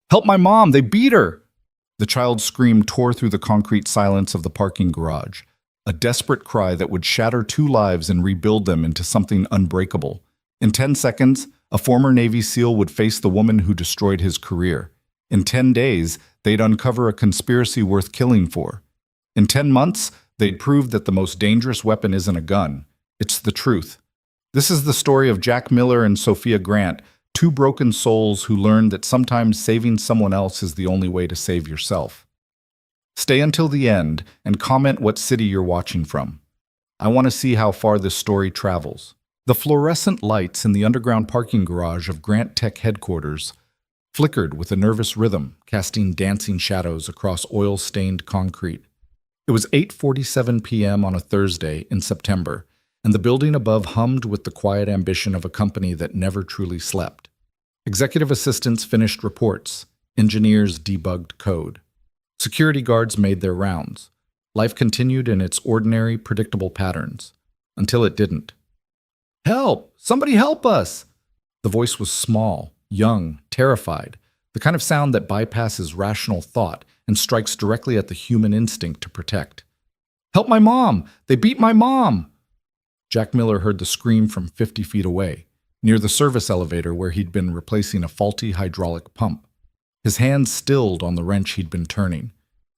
Help my mom! They beat her! The child's scream tore through the concrete silence of the parking garage, a desperate cry that would shatter two lives and rebuild them into something unbreakable. In 10 seconds, a former Navy SEAL would face the woman who destroyed his career. In 10 days, they'd uncover a conspiracy worth killing for. In 10 months, they'd prove that the most dangerous weapon isn't a gun. It's the truth. This is the story of Jack Miller and Sophia Grant, two broken souls who learned that sometimes saving someone else is the only way to save yourself. Stay until the end and comment what city you're watching from. I want to see how far this story travels. The fluorescent lights in the underground parking garage of Grant Tech headquarters flickered with a nervous rhythm, casting dancing shadows across oil-stained concrete. It was 8:47 p.m. on a Thursday in September, and the building above hummed with the quiet ambition of a company that never truly slept. Executive assistants finished reports. Engineers debugged code. Security guards made their rounds. Life continued in its ordinary, predictable patterns, until it didn't. "Help! Somebody help us!" The voice was small, young, terrified, the kind of sound that bypasses rational thought and strikes directly at the human instinct to protect. "Help my mom! They beat my mom!" Jack Miller heard the scream from 50 feet away, near the service elevator where he'd been replacing a faulty hydraulic pump. His hands stilled on the wrench he'd been turning.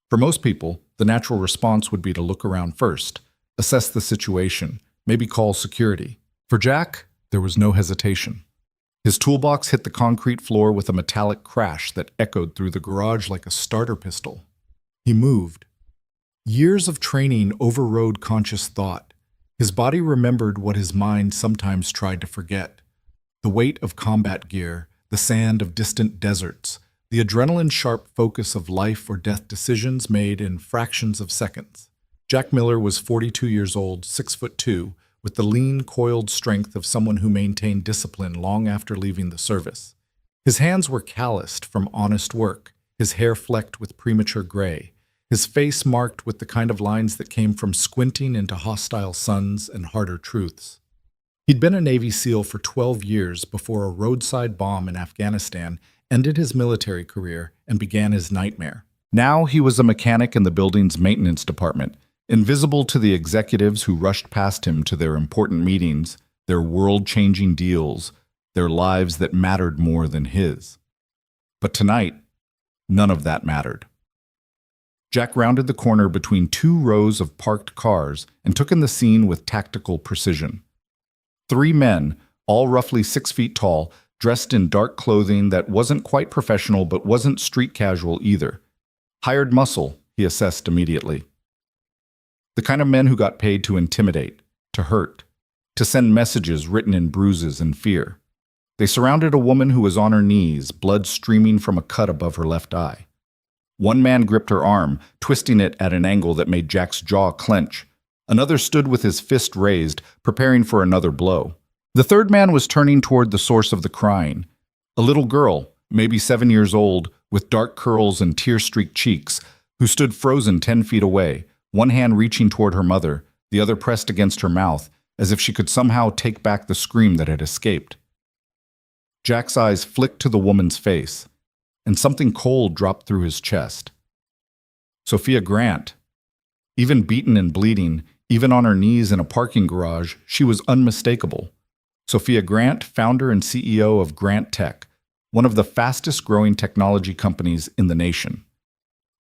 For most people, the natural response would be to look around first, assess the situation, maybe call security. For Jack, there was no hesitation. His toolbox hit the concrete floor with a metallic crash that echoed through the garage like a starter pistol. He moved. Years of training overrode conscious thought. His body remembered what his mind sometimes tried to forget. The weight of combat gear, the sand of distant deserts, the adrenaline-sharp focus of life or death decisions made in fractions of seconds. Jack Miller was 42 years old, 6'2", with the lean, coiled strength of someone who maintained discipline long after leaving the service. His hands were calloused from honest work, his hair flecked with premature gray, his face marked with the kind of lines that came from squinting into hostile suns and harder truths. He'd been a Navy SEAL for 12 years before a roadside bomb in Afghanistan ended his military career and began his nightmare. Now he was a mechanic in the building's maintenance department, invisible to the executives who rushed past him to their important meetings, their world-changing deals, their lives that mattered more than his. But tonight, none of that mattered. Jack rounded the corner between two rows of parked cars and took in the scene with tactical precision. Three men, all roughly 6 feet tall, dressed in dark clothing that wasn't quite professional but wasn't street casual either. Hired muscle, he assessed immediately. The kind of men who got paid to intimidate, to hurt, to send messages written in bruises and fear. They surrounded a woman who was on her knees, blood streaming from a cut above her left eye. One man gripped her arm, twisting it at an angle that made Jack's jaw clench. Another stood with his fist raised, preparing for another blow. The third man was turning toward the source of the crying. A little girl, maybe 7 years old, with dark curls and tear-streaked cheeks, who stood frozen 10 feet away, one hand reaching toward her mother, the other pressed against her mouth, as if she could somehow take back the scream that had escaped. Jack's eyes flicked to the woman's face, and something cold dropped through his chest. Sophia Grant. Even beaten and bleeding, even on her knees in a parking garage, she was unmistakable. Sophia Grant, founder and CEO of Grant Tech, one of the fastest-growing technology companies in the nation.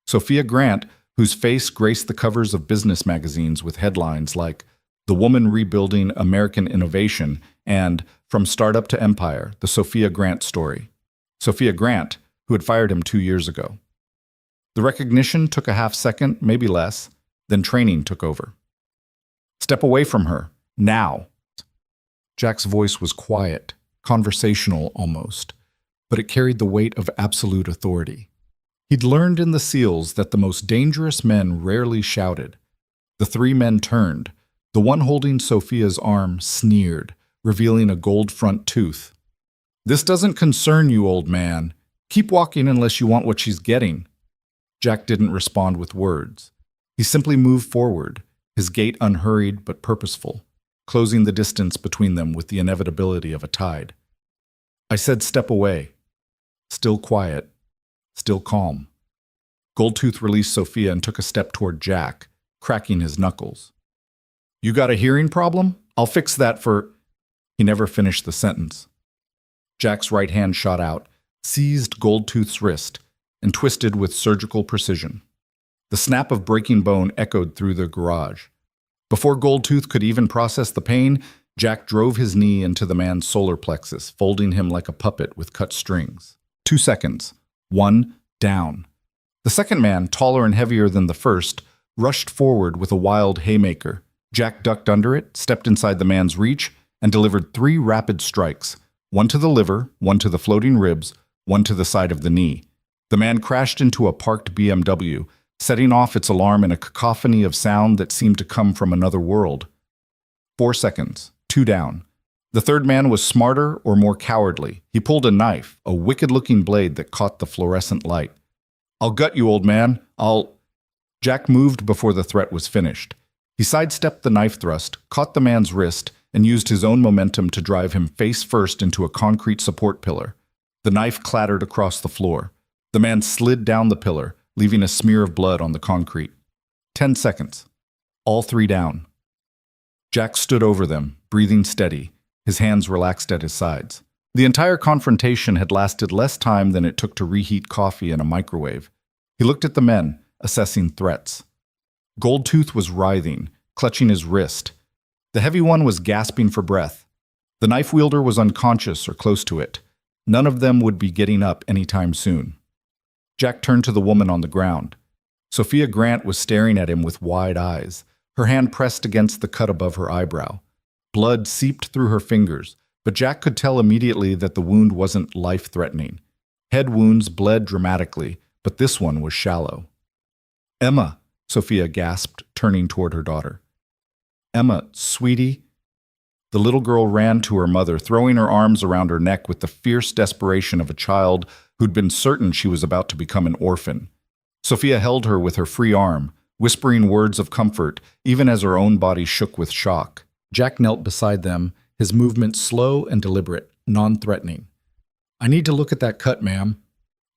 Sophia Grant, whose face graced the covers of business magazines with headlines like "The Woman Rebuilding American Innovation" and "From Startup to Empire, the Sophia Grant Story." Sophia Grant, who had fired him 2 years ago. The recognition took a half second, maybe less, then training took over. "Step away from her, now." Jack's voice was quiet, conversational almost, but it carried the weight of absolute authority. He'd learned in the SEALs that the most dangerous men rarely shouted. The three men turned. The one holding Sophia's arm sneered, revealing a gold front tooth. "This doesn't concern you, old man. Keep walking unless you want what she's getting." Jack didn't respond with words. He simply moved forward, his gait unhurried but purposeful, closing the distance between them with the inevitability of a tide. "I said step away." Still quiet. still calm. Goldtooth released Sophia and took a step toward Jack, cracking his knuckles. "You got a hearing problem? I'll fix that for—" He never finished the sentence. Jack's right hand shot out, seized Goldtooth's wrist, and twisted with surgical precision. The snap of breaking bone echoed through the garage. Before Goldtooth could even process the pain, Jack drove his knee into the man's solar plexus, folding him like a puppet with cut strings. 2 seconds. 1, down. The second man, taller and heavier than the first, rushed forward with a wild haymaker. Jack ducked under it, stepped inside the man's reach, and delivered 3 rapid strikes, one to the liver, one to the floating ribs, one to the side of the knee. The man crashed into a parked BMW, setting off its alarm in a cacophony of sound that seemed to come from another world. 4 seconds. 2 down. The third man was smarter or more cowardly. He pulled a knife, a wicked-looking blade that caught the fluorescent light. "I'll gut you, old man. Jack moved before the threat was finished. He sidestepped the knife thrust, caught the man's wrist, and used his own momentum to drive him face first into a concrete support pillar. The knife clattered across the floor. The man slid down the pillar, leaving a smear of blood on the concrete. 10 seconds. All 3 down. Jack stood over them, breathing steady, his hands relaxed at his sides. The entire confrontation had lasted less time than it took to reheat coffee in a microwave. He looked at the men, assessing threats. Goldtooth was writhing, clutching his wrist. The heavy one was gasping for breath. The knife wielder was unconscious or close to it. None of them would be getting up anytime soon. Jack turned to the woman on the ground. Sophia Grant was staring at him with wide eyes, her hand pressed against the cut above her eyebrow. Blood seeped through her fingers, but Jack could tell immediately that the wound wasn't life-threatening. Head wounds bled dramatically, but this one was shallow. "Emma," Sophia gasped, turning toward her daughter. "Emma, sweetie." The little girl ran to her mother, throwing her arms around her neck with the fierce desperation of a child who'd been certain she was about to become an orphan. Sophia held her with her free arm, whispering words of comfort, even as her own body shook with shock. Jack knelt beside them, his movements slow and deliberate, non-threatening. "I need to look at that cut, ma'am.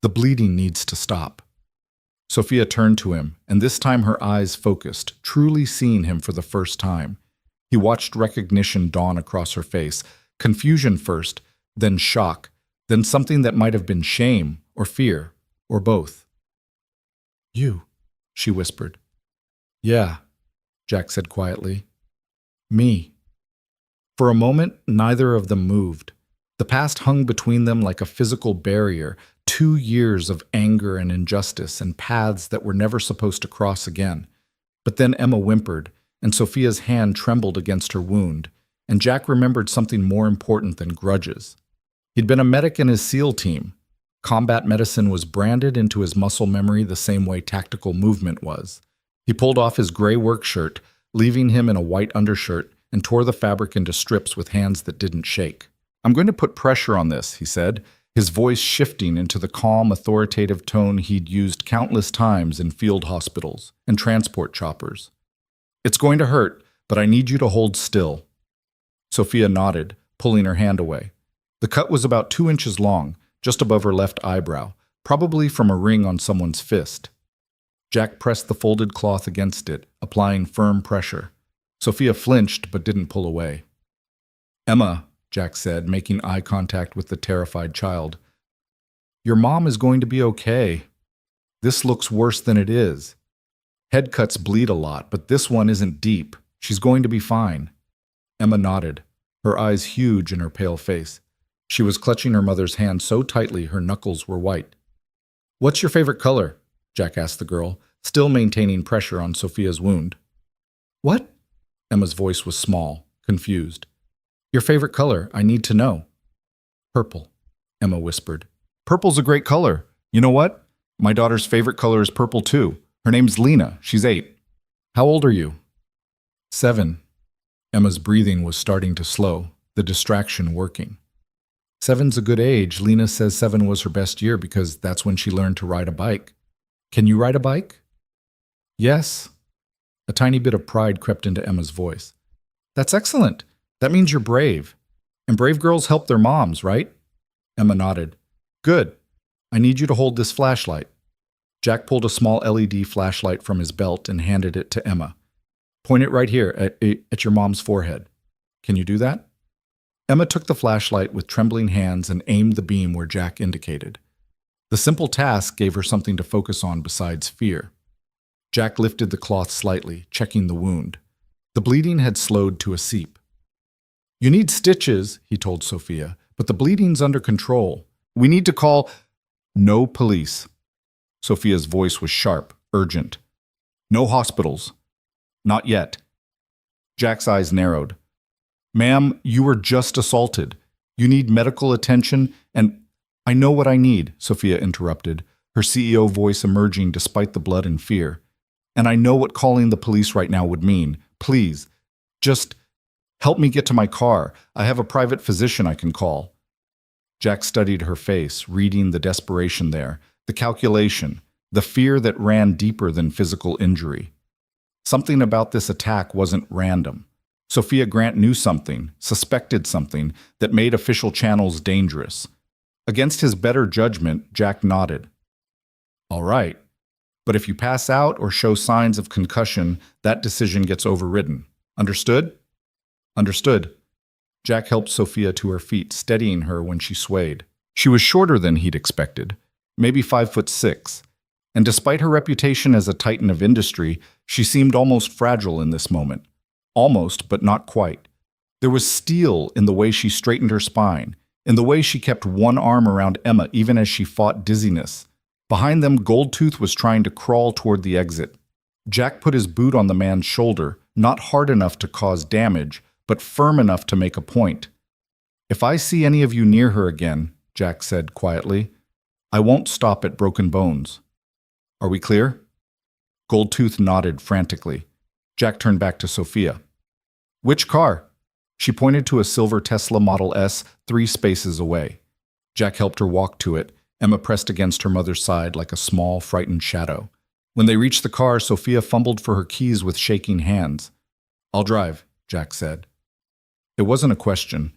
The bleeding needs to stop." Sophia turned to him, and this time her eyes focused, truly seeing him for the first time. He watched recognition dawn across her face, confusion first, then shock, then something that might have been shame or fear, or both. "You," she whispered. "Yeah," Jack said quietly. "Me." For a moment, neither of them moved. The past hung between them like a physical barrier, 2 years of anger and injustice and paths that were never supposed to cross again. But then Emma whimpered, and Sophia's hand trembled against her wound, and Jack remembered something more important than grudges. He'd been a medic in his SEAL team. Combat medicine was branded into his muscle memory the same way tactical movement was. He pulled off his gray work shirt, leaving him in a white undershirt, and tore the fabric into strips with hands that didn't shake. "I'm going to put pressure on this," he said, his voice shifting into the calm, authoritative tone he'd used countless times in field hospitals and transport choppers. "It's going to hurt, but I need you to hold still." Sophia nodded, pulling her hand away. The cut was about 2 inches long, just above her left eyebrow, probably from a ring on someone's fist. Jack pressed the folded cloth against it, applying firm pressure. Sophia flinched but didn't pull away. "Emma," Jack said, making eye contact with the terrified child. "Your mom is going to be okay. This looks worse than it is. Head cuts bleed a lot, but this one isn't deep. She's going to be fine." Emma nodded, her eyes huge in her pale face. She was clutching her mother's hand so tightly her knuckles were white. "What's your favorite color?" Jack asked the girl, still maintaining pressure on Sophia's wound. "What?" Emma's voice was small, confused. "Your favorite color, I need to know." "Purple," Emma whispered. "Purple's a great color. You know what? My daughter's favorite color is purple too. Her name's Lena. She's 8. How old are you?" 7. Emma's breathing was starting to slow, the distraction working. 7's a good age. Lena says 7 was her best year because that's when she learned to ride a bike. Can you ride a bike? Yes. A tiny bit of pride crept into Emma's voice. That's excellent. That means you're brave. And brave girls help their moms, right? Emma nodded. Good. I need you to hold this flashlight. Jack pulled a small LED flashlight from his belt and handed it to Emma. Point it right here at your mom's forehead. Can you do that? Emma took the flashlight with trembling hands and aimed the beam where Jack indicated. The simple task gave her something to focus on besides fear. Jack lifted the cloth slightly, checking the wound. The bleeding had slowed to a seep. You need stitches, he told Sophia, but the bleeding's under control. We need to call... No police. Sophia's voice was sharp, urgent. No hospitals. Not yet. Jack's eyes narrowed. Ma'am, you were just assaulted. You need medical attention, and I know what I need, Sophia interrupted, her CEO voice emerging despite the blood and fear. And I know what calling the police right now would mean. Please, just help me get to my car. I have a private physician I can call. Jack studied her face, reading the desperation there, the calculation, the fear that ran deeper than physical injury. Something about this attack wasn't random. Sophia Grant knew something, suspected something, that made official channels dangerous. Against his better judgment, Jack nodded. All right, but if you pass out or show signs of concussion, that decision gets overridden. Understood? Understood. Jack helped Sophia to her feet, steadying her when she swayed. She was shorter than he'd expected, maybe 5'6", and despite her reputation as a titan of industry, she seemed almost fragile in this moment. Almost, but not quite. There was steel in the way she straightened her spine, in the way she kept one arm around Emma even as she fought dizziness. Behind them, Goldtooth was trying to crawl toward the exit. Jack put his boot on the man's shoulder, not hard enough to cause damage, but firm enough to make a point. If I see any of you near her again, Jack said quietly, I won't stop at broken bones. Are we clear? Goldtooth nodded frantically. Jack turned back to Sophia. Which car? She pointed to a silver Tesla Model S 3 spaces away. Jack helped her walk to it. Emma pressed against her mother's side like a small, frightened shadow. When they reached the car, Sophia fumbled for her keys with shaking hands. I'll drive, Jack said. It wasn't a question.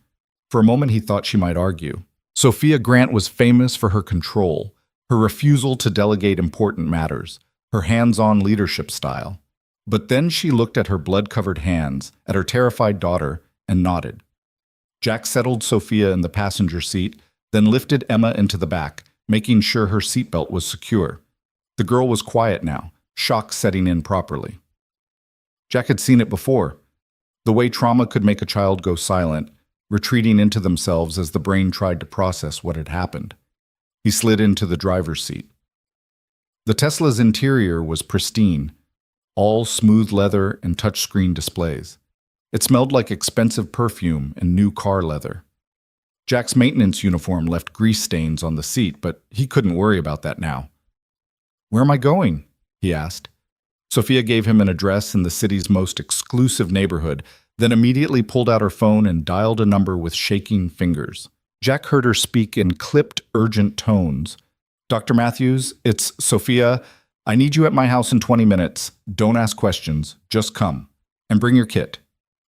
For a moment he thought she might argue. Sophia Grant was famous for her control, her refusal to delegate important matters, her hands-on leadership style. But then she looked at her blood-covered hands, at her terrified daughter, and nodded. Jack settled Sophia in the passenger seat, then lifted Emma into the back, making sure her seatbelt was secure. The girl was quiet now, shock setting in properly. Jack had seen it before. The way trauma could make a child go silent, retreating into themselves as the brain tried to process what had happened. He slid into the driver's seat. The Tesla's interior was pristine, all smooth leather and touchscreen displays. It smelled like expensive perfume and new car leather. Jack's maintenance uniform left grease stains on the seat, but he couldn't worry about that now. Where am I going? He asked. Sophia gave him an address in the city's most exclusive neighborhood, then immediately pulled out her phone and dialed a number with shaking fingers. Jack heard her speak in clipped, urgent tones. Dr. Matthews, it's Sophia. I need you at my house in 20 minutes. Don't ask questions. Just come. And bring your kit.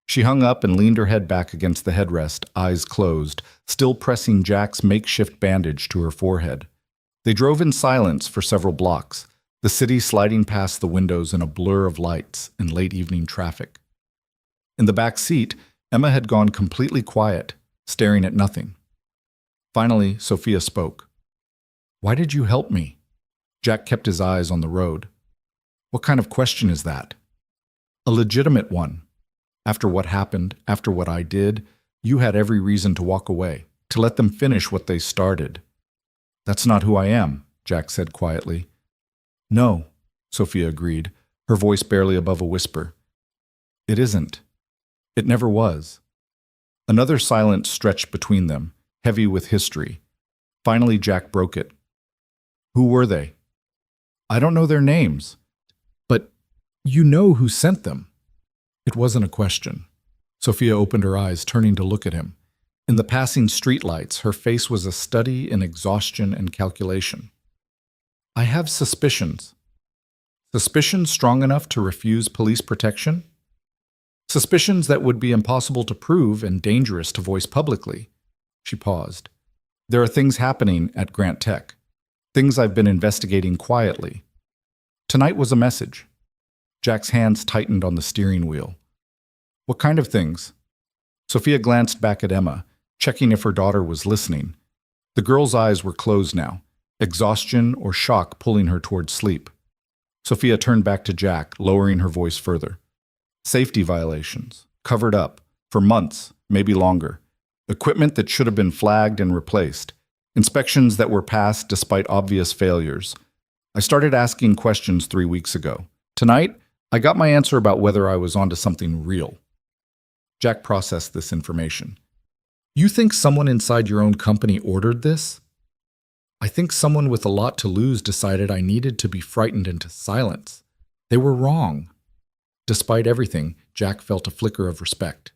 She hung up and leaned her head back against the headrest, eyes closed, still pressing Jack's makeshift bandage to her forehead. They drove in silence for several blocks, the city sliding past the windows in a blur of lights and late evening traffic. In the back seat, Emma had gone completely quiet, staring at nothing. Finally, Sophia spoke. Why did you help me? Jack kept his eyes on the road. What kind of question is that? A legitimate one. After what happened, after what I did, you had every reason to walk away, to let them finish what they started. That's not who I am, Jack said quietly. No, Sophia agreed, her voice barely above a whisper. It isn't. It never was. Another silence stretched between them, heavy with history. Finally, Jack broke it. Who were they? I don't know their names. But you know who sent them. It wasn't a question. Sophia opened her eyes, turning to look at him. In the passing streetlights, her face was a study in exhaustion and calculation. I have suspicions. Suspicions strong enough to refuse police protection? Suspicions that would be impossible to prove and dangerous to voice publicly. She paused. There are things happening at Grant Tech. Things I've been investigating quietly. Tonight was a message. Jack's hands tightened on the steering wheel. What kind of things? Sophia glanced back at Emma, checking if her daughter was listening. The girl's eyes were closed now, exhaustion or shock pulling her toward sleep. Sophia turned back to Jack, lowering her voice further. Safety violations, covered up, for months, maybe longer. Equipment that should have been flagged and replaced. Inspections that were passed despite obvious failures. I started asking questions 3 weeks ago. Tonight, I got my answer about whether I was onto something real. Jack processed this information. You think someone inside your own company ordered this? I think someone with a lot to lose decided I needed to be frightened into silence. They were wrong. Despite everything, Jack felt a flicker of respect.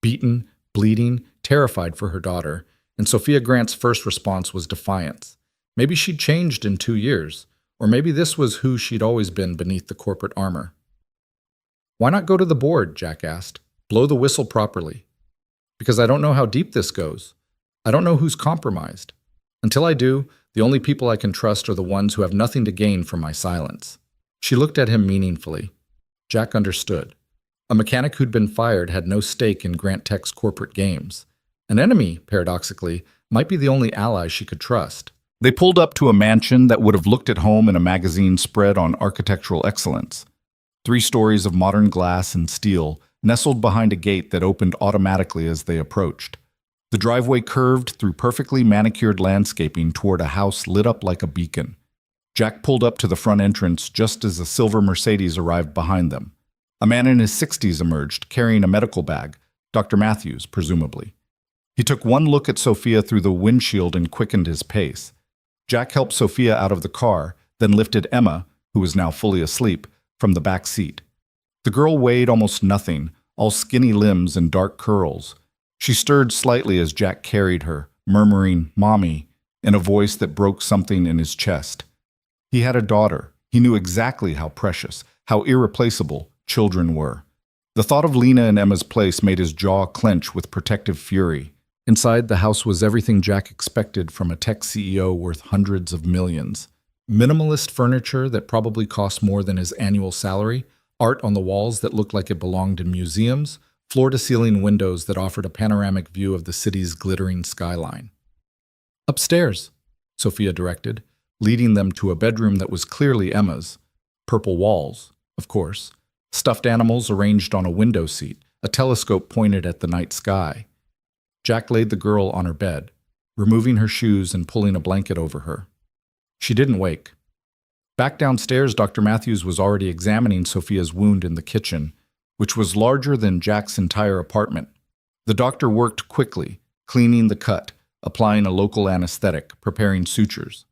Beaten, bleeding, terrified for her daughter, and Sophia Grant's first response was defiance. Maybe she'd changed in 2 years, or maybe this was who she'd always been beneath the corporate armor. Why not go to the board? Jack asked. Blow the whistle properly. Because I don't know how deep this goes. I don't know who's compromised. Until I do, the only people I can trust are the ones who have nothing to gain from my silence. She looked at him meaningfully. Jack understood. A mechanic who'd been fired had no stake in Grant Tech's corporate games. An enemy, paradoxically, might be the only ally she could trust. They pulled up to a mansion that would have looked at home in a magazine spread on architectural excellence. 3 stories of modern glass and steel, nestled behind a gate that opened automatically as they approached. The driveway curved through perfectly manicured landscaping toward a house lit up like a beacon. Jack pulled up to the front entrance just as a silver Mercedes arrived behind them. A man in his 60s emerged, carrying a medical bag, Dr. Matthews, presumably. He took one look at Sophia through the windshield and quickened his pace. Jack helped Sophia out of the car, then lifted Emma, who was now fully asleep, from the back seat. The girl weighed almost nothing, all skinny limbs and dark curls. She stirred slightly as Jack carried her, murmuring, "Mommy," in a voice that broke something in his chest. He had a daughter. He knew exactly how precious, how irreplaceable children were. The thought of Lena in Emma's place made his jaw clench with protective fury. Inside, the house was everything Jack expected from a tech CEO worth hundreds of millions. Minimalist furniture that probably cost more than his annual salary, art on the walls that looked like it belonged in museums, floor-to-ceiling windows that offered a panoramic view of the city's glittering skyline. "Upstairs," Sophia directed, leading them to a bedroom that was clearly Emma's. Purple walls, of course, stuffed animals arranged on a window seat, a telescope pointed at the night sky. Jack laid the girl on her bed, removing her shoes and pulling a blanket over her. She didn't wake. Back downstairs, Dr. Matthews was already examining Sophia's wound in the kitchen, which was larger than Jack's entire apartment. The doctor worked quickly, cleaning the cut, applying a local anesthetic, preparing sutures.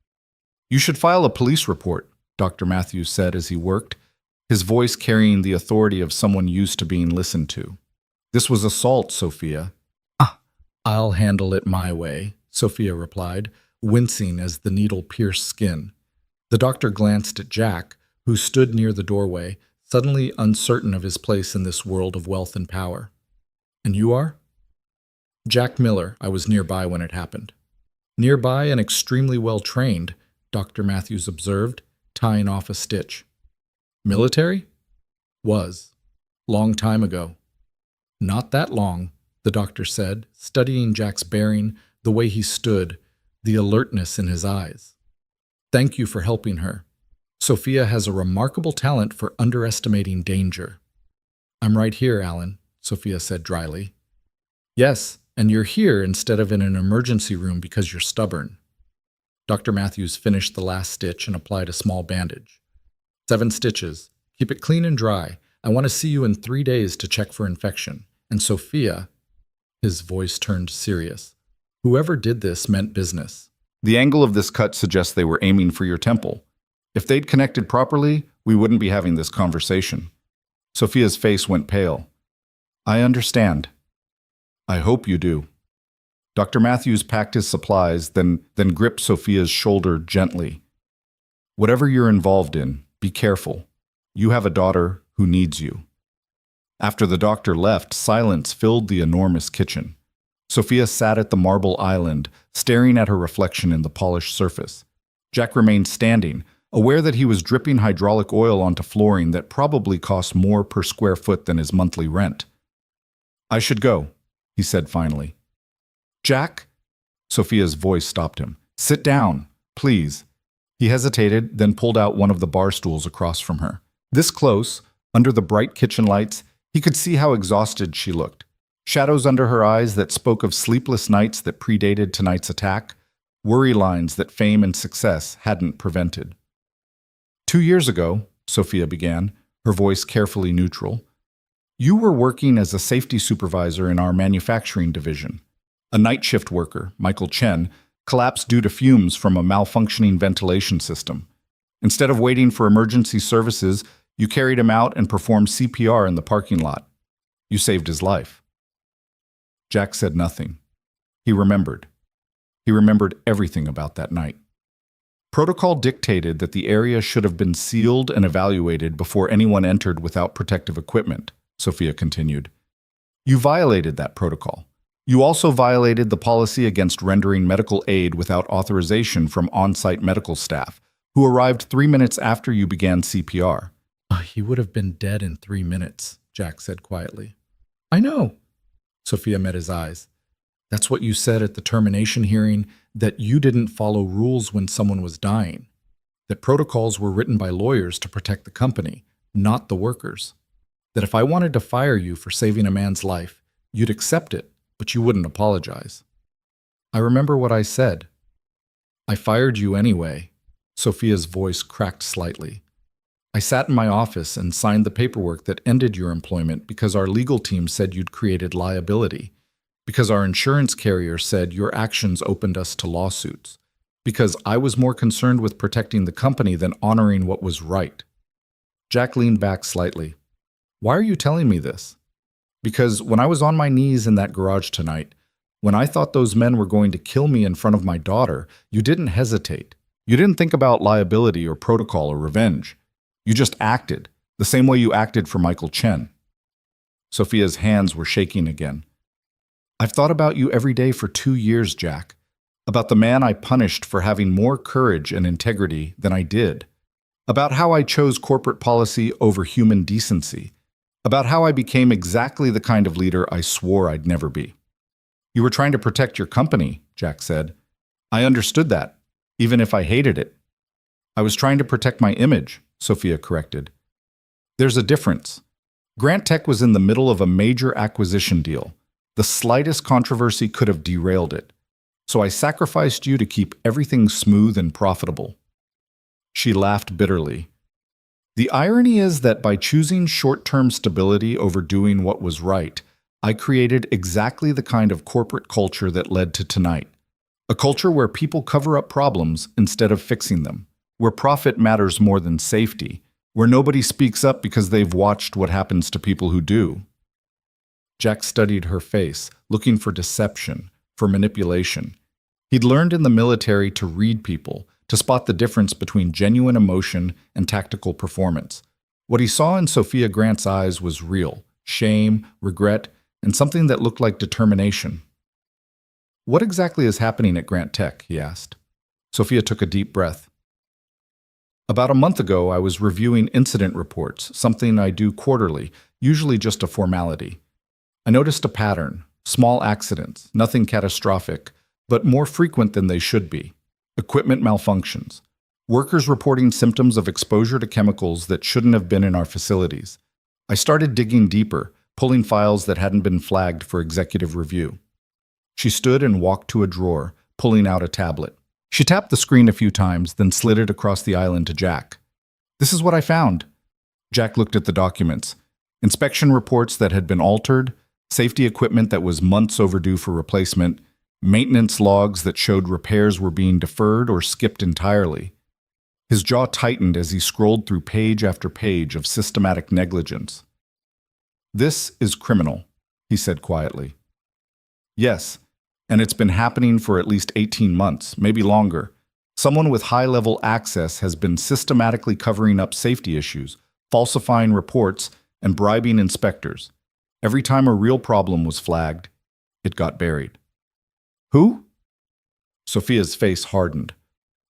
"You should file a police report," Dr. Matthews said as he worked, his voice carrying the authority of someone used to being listened to. "This was assault, Sophia." "I'll handle it my way," Sophia replied, wincing as the needle pierced skin. The doctor glanced at Jack, who stood near the doorway, suddenly uncertain of his place in this world of wealth and power. "And you are?" "Jack Miller. I was nearby when it happened." "Nearby and extremely well trained," Dr. Matthews observed, tying off a stitch. "Military?" "Was. Long time ago." "Not that long," the doctor said, studying Jack's bearing, the way he stood, the alertness in his eyes. "Thank you for helping her. Sophia has a remarkable talent for underestimating danger." "I'm right here, Alan," Sophia said dryly. "Yes, and you're here instead of in an emergency room because you're stubborn." Dr. Matthews finished the last stitch and applied a small bandage. 7 stitches. Keep it clean and dry. I want to see you in 3 days to check for infection. And Sophia, his voice turned serious, whoever did this meant business. The angle of this cut suggests they were aiming for your temple. If they'd connected properly, we wouldn't be having this conversation. Sophia's face went pale. "I understand." "I hope you do." Dr. Matthews packed his supplies, then gripped Sophia's shoulder gently. "Whatever you're involved in, be careful. You have a daughter who needs you." After the doctor left, silence filled the enormous kitchen. Sophia sat at the marble island, staring at her reflection in the polished surface. Jack remained standing, aware that he was dripping hydraulic oil onto flooring that probably cost more per square foot than his monthly rent. "I should go," he said finally. "Jack?" Sophia's voice stopped him. "Sit down, please." He hesitated, then pulled out one of the bar stools across from her. This close, under the bright kitchen lights, he could see how exhausted she looked. Shadows under her eyes that spoke of sleepless nights that predated tonight's attack, worry lines that fame and success hadn't prevented. 2 years ago, Sophia began, her voice carefully neutral, you were working as a safety supervisor in our manufacturing division. A night shift worker, Michael Chen, collapsed due to fumes from a malfunctioning ventilation system. Instead of waiting for emergency services, you carried him out and performed CPR in the parking lot. You saved his life. Jack said nothing. He remembered. He remembered everything about that night. Protocol dictated that the area should have been sealed and evaluated before anyone entered without protective equipment, Sophia continued. You violated that protocol. You also violated the policy against rendering medical aid without authorization from on-site medical staff, who arrived 3 minutes after you began CPR. He would have been dead in 3 minutes, Jack said quietly. I know. Sophia met his eyes. That's what you said at the termination hearing, that you didn't follow rules when someone was dying, that protocols were written by lawyers to protect the company, not the workers, that if I wanted to fire you for saving a man's life, you'd accept it, but you wouldn't apologize. I remember what I said. I fired you anyway. Sophia's voice cracked slightly. I sat in my office and signed the paperwork that ended your employment because our legal team said you'd created liability, because our insurance carrier said your actions opened us to lawsuits, because I was more concerned with protecting the company than honoring what was right. Jack leaned back slightly. Why are you telling me this? Because when I was on my knees in that garage tonight, when I thought those men were going to kill me in front of my daughter, you didn't hesitate. You didn't think about liability or protocol or revenge. You just acted, the same way you acted for Michael Chen. Sophia's hands were shaking again. I've thought about you every day for 2 years, Jack, about the man I punished for having more courage and integrity than I did, about how I chose corporate policy over human decency, about how I became exactly the kind of leader I swore I'd never be. You were trying to protect your company, Jack said. I understood that, even if I hated it. I was trying to protect my image, Sophia corrected. There's a difference. Grant Tech was in the middle of a major acquisition deal. The slightest controversy could have derailed it. So I sacrificed you to keep everything smooth and profitable. She laughed bitterly. The irony is that by choosing short-term stability over doing what was right, I created exactly the kind of corporate culture that led to tonight. A culture where people cover up problems instead of fixing them, where profit matters more than safety, where nobody speaks up because they've watched what happens to people who do. Jack studied her face, looking for deception, for manipulation. He'd learned in the military to read people, to spot the difference between genuine emotion and tactical performance. What he saw in Sophia Grant's eyes was real, shame, regret, and something that looked like determination. What exactly is happening at Grant Tech? He asked. Sophia took a deep breath. About a month ago, I was reviewing incident reports, something I do quarterly, usually just a formality. I noticed a pattern, small accidents, nothing catastrophic, but more frequent than they should be. Equipment malfunctions. Workers reporting symptoms of exposure to chemicals that shouldn't have been in our facilities. I started digging deeper, pulling files that hadn't been flagged for executive review. She stood and walked to a drawer, pulling out a tablet. She tapped the screen a few times, then slid it across the island to Jack. This is what I found. Jack looked at the documents. Inspection reports that had been altered, safety equipment that was months overdue for replacement, maintenance logs that showed repairs were being deferred or skipped entirely. His jaw tightened as he scrolled through page after page of systematic negligence. This is criminal, he said quietly. Yes, and it's been happening for at least 18 months, maybe longer. Someone with high-level access has been systematically covering up safety issues, falsifying reports, and bribing inspectors. Every time a real problem was flagged, it got buried. Who? Sophia's face hardened.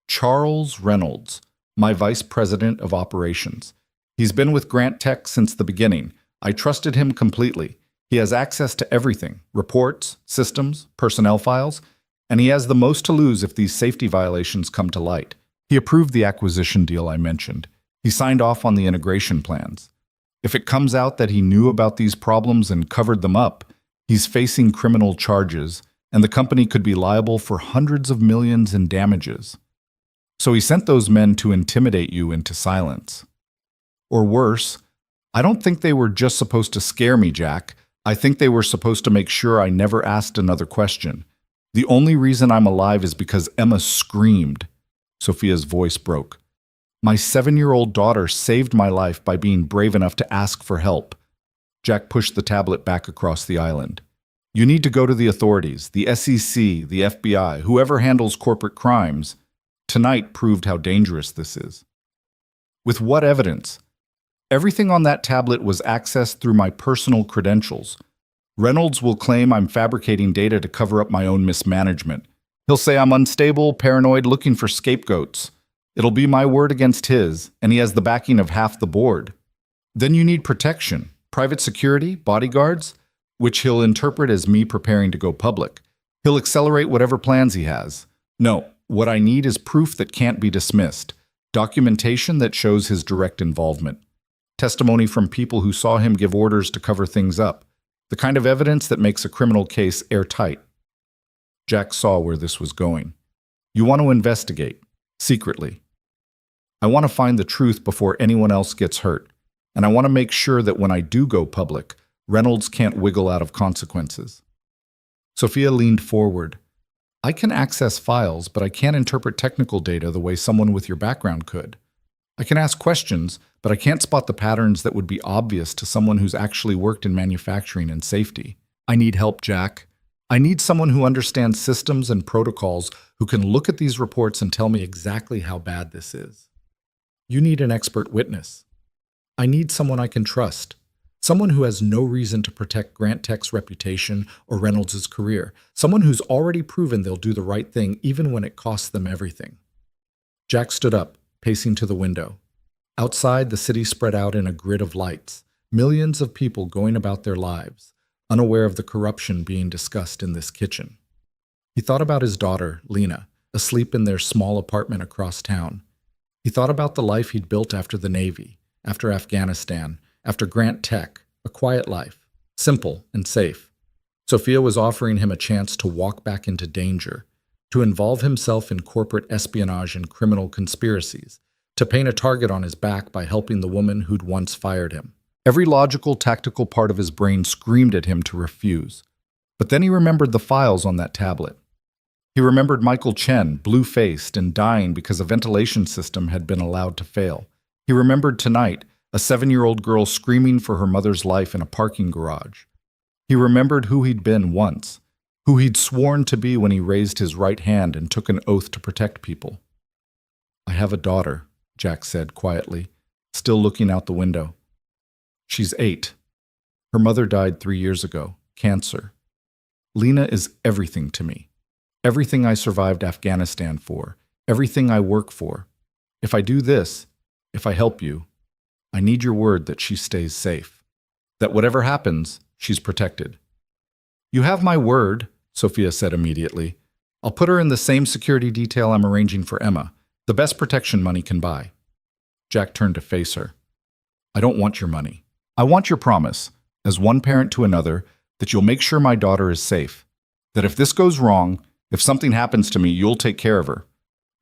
Charles Reynolds, my vice president of operations. He's been with Grant Tech since the beginning. I trusted him completely. He has access to everything, reports, systems, personnel files, and he has the most to lose if these safety violations come to light. He approved the acquisition deal I mentioned. He signed off on the integration plans. If it comes out that he knew about these problems and covered them up, he's facing criminal charges, and the company could be liable for hundreds of millions in damages. So he sent those men to intimidate you into silence. Or worse, I don't think they were just supposed to scare me, Jack. I think they were supposed to make sure I never asked another question. The only reason I'm alive is because Emma screamed. Sophia's voice broke. My 7-year-old daughter saved my life by being brave enough to ask for help. Jack pushed the tablet back across the island. You need to go to the authorities, the SEC, the FBI, whoever handles corporate crimes. Tonight proved how dangerous this is. With what evidence? Everything on that tablet was accessed through my personal credentials. Reynolds will claim I'm fabricating data to cover up my own mismanagement. He'll say I'm unstable, paranoid, looking for scapegoats. It'll be my word against his, and he has the backing of half the board. Then you need protection, private security, bodyguards, which he'll interpret as me preparing to go public. He'll accelerate whatever plans he has. No, what I need is proof that can't be dismissed, documentation that shows his direct involvement, testimony from people who saw him give orders to cover things up, the kind of evidence that makes a criminal case airtight. Jack saw where this was going. You want to investigate, secretly. I want to find the truth before anyone else gets hurt, and I want to make sure that when I do go public, Reynolds can't wiggle out of consequences. Sophia leaned forward. I can access files, but I can't interpret technical data the way someone with your background could. I can ask questions, but I can't spot the patterns that would be obvious to someone who's actually worked in manufacturing and safety. I need help, Jack. I need someone who understands systems and protocols, who can look at these reports and tell me exactly how bad this is. You need an expert witness. I need someone I can trust. Someone who has no reason to protect Grant Tech's reputation or Reynolds' career. Someone who's already proven they'll do the right thing even when it costs them everything. Jack stood up, pacing to the window. Outside, the city spread out in a grid of lights, millions of people going about their lives, unaware of the corruption being discussed in this kitchen. He thought about his daughter, Lena, asleep in their small apartment across town. He thought about the life he'd built after the Navy, after Afghanistan, after Grant Tech, a quiet life, simple and safe. Sophia was offering him a chance to walk back into danger, to involve himself in corporate espionage and criminal conspiracies, to paint a target on his back by helping the woman who'd once fired him. Every logical, tactical part of his brain screamed at him to refuse. But then he remembered the files on that tablet. He remembered Michael Chen, blue-faced and dying because a ventilation system had been allowed to fail. He remembered tonight, a 7-year-old girl screaming for her mother's life in a parking garage. He remembered who he'd been once, who he'd sworn to be when he raised his right hand and took an oath to protect people. I have a daughter, Jack said quietly, still looking out the window. She's 8. Her mother died 3 years ago, cancer. Lena is everything to me. Everything I survived Afghanistan for, everything I work for. If I do this, if I help you, I need your word that she stays safe, that whatever happens, she's protected. You have my word, Sophia said immediately. I'll put her in the same security detail I'm arranging for Emma, the best protection money can buy. Jack turned to face her. I don't want your money. I want your promise, as one parent to another, that you'll make sure my daughter is safe, that if this goes wrong, if something happens to me, you'll take care of her.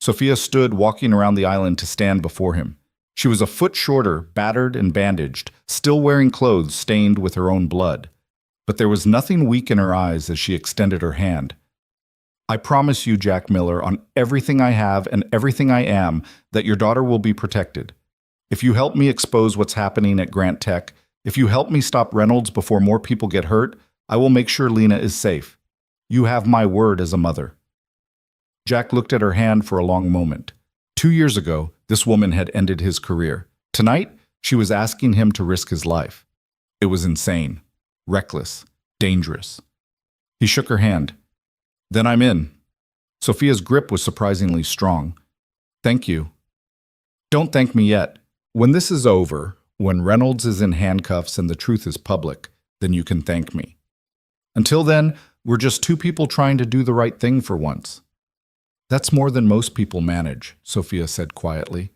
Sophia stood walking around the island to stand before him. She was a foot shorter, battered and bandaged, still wearing clothes stained with her own blood. But there was nothing weak in her eyes as she extended her hand. I promise you, Jack Miller, on everything I have and everything I am, that your daughter will be protected. If you help me expose what's happening at Grant Tech, if you help me stop Reynolds before more people get hurt, I will make sure Lena is safe. You have my word as a mother. Jack looked at her hand for a long moment. 2 years ago, this woman had ended his career. Tonight, she was asking him to risk his life. It was insane, reckless, dangerous. He shook her hand. Then I'm in. Sophia's grip was surprisingly strong. Thank you. Don't thank me yet. When this is over, when Reynolds is in handcuffs and the truth is public, then you can thank me. Until then, we're just two people trying to do the right thing for once. That's more than most people manage, Sophia said quietly.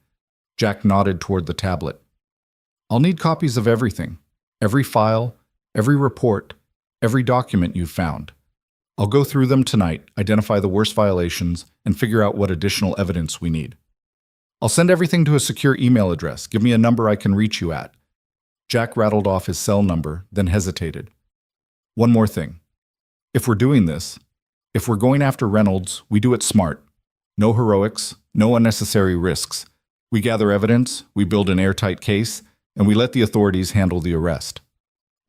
Jack nodded toward the tablet. I'll need copies of everything. Every file, every report, every document you've found. I'll go through them tonight, identify the worst violations, and figure out what additional evidence we need. I'll send everything to a secure email address. Give me a number I can reach you at. Jack rattled off his cell number, then hesitated. One more thing. If we're doing this, if we're going after Reynolds, we do it smart. No heroics, no unnecessary risks. We gather evidence, we build an airtight case, and we let the authorities handle the arrest.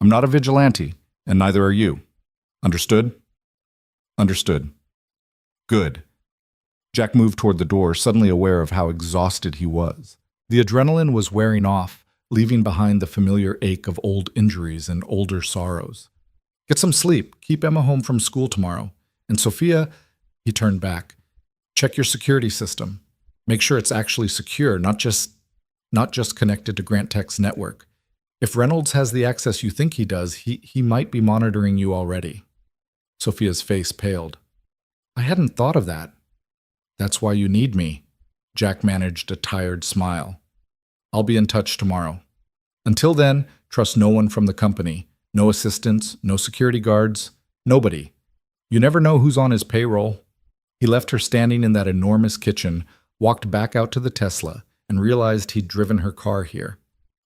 I'm not a vigilante, and neither are you. Understood? Understood. Good. Jack moved toward the door, suddenly aware of how exhausted he was. The adrenaline was wearing off, leaving behind the familiar ache of old injuries and older sorrows. Get some sleep. Keep Emma home from school tomorrow. And Sophia, he turned back. Check your security system. Make sure it's actually secure, not just connected to Grant Tech's network. If Reynolds has the access you think he does, he might be monitoring you already. Sophia's face paled. I hadn't thought of that. That's why you need me. Jack managed a tired smile. I'll be in touch tomorrow. Until then, trust no one from the company. No assistants, no security guards, nobody. You never know who's on his payroll. He left her standing in that enormous kitchen, walked back out to the Tesla, and realized he'd driven her car here.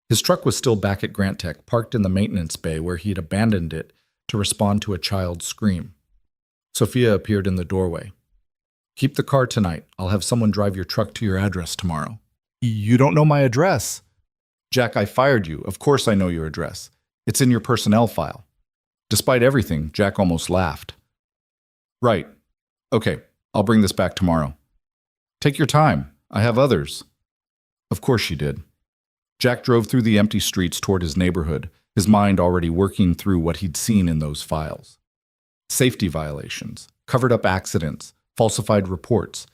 His truck was still back at Grant Tech, parked in the maintenance bay where he'd abandoned it to respond to a child's scream. Sophia appeared in the doorway. Keep the car tonight. I'll have someone drive your truck to your address tomorrow. You don't know my address. Jack, I fired you. Of course I know your address. It's in your personnel file. Despite everything, Jack almost laughed. Right. Okay, I'll bring this back tomorrow. Take your time. I have others. Of course she did. Jack drove through the empty streets toward his neighborhood, his mind already working through what he'd seen in those files. Safety violations, covered-up accidents, falsified reports.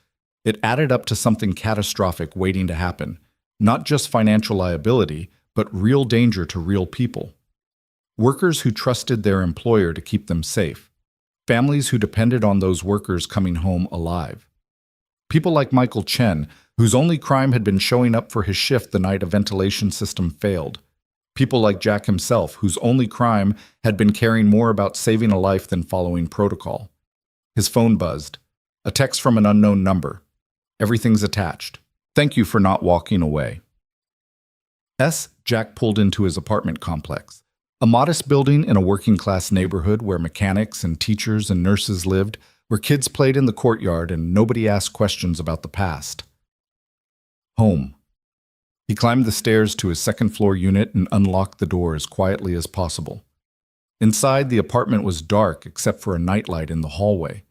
It added up to something catastrophic waiting to happen, not just financial liability, but real danger to real people. Workers who trusted their employer to keep them safe. Families who depended on those workers coming home alive. People like Michael Chen, whose only crime had been showing up for his shift the night a ventilation system failed. People like Jack himself, whose only crime had been caring more about saving a life than following protocol. His phone buzzed. A text from an unknown number. Everything's attached. Thank you for not walking away. Jack pulled into his apartment complex. A modest building in a working-class neighborhood where mechanics and teachers and nurses lived, where kids played in the courtyard and nobody asked questions about the past. Home. He climbed the stairs to his second-floor unit and unlocked the door as quietly as possible. Inside, the apartment was dark except for a nightlight in the hallway.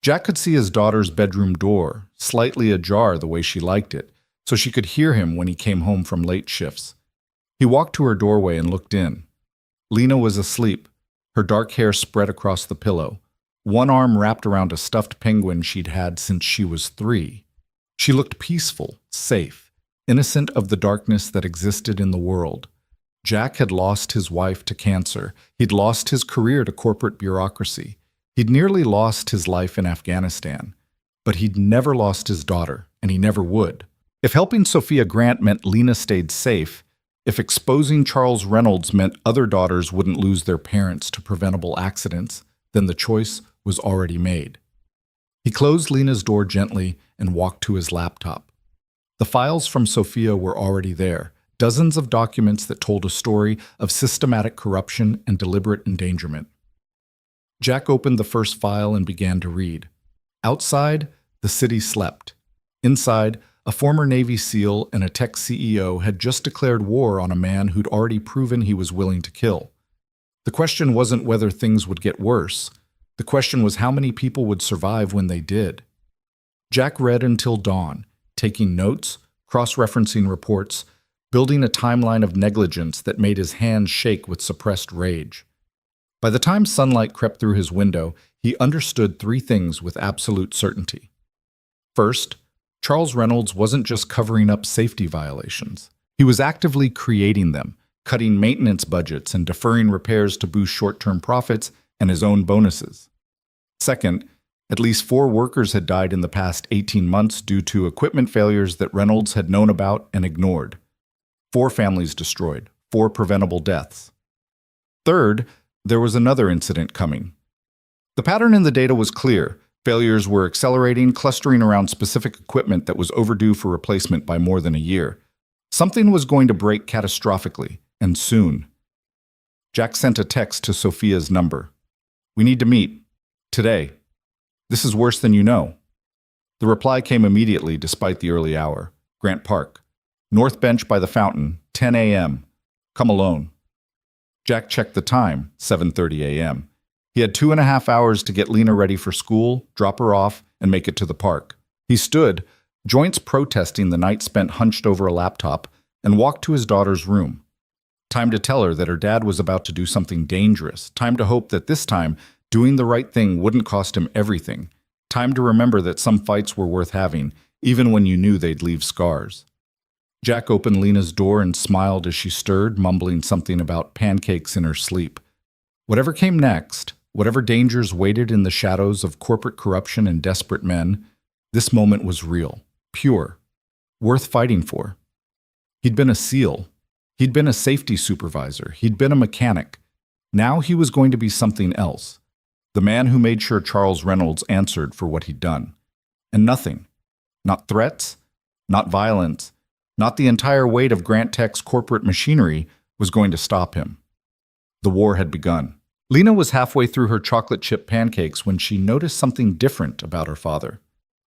Jack could see his daughter's bedroom door, slightly ajar the way she liked it, so she could hear him when he came home from late shifts. He walked to her doorway and looked in. Lena was asleep, her dark hair spread across the pillow, one arm wrapped around a stuffed penguin she'd had since she was 3. She looked peaceful, safe, innocent of the darkness that existed in the world. Jack had lost his wife to cancer. He'd lost his career to corporate bureaucracy. He'd nearly lost his life in Afghanistan. But he'd never lost his daughter, and he never would. If helping Sophia Grant meant Lena stayed safe, if exposing Charles Reynolds meant other daughters wouldn't lose their parents to preventable accidents, then the choice was already made. He closed Lena's door gently and walked to his laptop. The files from Sophia were already there, dozens of documents that told a story of systematic corruption and deliberate endangerment. Jack opened the first file and began to read. Outside, the city slept. Inside, a former Navy SEAL and a tech CEO had just declared war on a man who'd already proven he was willing to kill. The question wasn't whether things would get worse. The question was how many people would survive when they did. Jack read until dawn, taking notes, cross-referencing reports, building a timeline of negligence that made his hands shake with suppressed rage. By the time sunlight crept through his window, he understood 3 things with absolute certainty. First, Charles Reynolds wasn't just covering up safety violations. He was actively creating them, cutting maintenance budgets and deferring repairs to boost short-term profits and his own bonuses. Second, at least 4 workers had died in the past 18 months due to equipment failures that Reynolds had known about and ignored. 4 families destroyed, 4 preventable deaths. Third, there was another incident coming. The pattern in the data was clear. Failures were accelerating, clustering around specific equipment that was overdue for replacement by more than a year. Something was going to break catastrophically, and soon. Jack sent a text to Sophia's number. "We need to meet. Today. This is worse than you know." The reply came immediately despite the early hour. Grant Park. North Bench by the fountain, 10 a.m. Come alone. Jack checked the time, 7:30 a.m. He had 2.5 hours to get Lena ready for school, drop her off, and make it to the park. He stood, joints protesting the night spent hunched over a laptop, and walked to his daughter's room. Time to tell her that her dad was about to do something dangerous. Time to hope that this time, doing the right thing wouldn't cost him everything. Time to remember that some fights were worth having, even when you knew they'd leave scars. Jack opened Lena's door and smiled as she stirred, mumbling something about pancakes in her sleep. Whatever came next, whatever dangers waited in the shadows of corporate corruption and desperate men, this moment was real, pure, worth fighting for. He'd been a SEAL. He'd been a safety supervisor. He'd been a mechanic. Now he was going to be something else. The man who made sure Charles Reynolds answered for what he'd done. And nothing, not threats, not violence, not the entire weight of Grant Tech's corporate machinery was going to stop him. The war had begun. Lena was halfway through her chocolate chip pancakes when she noticed something different about her father.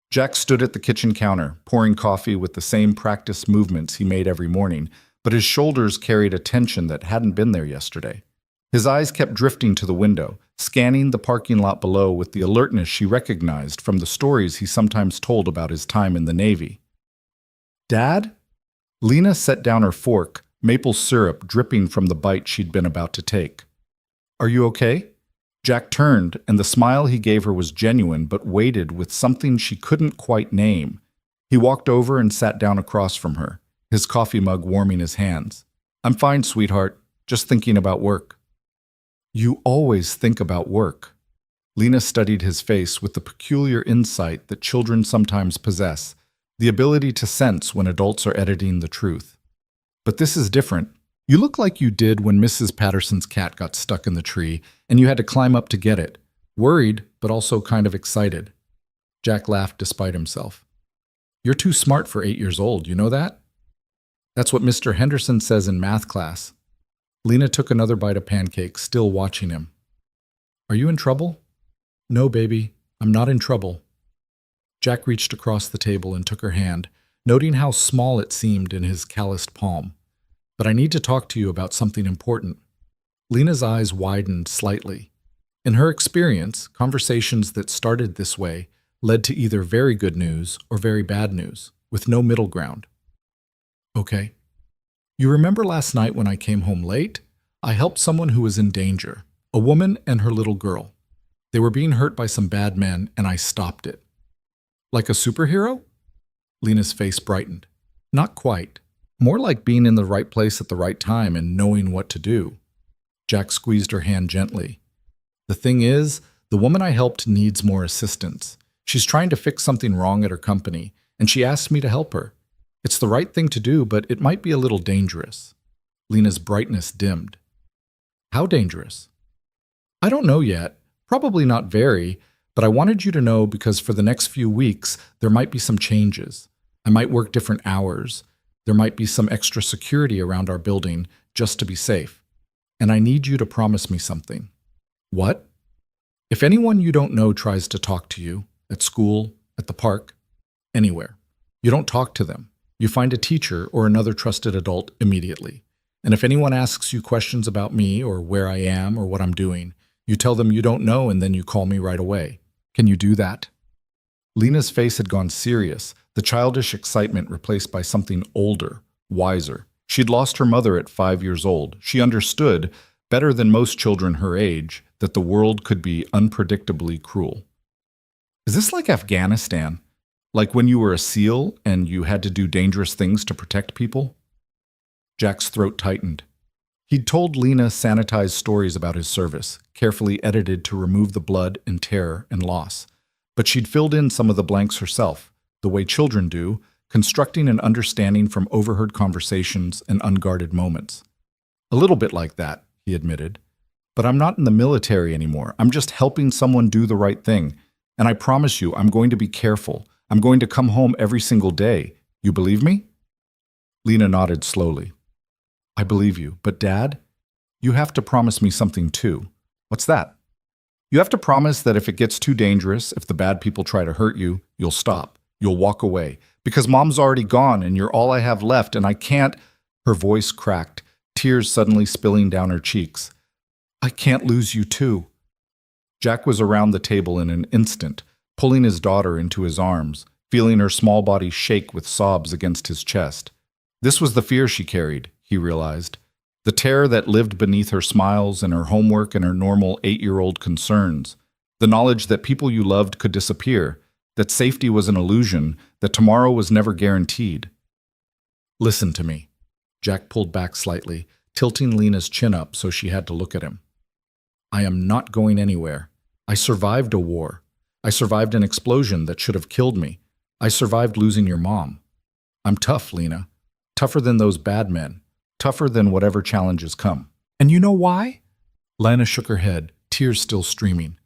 Jack stood at the kitchen counter, pouring coffee with the same practiced movements he made every morning, but his shoulders carried a tension that hadn't been there yesterday. His eyes kept drifting to the window, scanning the parking lot below with the alertness she recognized from the stories he sometimes told about his time in the Navy. "Dad?" Lena set down her fork, maple syrup dripping from the bite she'd been about to take. "Are you okay?" Jack turned, and the smile he gave her was genuine but weighted with something she couldn't quite name. He walked over and sat down across from her, his coffee mug warming his hands. "I'm fine, sweetheart. Just thinking about work." "You always think about work." Lena studied his face with the peculiar insight that children sometimes possess, the ability to sense when adults are editing the truth. "But this is different. You look like you did when Mrs. Patterson's cat got stuck in the tree and you had to climb up to get it. Worried, but also kind of excited." Jack laughed despite himself. "You're too smart for 8 years old, you know that?" "That's what Mr. Henderson says in math class." Lena took another bite of pancake, still watching him. "Are you in trouble?" "No, baby, I'm not in trouble." Jack reached across the table and took her hand, noting how small it seemed in his calloused palm. "But I need to talk to you about something important." Lena's eyes widened slightly. In her experience, conversations that started this way led to either very good news or very bad news, with no middle ground. "Okay. You remember last night when I came home late? I helped someone who was in danger, a woman and her little girl. They were being hurt by some bad men, and I stopped it." "Like a superhero?" Lena's face brightened. "Not quite. More like being in the right place at the right time and knowing what to do." Jack squeezed her hand gently. "The thing is, the woman I helped needs more assistance. She's trying to fix something wrong at her company, and she asked me to help her. It's the right thing to do, but it might be a little dangerous." Lena's brightness dimmed. "How dangerous?" "I don't know yet. Probably not very, but I wanted you to know because for the next few weeks, there might be some changes. I might work different hours. There might be some extra security around our building just to be safe. And I need you to promise me something." "What?" "If anyone you don't know tries to talk to you, at school, at the park, anywhere, you don't talk to them. You find a teacher or another trusted adult immediately. And if anyone asks you questions about me or where I am or what I'm doing, you tell them you don't know and then you call me right away. Can you do that?" Lena's face had gone serious, the childish excitement replaced by something older, wiser. She'd lost her mother at 5 years old. She understood, better than most children her age, that the world could be unpredictably cruel. "Is this like Afghanistan?" Like when you were a SEAL and you had to do dangerous things to protect people? Jack's throat tightened. He'd told Lena sanitized stories about his service, carefully edited to remove the blood and terror and loss. But she'd filled in some of the blanks herself, the way children do, constructing an understanding from overheard conversations and unguarded moments. A little bit like that, he admitted. But I'm not in the military anymore. I'm just helping someone do the right thing. And I promise you, I'm going to be careful. I'm going to come home every single day. You believe me? Lena nodded slowly. I believe you, but Dad, you have to promise me something too. What's that? You have to promise that if it gets too dangerous, if the bad people try to hurt you, you'll stop. You'll walk away. Because Mom's already gone and you're all I have left and I can't. Her voice cracked, tears suddenly spilling down her cheeks. I can't lose you too. Jack was around the table in an instant, pulling his daughter into his arms, feeling her small body shake with sobs against his chest. This was the fear she carried, he realized. The terror that lived beneath her smiles and her homework and her normal 8-year-old concerns. The knowledge that people you loved could disappear, that safety was an illusion, that tomorrow was never guaranteed. Listen to me. Jack pulled back slightly, tilting Lena's chin up so she had to look at him. I am not going anywhere. I survived a war. I survived an explosion that should have killed me. I survived losing your mom. I'm tough, Lena. Tougher than those bad men. Tougher than whatever challenges come. And you know why? Lena shook her head, tears still streaming.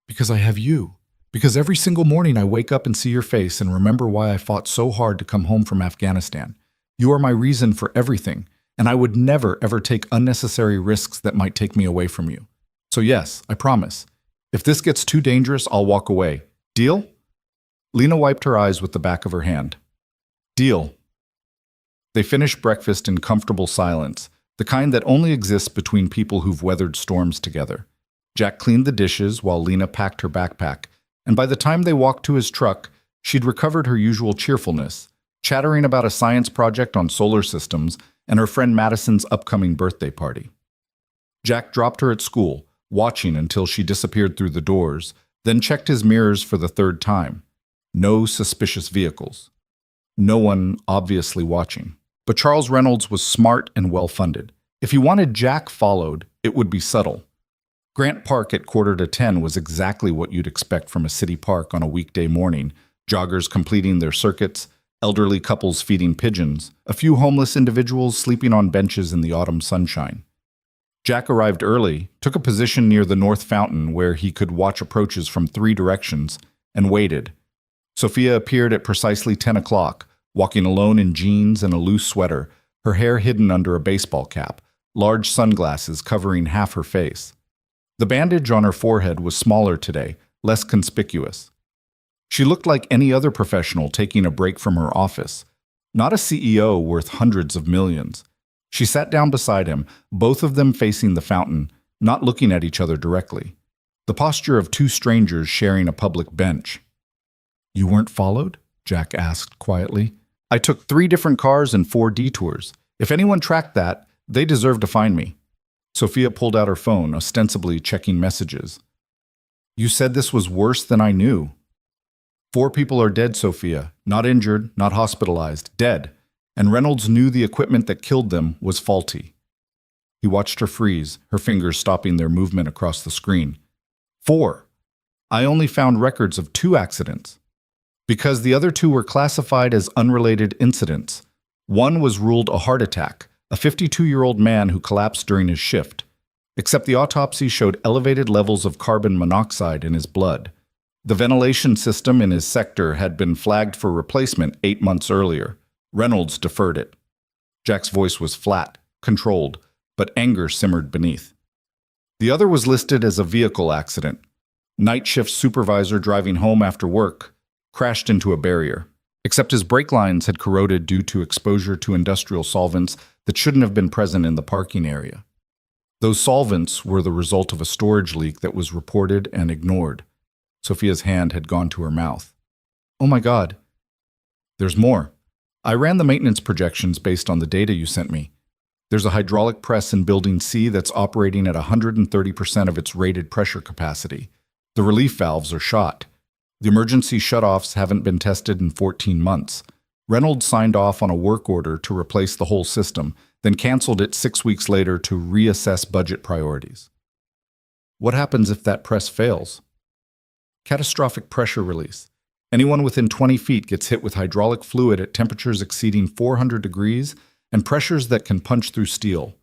Because I have you. Because every single morning I wake up and see your face and remember why I fought so hard to come home from Afghanistan. You are my reason for everything, and I would never ever take unnecessary risks that might take me away from you. So yes, I promise. If this gets too dangerous, I'll walk away. Deal? Lena wiped her eyes with the back of her hand. Deal. They finished breakfast in comfortable silence, the kind that only exists between people who've weathered storms together. Jack cleaned the dishes while Lena packed her backpack, and by the time they walked to his truck, she'd recovered her usual cheerfulness, chattering about a science project on solar systems and her friend Madison's upcoming birthday party. Jack dropped her at school, watching until she disappeared through the doors, then checked his mirrors for the third time. No suspicious vehicles. No one obviously watching. But Charles Reynolds was smart and well-funded. If he wanted Jack followed, it would be subtle. Grant Park at 9:45 was exactly what you'd expect from a city park on a weekday morning, joggers completing their circuits, elderly couples feeding pigeons, a few homeless individuals sleeping on benches in the autumn sunshine. Jack arrived early, took a position near the north fountain where he could watch approaches from 3 directions, and waited. Sophia appeared at precisely 10 o'clock, walking alone in jeans and a loose sweater, her hair hidden under a baseball cap, large sunglasses covering half her face. The bandage on her forehead was smaller today, less conspicuous. She looked like any other professional taking a break from her office, not a CEO worth hundreds of millions. She sat down beside him, both of them facing the fountain, not looking at each other directly. The posture of 2 strangers sharing a public bench. You weren't followed? Jack asked quietly. I took 3 different cars and 4 detours. If anyone tracked that, they deserve to find me. Sophia pulled out her phone, ostensibly checking messages. You said this was worse than I knew. 4 people are dead, Sophia. Not injured, not hospitalized. Dead. And Reynolds knew the equipment that killed them was faulty. He watched her freeze, her fingers stopping their movement across the screen. 4. I only found records of 2 accidents. Because the other 2 were classified as unrelated incidents. One was ruled a heart attack, a 52-year-old man who collapsed during his shift. Except the autopsy showed elevated levels of carbon monoxide in his blood. The ventilation system in his sector had been flagged for replacement 8 months earlier. Reynolds deferred it. Jack's voice was flat, controlled, but anger simmered beneath. The other was listed as a vehicle accident. Night shift supervisor driving home after work crashed into a barrier, except his brake lines had corroded due to exposure to industrial solvents that shouldn't have been present in the parking area. Those solvents were the result of a storage leak that was reported and ignored. Sophia's hand had gone to her mouth. Oh my God. There's more. I ran the maintenance projections based on the data you sent me. There's a hydraulic press in Building C that's operating at 130% of its rated pressure capacity. The relief valves are shot. The emergency shutoffs haven't been tested in 14 months. Reynolds signed off on a work order to replace the whole system, then canceled it 6 weeks later to reassess budget priorities. What happens if that press fails? Catastrophic pressure release. Anyone within 20 feet gets hit with hydraulic fluid at temperatures exceeding 400 degrees and pressures that can punch through steel.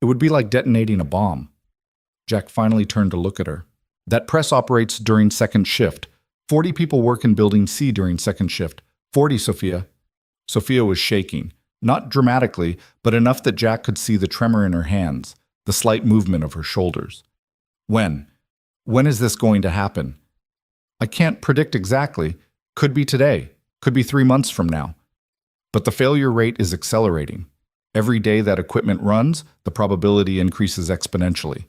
It would be like detonating a bomb. Jack finally turned to look at her. That press operates during second shift. 40 people work in Building C during second shift. 40, Sophia. Sophia was shaking, not dramatically, but enough that Jack could see the tremor in her hands, the slight movement of her shoulders. When? When is this going to happen? I can't predict exactly. Could be today. Could be 3 months from now. But the failure rate is accelerating. Every day that equipment runs, the probability increases exponentially.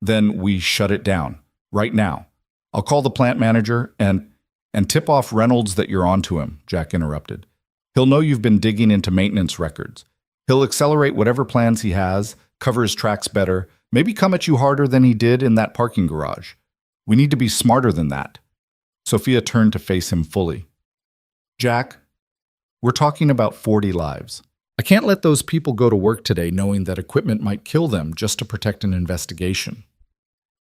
Then we shut it down, right now. I'll call the plant manager and tip off Reynolds that you're onto him, Jack interrupted. He'll know you've been digging into maintenance records. He'll accelerate whatever plans he has, cover his tracks better, maybe come at you harder than he did in that parking garage. We need to be smarter than that. Sophia turned to face him fully. Jack, we're talking about 40 lives. I can't let those people go to work today knowing that equipment might kill them just to protect an investigation.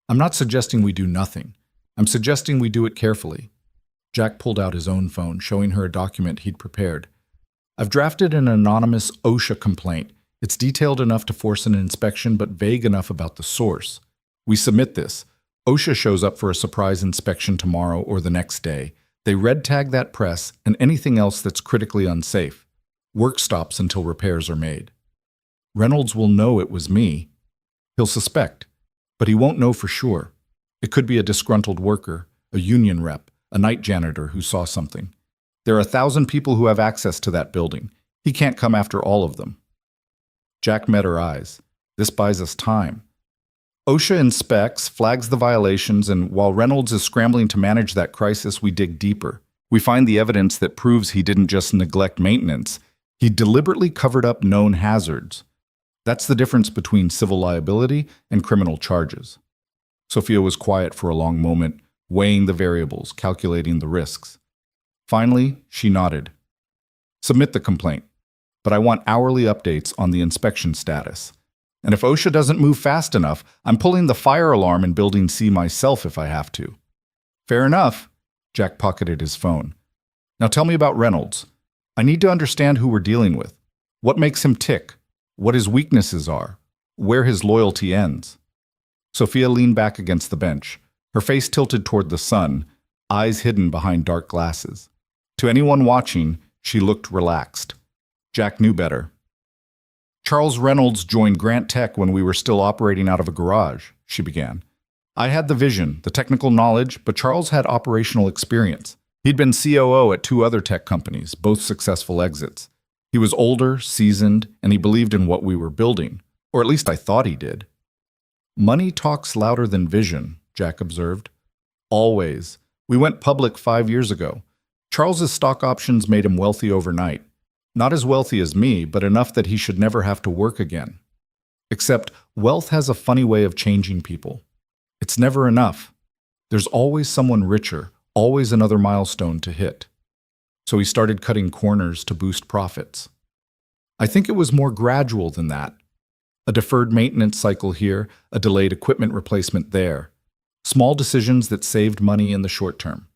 I'm not suggesting we do nothing. I'm suggesting we do it carefully. Jack pulled out his own phone, showing her a document he'd prepared. I've drafted an anonymous OSHA complaint. It's detailed enough to force an inspection, but vague enough about the source. We submit this. OSHA shows up for a surprise inspection tomorrow or the next day. They red tag that press and anything else that's critically unsafe. Work stops until repairs are made. Reynolds will know it was me. He'll suspect, but he won't know for sure. It could be a disgruntled worker, a union rep, a night janitor who saw something. There are 1,000 people who have access to that building. He can't come after all of them. Jack met her eyes. This buys us time. OSHA inspects, flags the violations, and while Reynolds is scrambling to manage that crisis, we dig deeper. We find the evidence that proves he didn't just neglect maintenance. He deliberately covered up known hazards. That's the difference between civil liability and criminal charges. Sophia was quiet for a long moment, weighing the variables, calculating the risks. Finally, she nodded. Submit the complaint, but I want hourly updates on the inspection status. And if OSHA doesn't move fast enough, I'm pulling the fire alarm in Building C myself if I have to. Fair enough. Jack pocketed his phone. Now tell me about Reynolds. I need to understand who we're dealing with. What makes him tick? What his weaknesses are? Where his loyalty ends? Sophia leaned back against the bench, her face tilted toward the sun, eyes hidden behind dark glasses. To anyone watching, she looked relaxed. Jack knew better. Charles Reynolds joined Grant Tech when we were still operating out of a garage, she began. I had the vision, the technical knowledge, but Charles had operational experience. He'd been COO at 2 other tech companies, both successful exits. He was older, seasoned, and he believed in what we were building, or at least I thought he did. Money talks louder than vision, Jack observed. Always. We went public 5 years ago. Charles's stock options made him wealthy overnight. Not as wealthy as me, but enough that he should never have to work again. Except wealth has a funny way of changing people. It's never enough. There's always someone richer, always another milestone to hit. So he started cutting corners to boost profits. I think it was more gradual than that. A deferred maintenance cycle here, a delayed equipment replacement there. Small decisions that saved money in the short term.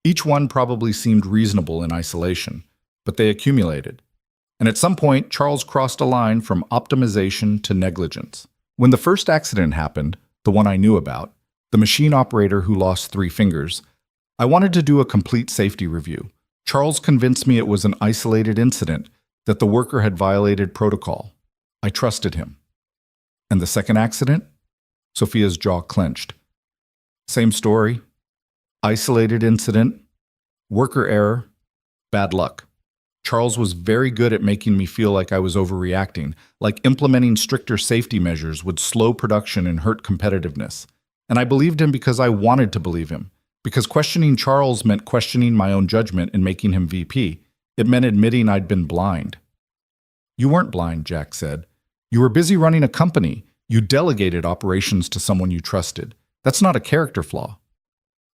Each one probably seemed reasonable in isolation, but they accumulated. And at some point, Charles crossed a line from optimization to negligence. When the first accident happened, the one I knew about, the machine operator who lost 3 fingers, I wanted to do a complete safety review. Charles convinced me it was an isolated incident, that the worker had violated protocol. I trusted him. And the second accident? Sophia's jaw clenched. Same story. Isolated incident, worker error, bad luck. Charles was very good at making me feel like I was overreacting, like implementing stricter safety measures would slow production and hurt competitiveness. And I believed him because I wanted to believe him. Because questioning Charles meant questioning my own judgment and making him VP. It meant admitting I'd been blind. You weren't blind, Jack said. You were busy running a company. You delegated operations to someone you trusted. That's not a character flaw.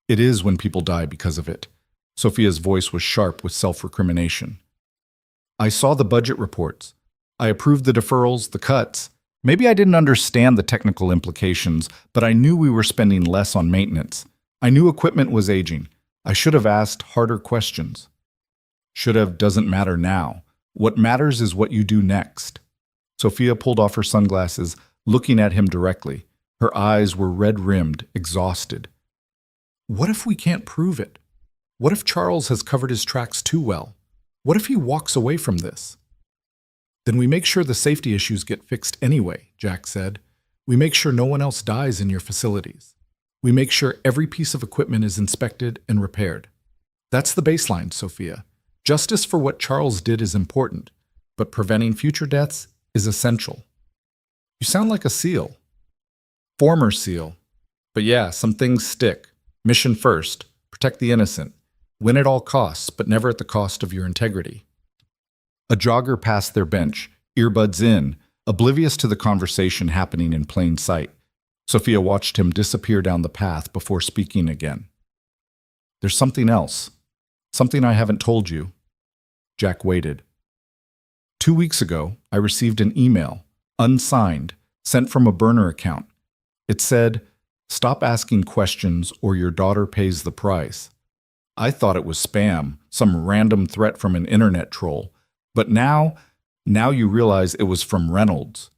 It is when people die because of it. Sophia's voice was sharp with self-recrimination. I saw the budget reports. I approved the deferrals, the cuts. Maybe I didn't understand the technical implications, but I knew we were spending less on maintenance. I knew equipment was aging. I should have asked harder questions. Should have doesn't matter now. What matters is what you do next. Sophia pulled off her sunglasses, looking at him directly. Her eyes were red-rimmed, exhausted. What if we can't prove it? What if Charles has covered his tracks too well? What if he walks away from this? Then we make sure the safety issues get fixed anyway, Jack said. We make sure no one else dies in your facilities. We make sure every piece of equipment is inspected and repaired. That's the baseline, Sophia. Justice for what Charles did is important, but preventing future deaths is essential. You sound like a SEAL. Former SEAL. But yeah, some things stick. Mission first. Protect the innocent. Win at all costs, but never at the cost of your integrity. A jogger passed their bench, earbuds in, oblivious to the conversation happening in plain sight. Sophia watched him disappear down the path before speaking again. There's something else. Something I haven't told you. Jack waited. 2 weeks ago, I received an email, unsigned, sent from a burner account. It said, "Stop asking questions or your daughter pays the price." I thought it was spam, some random threat from an internet troll. But now you realize it was from Reynolds.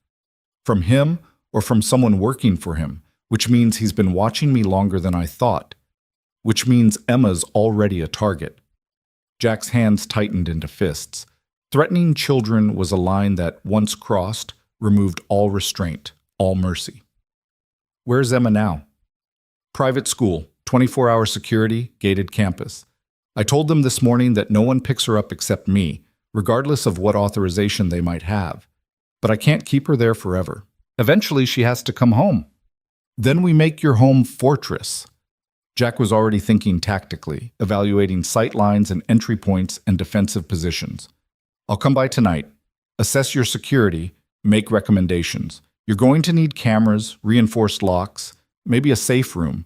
From him or from someone working for him, which means he's been watching me longer than I thought. Which means Emma's already a target. Jack's hands tightened into fists. Threatening children was a line that, once crossed, removed all restraint, all mercy. Where's Emma now? Private school, 24-hour security, gated campus. I told them this morning that no one picks her up except me, regardless of what authorization they might have. But I can't keep her there forever. Eventually, she has to come home. Then we make your home fortress. Jack was already thinking tactically, evaluating sight lines and entry points and defensive positions. I'll come by tonight, assess your security, make recommendations. You're going to need cameras, reinforced locks, maybe a safe room,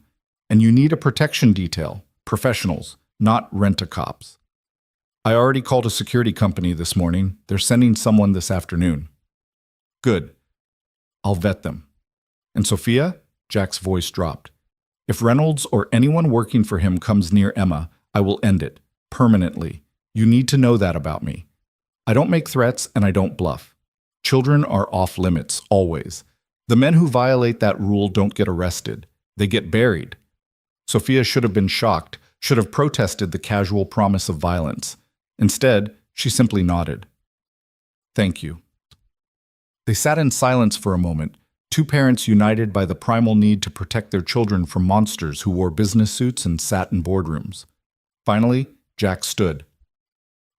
and you need a protection detail, professionals, not rent-a-cops. I already called a security company this morning. They're sending someone this afternoon. Good. I'll vet them. And Sophia? Jack's voice dropped. If Reynolds or anyone working for him comes near Emma, I will end it, permanently. You need to know that about me. I don't make threats and I don't bluff. Children are off limits, always. The men who violate that rule don't get arrested. They get buried. Sophia should have been shocked, should have protested the casual promise of violence. Instead, she simply nodded. Thank you. They sat in silence for a moment, two parents united by the primal need to protect their children from monsters who wore business suits and sat in boardrooms. Finally, Jack stood.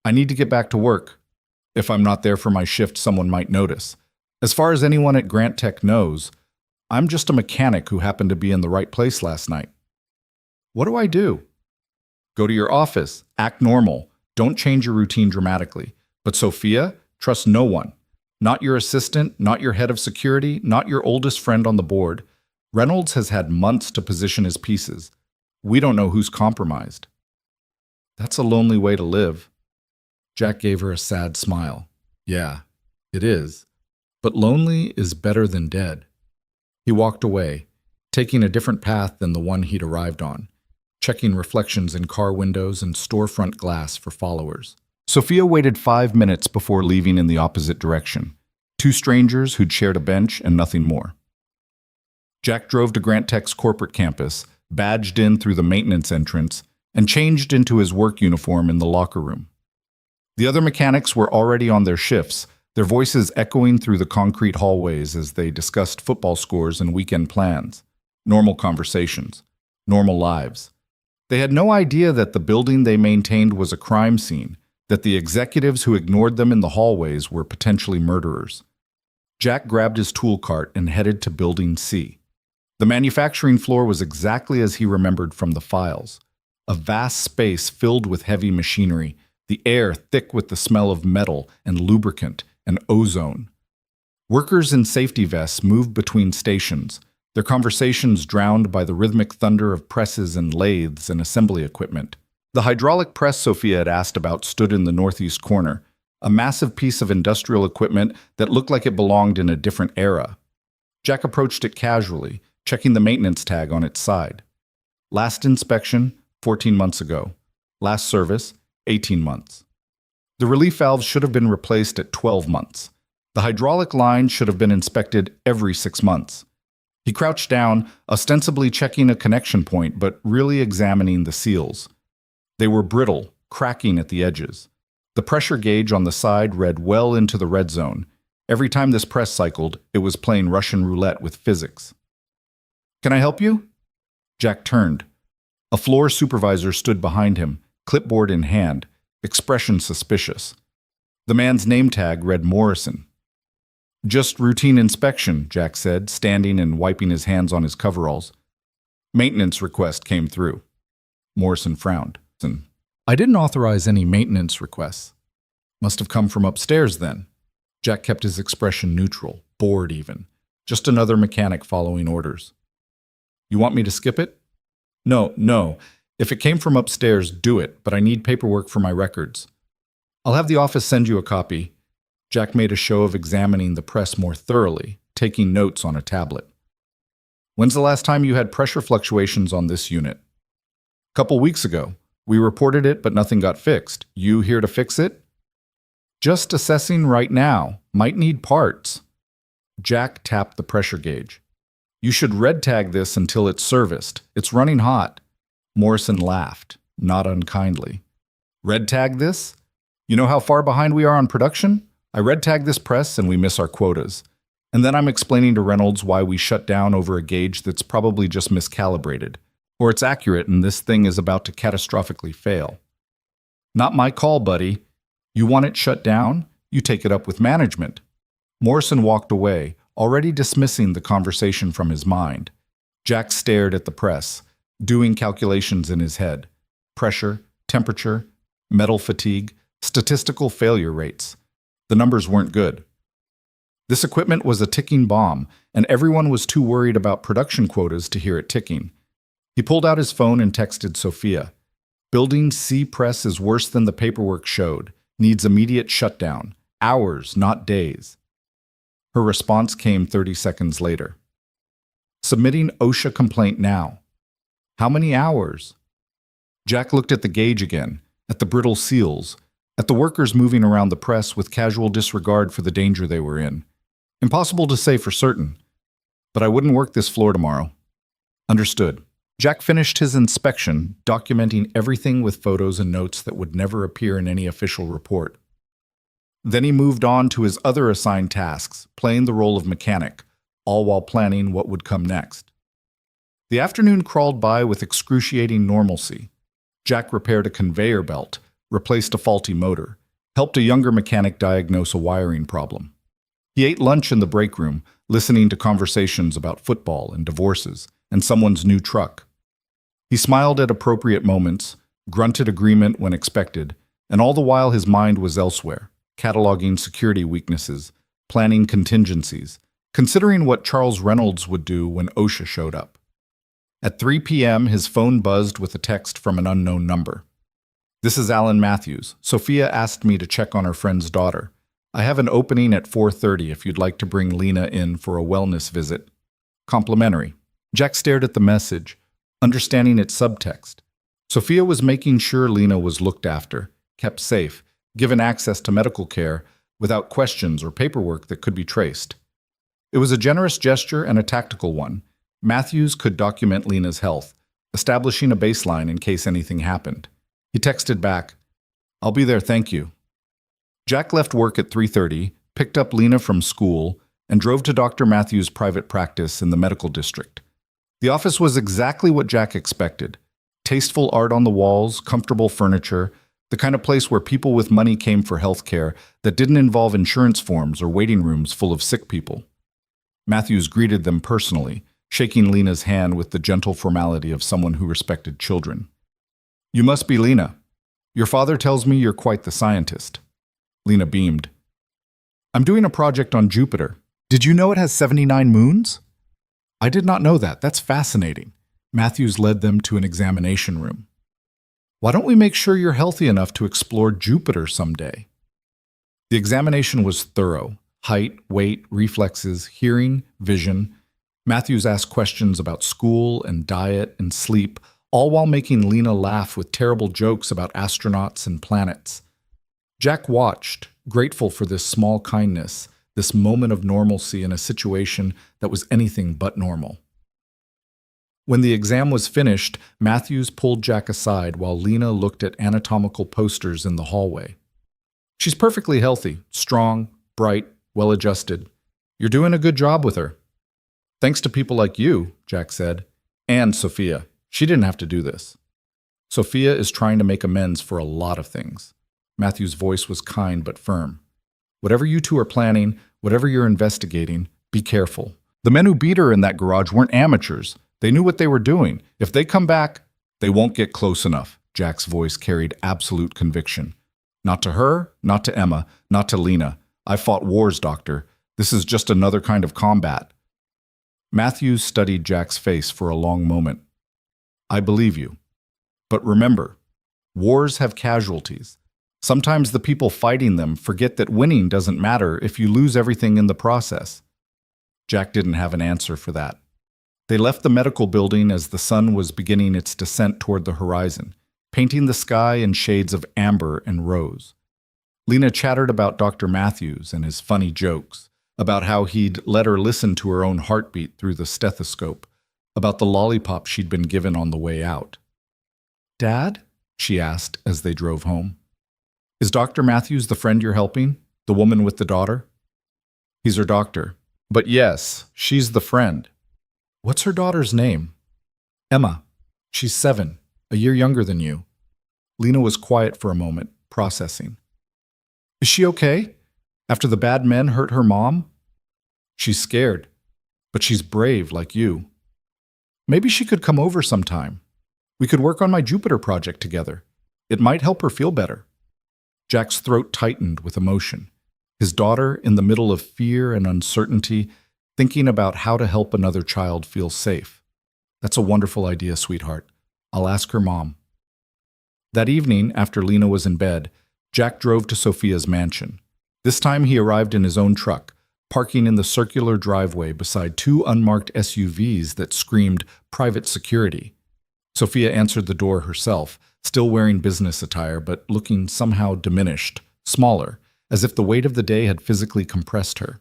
I need to get back to work. If I'm not there for my shift, someone might notice. As far as anyone at Grant Tech knows, I'm just a mechanic who happened to be in the right place last night. What do I do? Go to your office, act normal. Don't change your routine dramatically. But Sophia, trust no one. Not your assistant, not your head of security, not your oldest friend on the board. Reynolds has had months to position his pieces. We don't know who's compromised. That's a lonely way to live. Jack gave her a sad smile. Yeah, it is. But lonely is better than dead. He walked away, taking a different path than the one he'd arrived on, checking reflections in car windows and storefront glass for followers. Sophia waited 5 minutes before leaving in the opposite direction. Two strangers who'd shared a bench and nothing more. Jack drove to Grant Tech's corporate campus, badged in through the maintenance entrance, and changed into his work uniform in the locker room. The other mechanics were already on their shifts, their voices echoing through the concrete hallways as they discussed football scores and weekend plans. Normal conversations. Normal lives. They had no idea that the building they maintained was a crime scene, that the executives who ignored them in the hallways were potentially murderers. Jack grabbed his tool cart and headed to Building C. The manufacturing floor was exactly as he remembered from the files. A vast space filled with heavy machinery, the air thick with the smell of metal and lubricant and ozone. Workers in safety vests moved between stations, their conversations drowned by the rhythmic thunder of presses and lathes and assembly equipment. The hydraulic press Sophia had asked about stood in the northeast corner, a massive piece of industrial equipment that looked like it belonged in a different era. Jack approached it casually, checking the maintenance tag on its side. Last inspection, 14 months ago. Last service, 18 months. The relief valves should have been replaced at 12 months. The hydraulic line should have been inspected every 6 months. He crouched down, ostensibly checking a connection point, but really examining the seals. They were brittle, cracking at the edges. The pressure gauge on the side read well into the red zone. Every time this press cycled, it was playing Russian roulette with physics. "Can I help you?" Jack turned. A floor supervisor stood behind him, clipboard in hand, expression suspicious. The man's name tag read Morrison. "Just routine inspection," Jack said, standing and wiping his hands on his coveralls. "Maintenance request came through." Morrison frowned. "I didn't authorize any maintenance requests." "Must have come from upstairs then." Jack kept his expression neutral, bored even. Just another mechanic following orders. "You want me to skip it?" No. If it came from upstairs, do it, but I need paperwork for my records." "I'll have the office send you a copy." Jack made a show of examining the press more thoroughly, taking notes on a tablet. "When's the last time you had pressure fluctuations on this unit?" "Couple weeks ago. We reported it, but nothing got fixed. You here to fix it?" "Just assessing right now. Might need parts." Jack tapped the pressure gauge. "You should red tag this until it's serviced. It's running hot." Morrison laughed, not unkindly. "Red tag this? You know how far behind we are on production? I red tag this press and we miss our quotas. And then I'm explaining to Reynolds why we shut down over a gauge that's probably just miscalibrated. Or it's accurate and this thing is about to catastrophically fail." "Not my call, buddy. You want it shut down? You take it up with management." Morrison walked away, already dismissing the conversation from his mind. Jack stared at the press, doing calculations in his head. Pressure, temperature, metal fatigue, statistical failure rates. The numbers weren't good. This equipment was a ticking bomb, and everyone was too worried about production quotas to hear it ticking. He pulled out his phone and texted Sophia. "Building C press is worse than the paperwork showed. Needs immediate shutdown. Hours, not days." Her response came 30 seconds later. "Submitting OSHA complaint now." "How many hours?" Jack looked at the gauge again, at the brittle seals, at the workers moving around the press with casual disregard for the danger they were in. "Impossible to say for certain. But I wouldn't work this floor tomorrow." "Understood." Jack finished his inspection, documenting everything with photos and notes that would never appear in any official report. Then he moved on to his other assigned tasks, playing the role of mechanic, all while planning what would come next. The afternoon crawled by with excruciating normalcy. Jack repaired a conveyor belt, replaced a faulty motor, helped a younger mechanic diagnose a wiring problem. He ate lunch in the break room, listening to conversations about football and divorces and someone's new truck. He smiled at appropriate moments, grunted agreement when expected, and all the while his mind was elsewhere, cataloging security weaknesses, planning contingencies, considering what Charles Reynolds would do when OSHA showed up. At 3 p.m., his phone buzzed with a text from an unknown number. "This is Alan Matthews. Sophia asked me to check on her friend's daughter. I have an opening at 4:30 if you'd like to bring Lena in for a wellness visit. Complimentary." Jack stared at the message, understanding its subtext. Sophia was making sure Lena was looked after, kept safe, given access to medical care without questions or paperwork that could be traced. It was a generous gesture and a tactical one. Matthews could document Lena's health, establishing a baseline in case anything happened. He texted back, "I'll be there, thank you." Jack left work at 3:30, picked up Lena from school, and drove to Dr. Matthews' private practice in the medical district. The office was exactly what Jack expected. Tasteful art on the walls, comfortable furniture, the kind of place where people with money came for health care that didn't involve insurance forms or waiting rooms full of sick people. Matthews greeted them personally, shaking Lena's hand with the gentle formality of someone who respected children. "You must be Lena. Your father tells me you're quite the scientist." Lena beamed. "I'm doing a project on Jupiter. Did you know it has 79 moons?" I did not know that. That's fascinating. Matthews led them to an examination room. Why don't we make sure you're healthy enough to explore Jupiter someday? The examination was thorough. Height, weight, reflexes, hearing, vision. Matthews asked questions about school and diet and sleep, all while making Lena laugh with terrible jokes about astronauts and planets. Jack watched, grateful for this small kindness, this moment of normalcy in a situation that was anything but normal. When the exam was finished, Matthews pulled Jack aside while Lena looked at anatomical posters in the hallway. She's perfectly healthy, strong, bright, well-adjusted. You're doing a good job with her. Thanks to people like you, Jack said, and Sophia. She didn't have to do this. Sophia is trying to make amends for a lot of things. Matthew's voice was kind but firm. Whatever you two are planning, whatever you're investigating, be careful. The men who beat her in that garage weren't amateurs. They knew what they were doing. If they come back, they won't get close enough. Jack's voice carried absolute conviction. Not to her, not to Emma, not to Lena. I fought wars, Doctor. This is just another kind of combat. Matthews studied Jack's face for a long moment. I believe you. But remember, wars have casualties. Sometimes the people fighting them forget that winning doesn't matter if you lose everything in the process. Jack didn't have an answer for that. They left the medical building as the sun was beginning its descent toward the horizon, painting the sky in shades of amber and rose. Lena chattered about Dr. Matthews and his funny jokes, about how he'd let her listen to her own heartbeat through the stethoscope, about the lollipop she'd been given on the way out. "Dad?" she asked as they drove home. "Is Dr. Matthews the friend you're helping? The woman with the daughter?" "He's her doctor. But yes, she's the friend." "What's her daughter's name?" "Emma. She's 7, a year younger than you." Lena was quiet for a moment, processing. "Is she okay? After the bad men hurt her mom?" "She's scared, but she's brave like you. Maybe she could come over sometime. We could work on my Jupiter project together. It might help her feel better." Jack's throat tightened with emotion. His daughter, in the middle of fear and uncertainty, thinking about how to help another child feel safe. "That's a wonderful idea, sweetheart. I'll ask her mom." That evening, after Lena was in bed, Jack drove to Sophia's mansion. This time he arrived in his own truck, parking in the circular driveway beside 2 unmarked SUVs that screamed private security. Sophia answered the door herself, still wearing business attire but looking somehow diminished, smaller, as if the weight of the day had physically compressed her.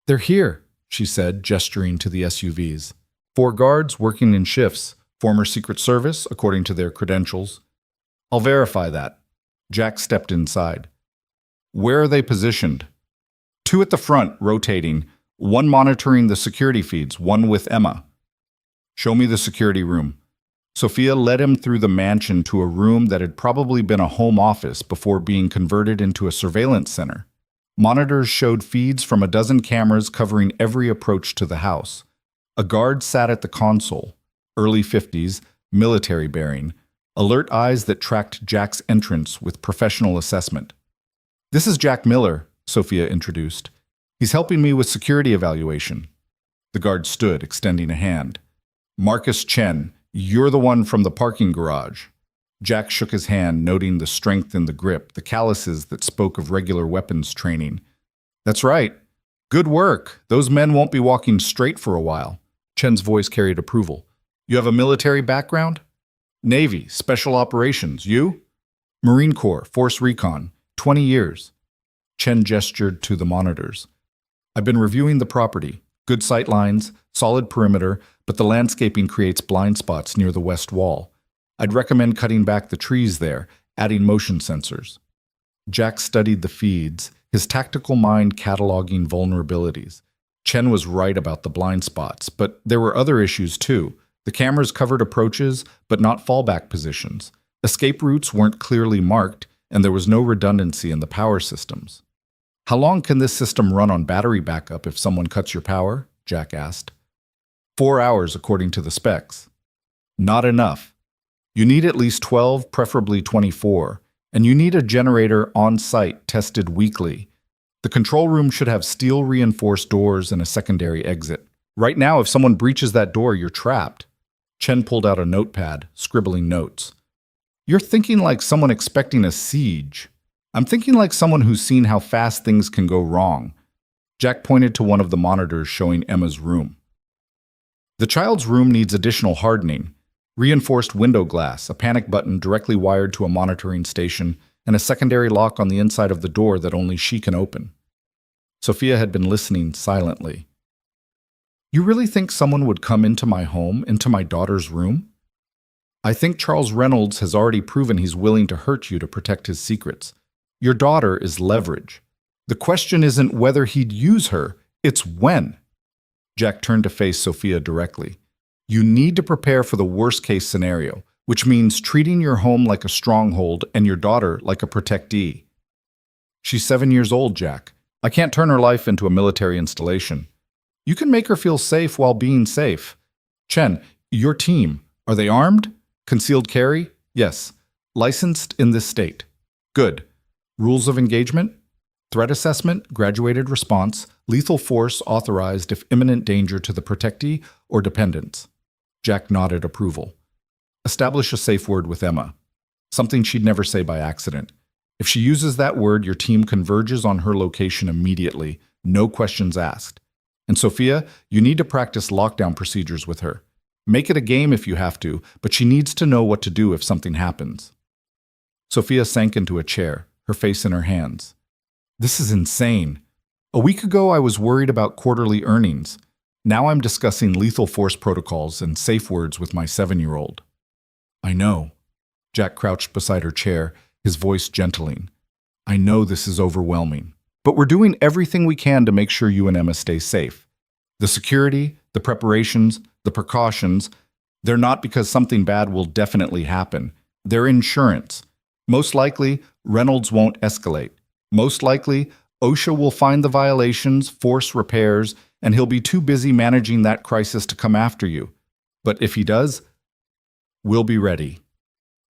"They're here," she said, gesturing to the SUVs. 4 guards working in shifts, former Secret Service, according to their credentials. "I'll verify that." Jack stepped inside. "Where are they positioned?" 2 at the front, rotating, 1 monitoring the security feeds, 1 with Emma. "Show me the security room." Sophia led him through the mansion to a room that had probably been a home office before being converted into a surveillance center. Monitors showed feeds from a dozen cameras covering every approach to the house. A guard sat at the console, early 50s, military bearing, alert eyes that tracked Jack's entrance with professional assessment. "This is Jack Miller," Sophia introduced. "He's helping me with security evaluation." The guard stood, extending a hand. "Marcus Chen, you're the one from the parking garage." Jack shook his hand, noting the strength in the grip, the calluses that spoke of regular weapons training. "That's right. Good work. Those men won't be walking straight for a while." Chen's voice carried approval. "You have a military background?" "Navy, Special Operations. You?" "Marine Corps, Force Recon. 20 years. Chen gestured to the monitors. "I've been reviewing the property. Good sight lines, solid perimeter, but the landscaping creates blind spots near the west wall. I'd recommend cutting back the trees there, adding motion sensors." Jack studied the feeds, his tactical mind cataloging vulnerabilities. Chen was right about the blind spots, but there were other issues too. The cameras covered approaches, but not fallback positions. Escape routes weren't clearly marked, and there was no redundancy in the power systems. "How long can this system run on battery backup if someone cuts your power?" Jack asked. 4 hours, according to the specs. "Not enough. You need at least 12, preferably 24, and you need a generator on site tested weekly. The control room should have steel-reinforced doors and a secondary exit. Right now, if someone breaches that door, you're trapped. Chen pulled out a notepad, scribbling notes. You're thinking like someone expecting a siege. I'm thinking like someone who's seen how fast things can go wrong. Jack pointed to one of the monitors showing Emma's room. The child's room needs additional hardening. Reinforced window glass, a panic button directly wired to a monitoring station, and a secondary lock on the inside of the door that only she can open. Sophia had been listening silently. You really think someone would come into my home, into my daughter's room? I think Charles Reynolds has already proven he's willing to hurt you to protect his secrets. Your daughter is leverage. The question isn't whether he'd use her, it's when. Jack turned to face Sophia directly. You need to prepare for the worst-case scenario, which means treating your home like a stronghold and your daughter like a protectee. She's 7 years old, Jack. I can't turn her life into a military installation. You can make her feel safe while being safe. Chen, your team, are they armed? Concealed carry? Yes. Licensed in this state. Good. Rules of engagement? Threat assessment, graduated response, lethal force authorized if imminent danger to the protectee or dependents. Jack nodded approval. Establish a safe word with Emma. Something she'd never say by accident. If she uses that word, your team converges on her location immediately, no questions asked. And Sophia, you need to practice lockdown procedures with her. Make it a game if you have to, but she needs to know what to do if something happens. Sophia sank into a chair, her face in her hands. This is insane. A week ago, I was worried about quarterly earnings. Now I'm discussing lethal force protocols and safe words with my 7-year-old. I know. Jack crouched beside her chair, his voice gentling. I know this is overwhelming, but we're doing everything we can to make sure you and Emma stay safe. The security, the preparations, the precautions, they're not because something bad will definitely happen. They're insurance. Most likely, Reynolds won't escalate. Most likely, OSHA will find the violations, force repairs, and he'll be too busy managing that crisis to come after you. But if he does, we'll be ready.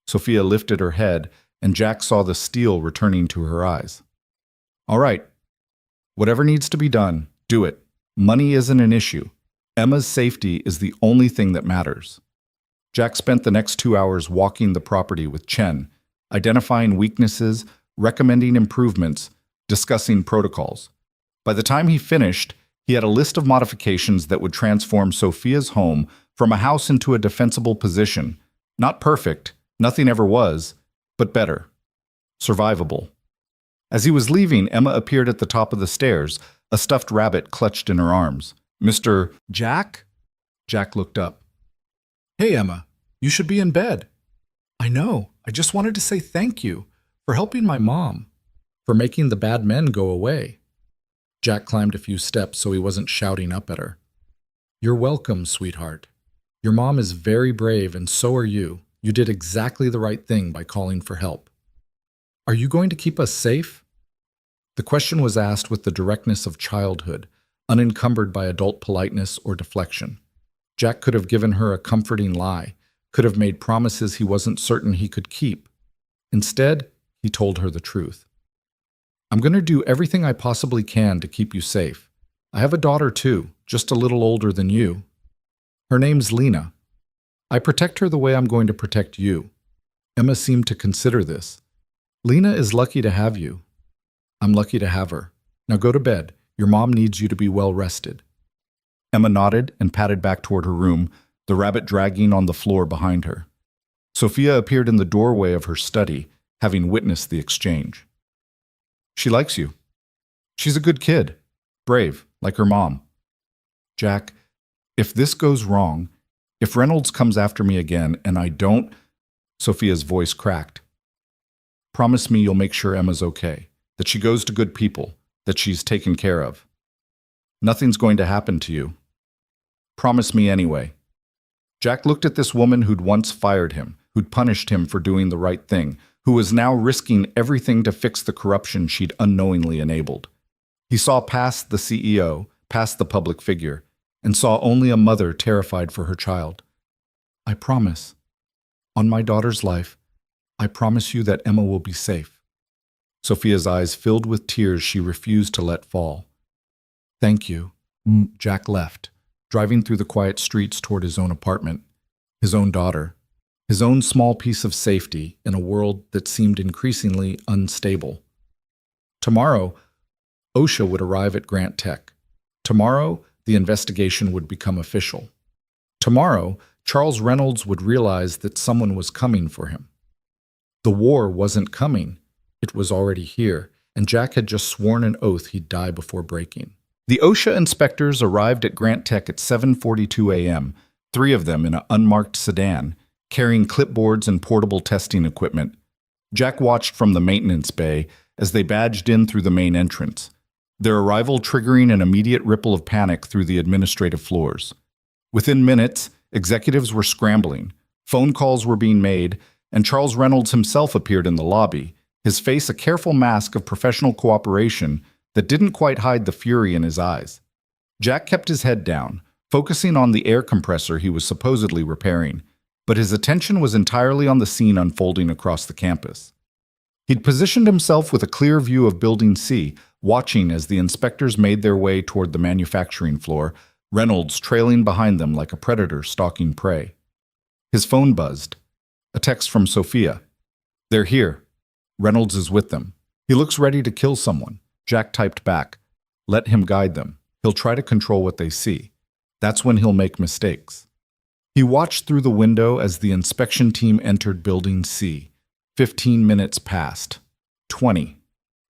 Sophia lifted her head, and Jack saw the steel returning to her eyes. All right. Whatever needs to be done, do it. Money isn't an issue. Emma's safety is the only thing that matters. Jack spent the next 2 hours walking the property with Chen, identifying weaknesses, recommending improvements, discussing protocols. By the time he finished, he had a list of modifications that would transform Sophia's home from a house into a defensible position. Not perfect, nothing ever was, but better. Survivable. As he was leaving, Emma appeared at the top of the stairs, a stuffed rabbit clutched in her arms. Mr. Jack? Jack looked up. Hey, Emma, you should be in bed. I know. I just wanted to say thank you for helping my mom, for making the bad men go away. Jack climbed a few steps so he wasn't shouting up at her. You're welcome, sweetheart. Your mom is very brave, and so are you. You did exactly the right thing by calling for help. Are you going to keep us safe? The question was asked with the directness of childhood, unencumbered by adult politeness or deflection. Jack could have given her a comforting lie, could have made promises he wasn't certain he could keep. Instead, he told her the truth. I'm going to do everything I possibly can to keep you safe. I have a daughter too, just a little older than you. Her name's Lena. I protect her the way I'm going to protect you. Emma seemed to consider this. Lena is lucky to have you. I'm lucky to have her. Now go to bed. Your mom needs you to be well rested. Emma nodded and padded back toward her room, the rabbit dragging on the floor behind her. Sophia appeared in the doorway of her study, having witnessed the exchange. She likes you. She's a good kid, brave, like her mom. Jack, if this goes wrong, if Reynolds comes after me again and I don't... Sophia's voice cracked. Promise me you'll make sure Emma's okay, that she goes to good people, that she's taken care of. Nothing's going to happen to you. Promise me anyway. Jack looked at this woman who'd once fired him, who'd punished him for doing the right thing, who was now risking everything to fix the corruption she'd unknowingly enabled. He saw past the CEO, past the public figure, and saw only a mother terrified for her child. I promise. On my daughter's life, I promise you that Emma will be safe. Sophia's eyes filled with tears she refused to let fall. Thank you. Jack left, driving through the quiet streets toward his own apartment, his own daughter, his own small piece of safety in a world that seemed increasingly unstable. Tomorrow, OSHA would arrive at Grant Tech. Tomorrow, the investigation would become official. Tomorrow, Charles Reynolds would realize that someone was coming for him. The war wasn't coming. It was already here, and Jack had just sworn an oath he'd die before breaking. The OSHA inspectors arrived at Grant Tech at 7:42 a.m., 3 of them in an unmarked sedan, carrying clipboards and portable testing equipment. Jack watched from the maintenance bay as they badged in through the main entrance, their arrival triggering an immediate ripple of panic through the administrative floors. Within minutes, executives were scrambling, phone calls were being made, and Charles Reynolds himself appeared in the lobby, his face a careful mask of professional cooperation that didn't quite hide the fury in his eyes. Jack kept his head down, focusing on the air compressor he was supposedly repairing, but his attention was entirely on the scene unfolding across the campus. He'd positioned himself with a clear view of Building C, watching as the inspectors made their way toward the manufacturing floor, Reynolds trailing behind them like a predator stalking prey. His phone buzzed. A text from Sophia. "They're here. Reynolds is with them. He looks ready to kill someone." Jack typed back. "Let him guide them. He'll try to control what they see. That's when he'll make mistakes." He watched through the window as the inspection team entered Building C. 15 minutes passed. 20.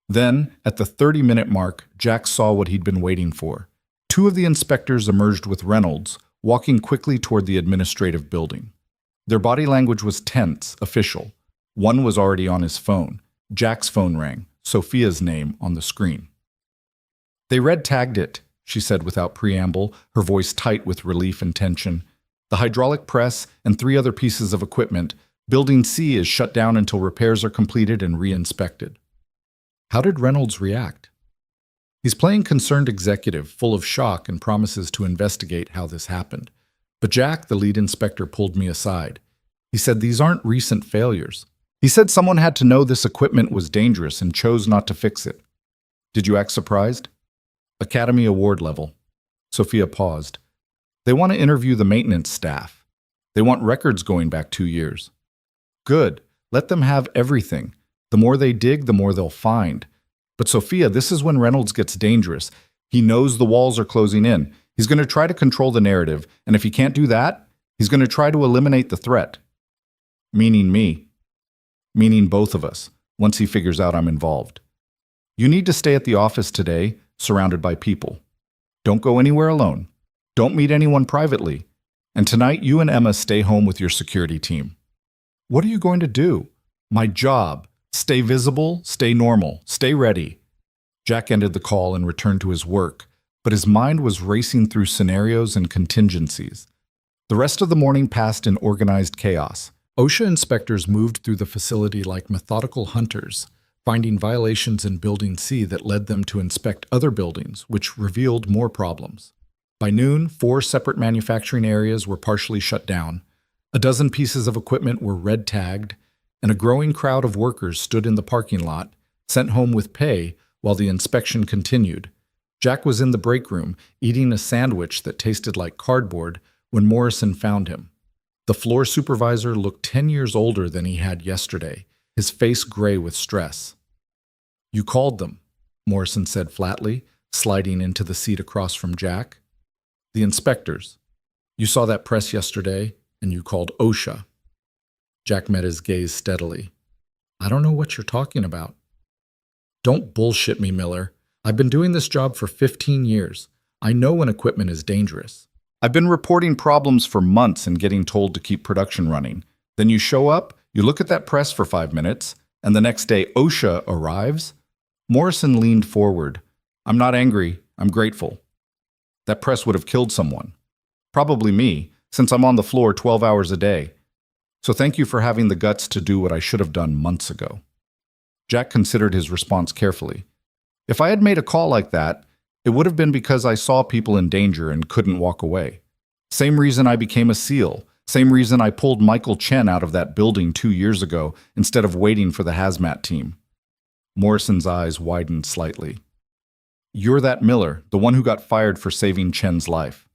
Then, at the 30-minute mark, Jack saw what he'd been waiting for. 2 of the inspectors emerged with Reynolds, walking quickly toward the administrative building. Their body language was tense, official. One was already on his phone. Jack's phone rang, Sophia's name on the screen. "They red-tagged it," she said without preamble, her voice tight with relief and tension. "The hydraulic press and 3 other pieces of equipment. Building C is shut down until repairs are completed and re-inspected." How did Reynolds react? He's playing concerned executive, full of shock and promises to investigate how this happened. But Jack, the lead inspector, pulled me aside. He said these aren't recent failures. He said someone had to know this equipment was dangerous and chose not to fix it. Did you act surprised? Academy Award level. Sophia paused. They want to interview the maintenance staff. They want records going back 2 years. Good. Let them have everything. The more they dig, the more they'll find. But Sophia, this is when Reynolds gets dangerous. He knows the walls are closing in. He's going to try to control the narrative, and if he can't do that, he's going to try to eliminate the threat. Meaning me. Meaning both of us, once he figures out I'm involved. You need to stay at the office today, surrounded by people. Don't go anywhere alone. Don't meet anyone privately. And tonight, you and Emma stay home with your security team. What are you going to do? My job. Stay visible, stay normal, stay ready. Jack ended the call and returned to his work, but his mind was racing through scenarios and contingencies. The rest of the morning passed in organized chaos. OSHA inspectors moved through the facility like methodical hunters, finding violations in Building C that led them to inspect other buildings, which revealed more problems. By noon, 4 separate manufacturing areas were partially shut down. A dozen pieces of equipment were red-tagged, and a growing crowd of workers stood in the parking lot, sent home with pay while the inspection continued. Jack was in the break room, eating a sandwich that tasted like cardboard, when Morrison found him. The floor supervisor looked 10 years older than he had yesterday, his face gray with stress. "You called them," Morrison said flatly, sliding into the seat across from Jack. "The inspectors. You saw that press yesterday, and you called OSHA." Jack met his gaze steadily. "I don't know what you're talking about." "Don't bullshit me, Miller. I've been doing this job for 15 years. I know when equipment is dangerous. I've been reporting problems for months and getting told to keep production running. Then you show up, you look at that press for 5 minutes, and the next day OSHA arrives?" Morrison leaned forward. "I'm not angry. I'm grateful. That press would have killed someone. Probably me, since I'm on the floor 12 hours a day. So thank you for having the guts to do what I should have done months ago." Jack considered his response carefully. "If I had made a call like that, it would have been because I saw people in danger and couldn't walk away. Same reason I became a SEAL. Same reason I pulled Michael Chen out of that building 2 years ago instead of waiting for the hazmat team." Morrison's eyes widened slightly. "You're that Miller, the one who got fired for saving Chen's life."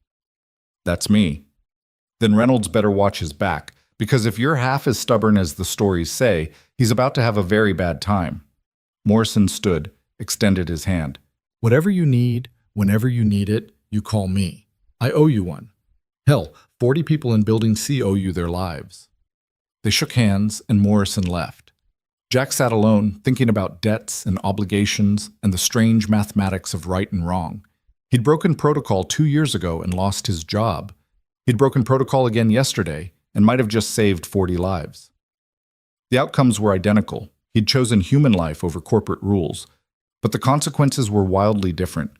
That's me. Then Reynolds better watch his back, because if you're half as stubborn as the stories say, he's about to have a very bad time. Morrison stood, extended his hand. Whatever you need, whenever you need it, you call me. I owe you one. Hell, 40 people in Building C owe you their lives. They shook hands, and Morrison left. Jack sat alone, thinking about debts and obligations and the strange mathematics of right and wrong. He'd broken protocol 2 years ago and lost his job. He'd broken protocol again yesterday and might have just saved 40 lives. The outcomes were identical. He'd chosen human life over corporate rules, but the consequences were wildly different.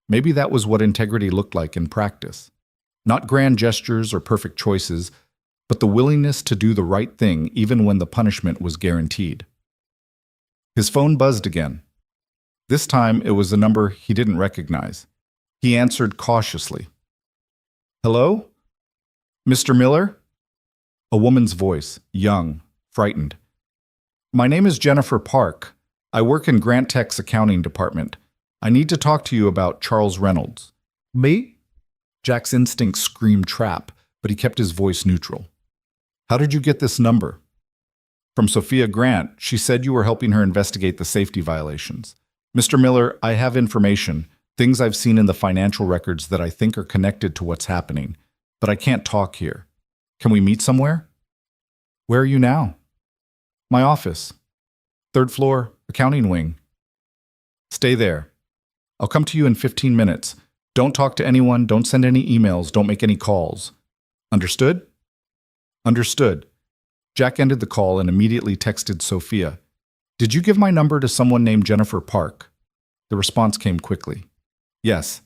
Maybe that was what integrity looked like in practice. Not grand gestures or perfect choices, but the willingness to do the right thing even when the punishment was guaranteed. His phone buzzed again. This time it was a number he didn't recognize. He answered cautiously. "Hello? Mr. Miller?" A woman's voice, young, frightened. "My name is Jennifer Park. I work in Grant Tech's accounting department. I need to talk to you about Charles Reynolds." "Me?" Jack's instincts screamed trap, but he kept his voice neutral. "How did you get this number?" "From Sophia Grant. She said you were helping her investigate the safety violations. Mr. Miller, I have information, things I've seen in the financial records that I think are connected to what's happening, but I can't talk here. Can we meet somewhere?" "Where are you now?" "My office. 3rd floor, accounting wing." "Stay there. I'll come to you in 15 minutes. Don't talk to anyone, don't send any emails, don't make any calls. Understood?" "Understood." Jack ended the call and immediately texted Sophia. "Did you give my number to someone named Jennifer Park?" The response came quickly. "Yes.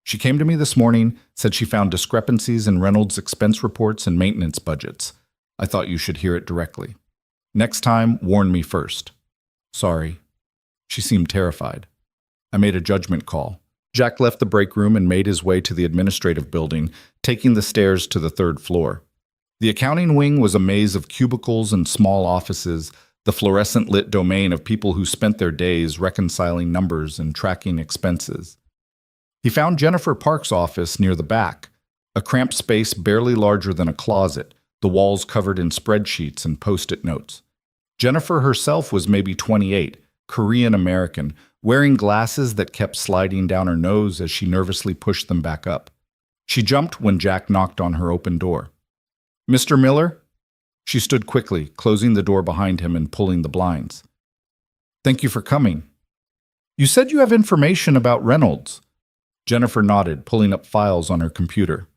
She came to me this morning, said she found discrepancies in Reynolds' expense reports and maintenance budgets. I thought you should hear it directly. Next time, warn me first." "Sorry." She seemed terrified. I made a judgment call. Jack left the break room and made his way to the administrative building, taking the stairs to the 3rd floor. The accounting wing was a maze of cubicles and small offices, the fluorescent-lit domain of people who spent their days reconciling numbers and tracking expenses. He found Jennifer Park's office near the back, a cramped space barely larger than a closet, the walls covered in spreadsheets and post-it notes. Jennifer herself was maybe 28, Korean-American, wearing glasses that kept sliding down her nose as she nervously pushed them back up. She jumped when Jack knocked on her open door. "Mr. Miller?" She stood quickly, closing the door behind him and pulling the blinds. "Thank you for coming. You said you have information about Reynolds." Jennifer nodded, pulling up files on her computer.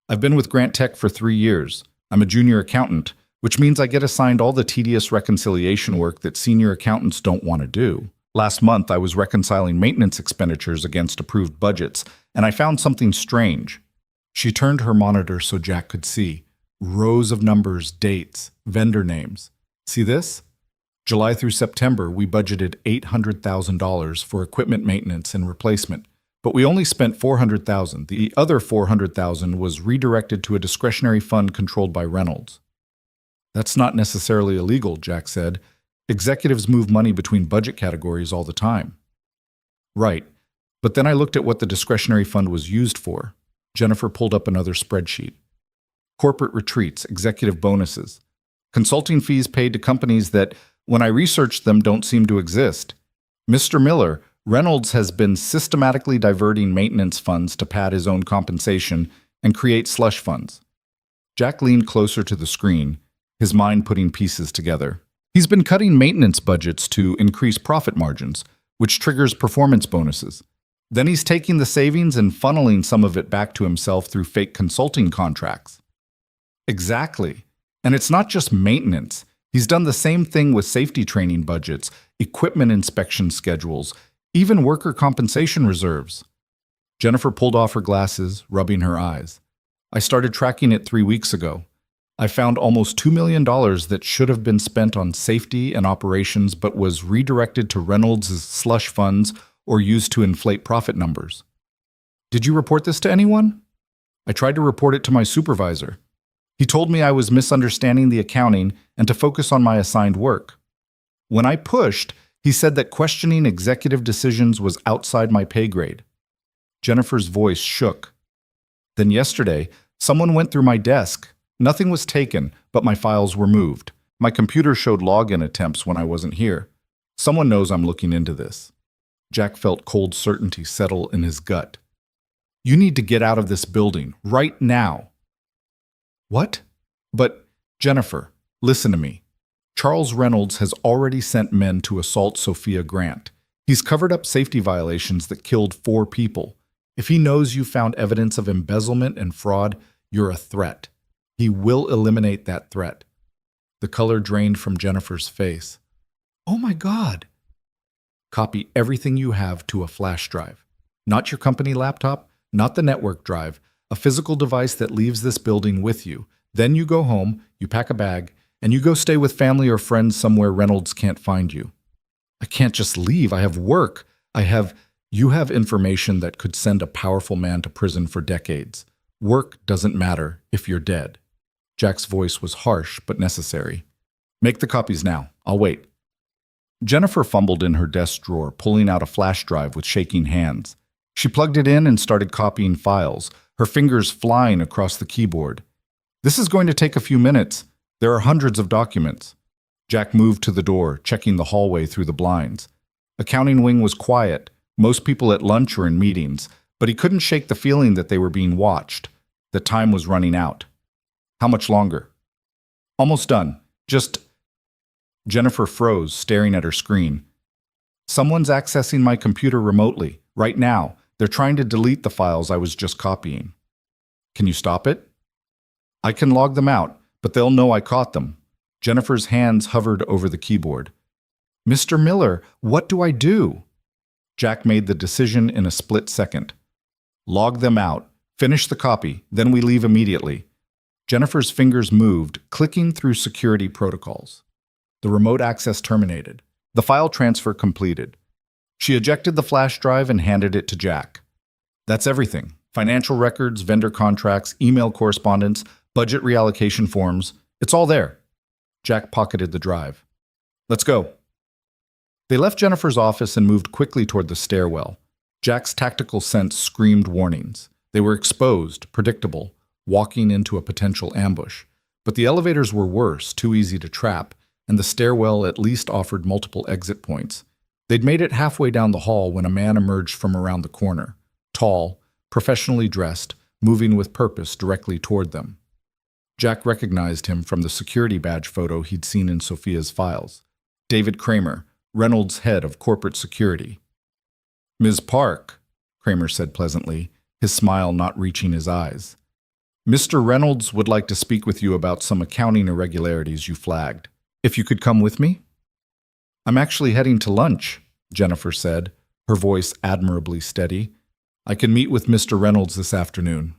"I've been with Grant Tech for 3 years. I'm a junior accountant, which means I get assigned all the tedious reconciliation work that senior accountants don't want to do. Last month, I was reconciling maintenance expenditures against approved budgets, and I found something strange." She turned her monitor so Jack could see. Rows of numbers, dates, vendor names. "See this? July through September, we budgeted $800,000 for equipment maintenance and replacement, but we only spent $400,000. The other $400,000 was redirected to a discretionary fund controlled by Reynolds." "That's not necessarily illegal," Jack said. "Executives move money between budget categories all the time." "Right, but then I looked at what the discretionary fund was used for." Jennifer pulled up another spreadsheet. "Corporate retreats, executive bonuses, consulting fees paid to companies that, when I researched them, don't seem to exist. Mr. Miller, Reynolds has been systematically diverting maintenance funds to pad his own compensation and create slush funds." Jack leaned closer to the screen, his mind putting pieces together. "He's been cutting maintenance budgets to increase profit margins, which triggers performance bonuses. Then he's taking the savings and funneling some of it back to himself through fake consulting contracts." "Exactly. And it's not just maintenance. He's done the same thing with safety training budgets, equipment inspection schedules, even worker compensation reserves." Jennifer pulled off her glasses, rubbing her eyes. "I started tracking it 3 weeks ago. I found almost $2 million that should have been spent on safety and operations but was redirected to Reynolds' slush funds or used to inflate profit numbers." "Did you report this to anyone?" "I tried to report it to my supervisor. He told me I was misunderstanding the accounting and to focus on my assigned work. When I pushed, he said that questioning executive decisions was outside my pay grade." Jennifer's voice shook. Then yesterday, someone went through my desk. Nothing was taken, but my files were moved. My computer showed login attempts when I wasn't here. Someone knows I'm looking into this. Jack felt cold certainty settle in his gut. You need to get out of this building, right now. What? But, Jennifer, listen to me. Charles Reynolds has already sent men to assault Sophia Grant. He's covered up safety violations that killed 4 people. If he knows you found evidence of embezzlement and fraud, you're a threat. He will eliminate that threat. The color drained from Jennifer's face. Oh my God. Copy everything you have to a flash drive. Not your company laptop, not the network drive, a physical device that leaves this building with you. Then you go home, you pack a bag, and you go stay with family or friends somewhere Reynolds can't find you. I can't just leave. I have work. You have information that could send a powerful man to prison for decades. Work doesn't matter if you're dead. Jack's voice was harsh but necessary. Make the copies now. I'll wait. Jennifer fumbled in her desk drawer, pulling out a flash drive with shaking hands. She plugged it in and started copying files, her fingers flying across the keyboard. This is going to take a few minutes. There are hundreds of documents. Jack moved to the door, checking the hallway through the blinds. Accounting wing was quiet, most people at lunch or in meetings, but he couldn't shake the feeling that they were being watched, that time was running out. How much longer? Almost done. Jennifer froze, staring at her screen. Someone's accessing my computer remotely, right now. They're trying to delete the files I was just copying. Can you stop it? I can log them out, but they'll know I caught them. Jennifer's hands hovered over the keyboard. Mr. Miller, what do I do? Jack made the decision in a split second. Log them out, finish the copy, then we leave immediately. Jennifer's fingers moved, clicking through security protocols. The remote access terminated. The file transfer completed. She ejected the flash drive and handed it to Jack. That's everything. Financial records, vendor contracts, email correspondence, budget reallocation forms. It's all there. Jack pocketed the drive. Let's go. They left Jennifer's office and moved quickly toward the stairwell. Jack's tactical sense screamed warnings. They were exposed, predictable, walking into a potential ambush. But the elevators were worse, too easy to trap, and the stairwell at least offered multiple exit points. They'd made it halfway down the hall when a man emerged from around the corner, tall, professionally dressed, moving with purpose directly toward them. Jack recognized him from the security badge photo he'd seen in Sophia's files. David Kramer, Reynolds' head of corporate security. Ms. Park, Kramer said pleasantly, his smile not reaching his eyes. Mr. Reynolds would like to speak with you about some accounting irregularities you flagged. If you could come with me? I'm actually heading to lunch, Jennifer said, her voice admirably steady. I can meet with Mr. Reynolds this afternoon.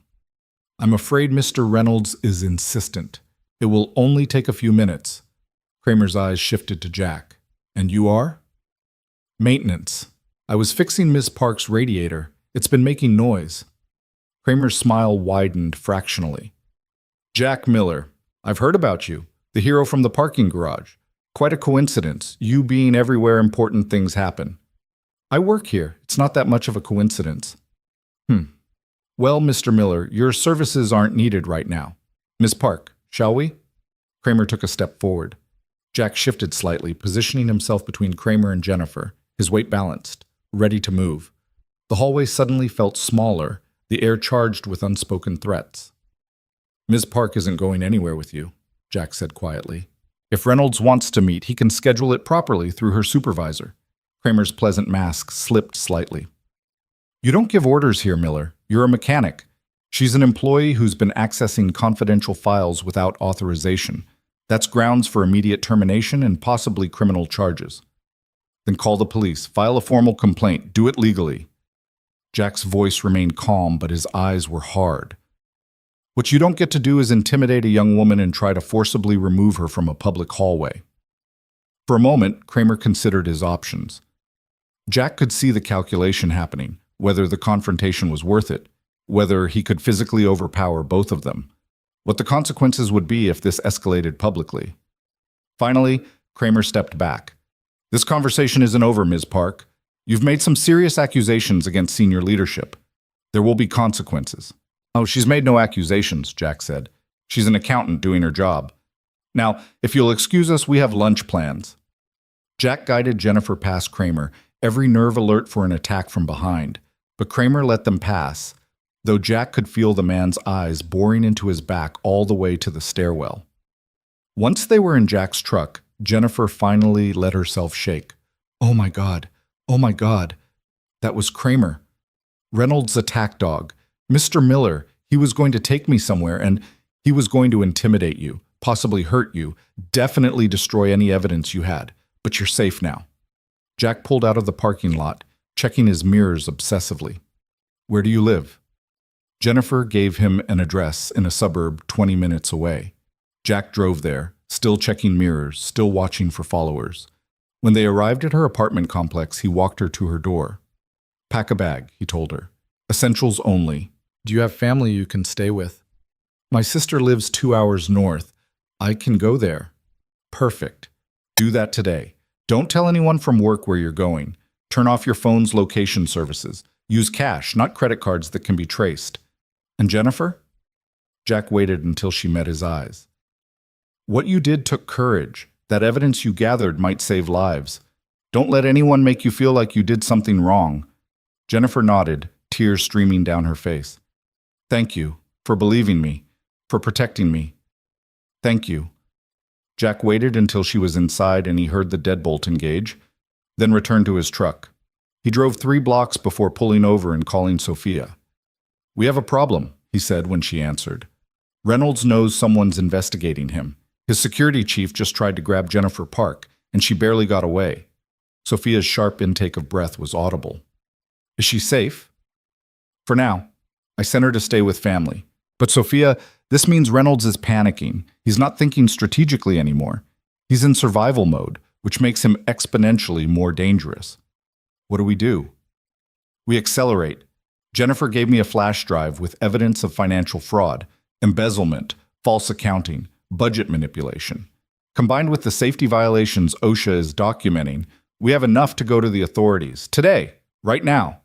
I'm afraid Mr. Reynolds is insistent. It will only take a few minutes. Kramer's eyes shifted to Jack. And you are? Maintenance. I was fixing Ms. Park's radiator. It's been making noise. Kramer's smile widened fractionally. Jack Miller, I've heard about you. The hero from the parking garage. Quite a coincidence, you being everywhere important things happen. I work here. It's not that much of a coincidence. Well, Mr. Miller, your services aren't needed right now. Ms. Park, shall we? Kramer took a step forward. Jack shifted slightly, positioning himself between Kramer and Jennifer, his weight balanced, ready to move. The hallway suddenly felt smaller, the air charged with unspoken threats. Ms. Park isn't going anywhere with you, Jack said quietly. If Reynolds wants to meet, he can schedule it properly through her supervisor. Kramer's pleasant mask slipped slightly. You don't give orders here, Miller. You're a mechanic. She's an employee who's been accessing confidential files without authorization. That's grounds for immediate termination and possibly criminal charges. Then call the police. File a formal complaint. Do it legally. Jack's voice remained calm, but his eyes were hard. What you don't get to do is intimidate a young woman and try to forcibly remove her from a public hallway. For a moment, Kramer considered his options. Jack could see the calculation happening, whether the confrontation was worth it, whether he could physically overpower both of them, what the consequences would be if this escalated publicly. Finally, Kramer stepped back. This conversation isn't over, Ms. Park. You've made some serious accusations against senior leadership. There will be consequences. Oh, she's made no accusations, Jack said. She's an accountant doing her job. Now, if you'll excuse us, we have lunch plans. Jack guided Jennifer past Kramer, every nerve alert for an attack from behind. But Kramer let them pass, though Jack could feel the man's eyes boring into his back all the way to the stairwell. Once they were in Jack's truck, Jennifer finally let herself shake. Oh my God. Oh my God. That was Kramer. Reynolds' attack dog. Mr. Miller. He was going to take me somewhere, and he was going to intimidate you, possibly hurt you, definitely destroy any evidence you had. But you're safe now. Jack pulled out of the parking lot, checking his mirrors obsessively. Where do you live? Jennifer gave him an address in a suburb 20 minutes away. Jack drove there, still checking mirrors, still watching for followers. When they arrived at her apartment complex, he walked her to her door. Pack a bag, he told her. Essentials only. Do you have family you can stay with? My sister lives 2 hours north. I can go there. Perfect. Do that today. Don't tell anyone from work where you're going. Turn off your phone's location services. Use cash, not credit cards that can be traced. And Jennifer? Jack waited until she met his eyes. What you did took courage. That evidence you gathered might save lives. Don't let anyone make you feel like you did something wrong. Jennifer nodded, tears streaming down her face. Thank you for believing me, for protecting me. Thank you. Jack waited until she was inside and he heard the deadbolt engage, then returned to his truck. He drove 3 blocks before pulling over and calling Sophia. We have a problem, he said when she answered. Reynolds knows someone's investigating him. His security chief just tried to grab Jennifer Park, and she barely got away. Sophia's sharp intake of breath was audible. Is she safe? For now. I sent her to stay with family. But Sophia, this means Reynolds is panicking. He's not thinking strategically anymore. He's in survival mode, which makes him exponentially more dangerous. What do we do? We accelerate. Jennifer gave me a flash drive with evidence of financial fraud, embezzlement, false accounting, budget manipulation. Combined with the safety violations OSHA is documenting, we have enough to go to the authorities. Today, right now.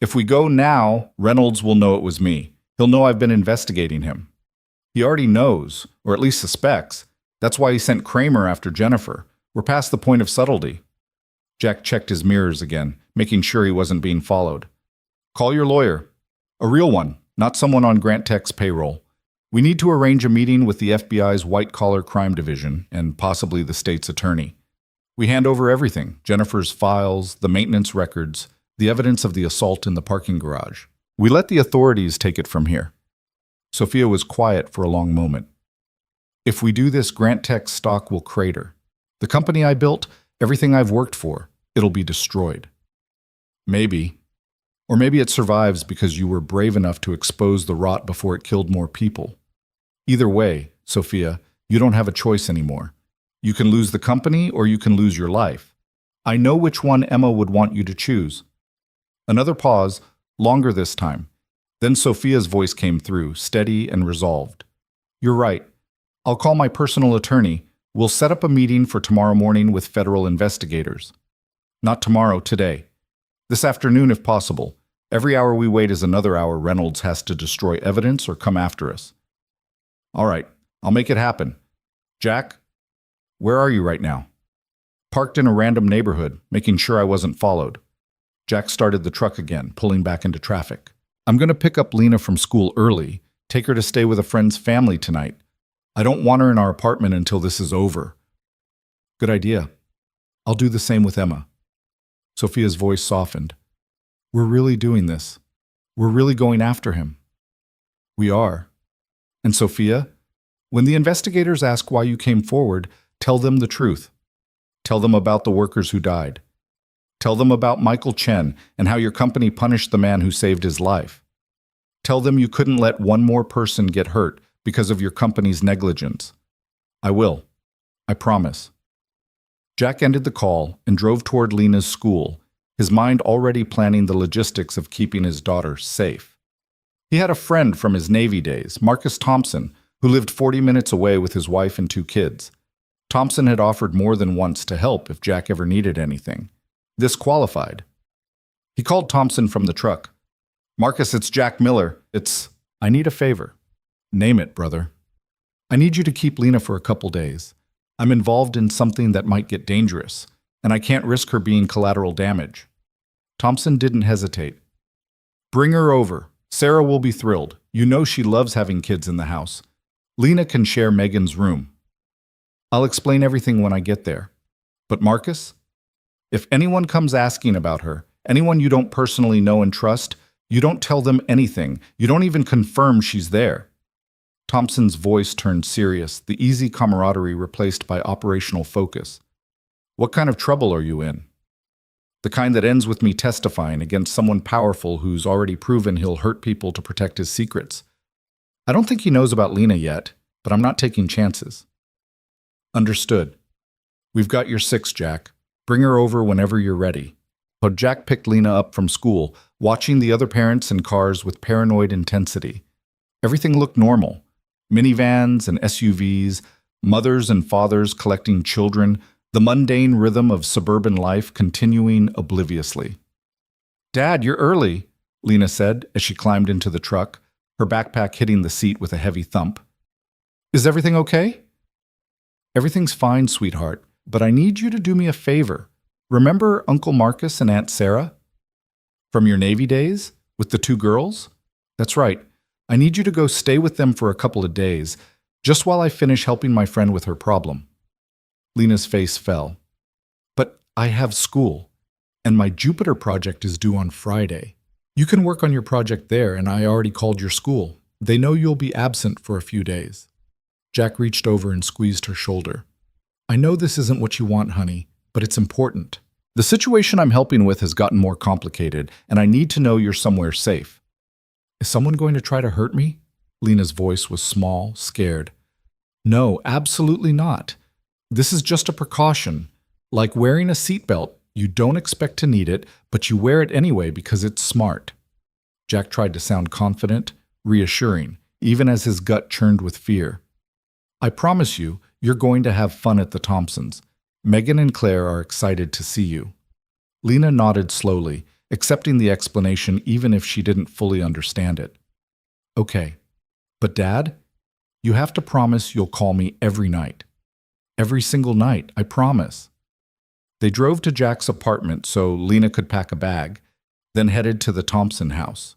If we go now, Reynolds will know it was me. He'll know I've been investigating him. He already knows, or at least suspects. That's why he sent Kramer after Jennifer. We're past the point of subtlety. Jack checked his mirrors again, making sure he wasn't being followed. Call your lawyer. A real one, not someone on Grant Tech's payroll. We need to arrange a meeting with the FBI's white-collar crime division and possibly the state's attorney. We hand over everything, Jennifer's files, the maintenance records, the evidence of the assault in the parking garage. We let the authorities take it from here. Sophia was quiet for a long moment. If we do this, Grant Tech's stock will crater. The company I built, everything I've worked for, it'll be destroyed. Maybe. Or maybe it survives because you were brave enough to expose the rot before it killed more people. Either way, Sophia, you don't have a choice anymore. You can lose the company or you can lose your life. I know which one Emma would want you to choose. Another pause, longer this time. Then Sophia's voice came through, steady and resolved. You're right. I'll call my personal attorney. We'll set up a meeting for tomorrow morning with federal investigators. Not tomorrow, today. This afternoon if possible. Every hour we wait is another hour Reynolds has to destroy evidence or come after us. All right, I'll make it happen. Jack, where are you right now? Parked in a random neighborhood, making sure I wasn't followed. Jack started the truck again, pulling back into traffic. I'm going to pick up Lena from school early, take her to stay with a friend's family tonight. I don't want her in our apartment until this is over. Good idea. I'll do the same with Emma. Sophia's voice softened. We're really doing this. We're really going after him. We are. And Sophia, when the investigators ask why you came forward, tell them the truth. Tell them about the workers who died. Tell them about Michael Chen and how your company punished the man who saved his life. Tell them you couldn't let one more person get hurt because of your company's negligence. I will. I promise. Jack ended the call and drove toward Lena's school, his mind already planning the logistics of keeping his daughter safe. He had a friend from his Navy days, Marcus Thompson, who lived 40 minutes away with his wife and 2 kids. Thompson had offered more than once to help if Jack ever needed anything. This qualified. He called Thompson from the truck. Marcus, it's Jack Miller. I need a favor. Name it, brother. I need you to keep Lena for a couple days. I'm involved in something that might get dangerous, and I can't risk her being collateral damage. Thompson didn't hesitate. Bring her over. Sarah will be thrilled. You know she loves having kids in the house. Lena can share Megan's room. I'll explain everything when I get there. But Marcus, if anyone comes asking about her, anyone you don't personally know and trust, you don't tell them anything. You don't even confirm she's there. Thompson's voice turned serious, the easy camaraderie replaced by operational focus. What kind of trouble are you in? The kind that ends with me testifying against someone powerful who's already proven he'll hurt people to protect his secrets. I don't think he knows about Lena yet, but I'm not taking chances. Understood. We've got your 6, Jack. Bring her over whenever you're ready. But Jack picked Lena up from school, watching the other parents and cars with paranoid intensity. Everything looked normal. Minivans and SUVs, mothers and fathers collecting children, the mundane rhythm of suburban life continuing obliviously. Dad, you're early, Lena said as she climbed into the truck, her backpack hitting the seat with a heavy thump. Is everything okay? Everything's fine, sweetheart, but I need you to do me a favor. Remember Uncle Marcus and Aunt Sarah? From your Navy days? With the 2 girls? That's right. I need you to go stay with them for a couple of days, just while I finish helping my friend with her problem. Lena's face fell. But I have school, and my Jupiter project is due on Friday. You can work on your project there, and I already called your school. They know you'll be absent for a few days. Jack reached over and squeezed her shoulder. I know this isn't what you want, honey, but it's important. The situation I'm helping with has gotten more complicated, and I need to know you're somewhere safe. Is someone going to try to hurt me? Lena's voice was small, scared. No, absolutely not. This is just a precaution. Like wearing a seatbelt, you don't expect to need it, but you wear it anyway because it's smart. Jack tried to sound confident, reassuring, even as his gut churned with fear. I promise you, you're going to have fun at the Thompsons. Megan and Claire are excited to see you. Lena nodded slowly, accepting the explanation even if she didn't fully understand it. Okay, but Dad, you have to promise you'll call me every night. Every single night, I promise. They drove to Jack's apartment so Lena could pack a bag, then headed to the Thompson house.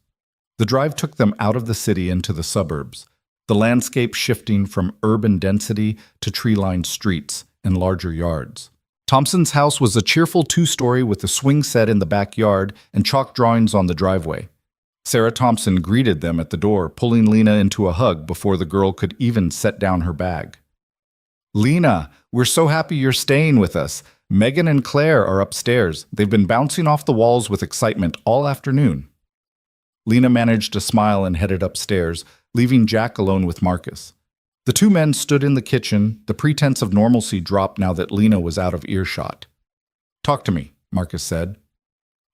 The drive took them out of the city into the suburbs, the landscape shifting from urban density to tree-lined streets and larger yards. Thompson's house was a cheerful 2-story with a swing set in the backyard and chalk drawings on the driveway. Sarah Thompson greeted them at the door, pulling Lena into a hug before the girl could even set down her bag. Lena, we're so happy you're staying with us. Megan and Claire are upstairs. They've been bouncing off the walls with excitement all afternoon. Lena managed a smile and headed upstairs, leaving Jack alone with Marcus. The 2 men stood in the kitchen, the pretense of normalcy dropped now that Lena was out of earshot. Talk to me, Marcus said.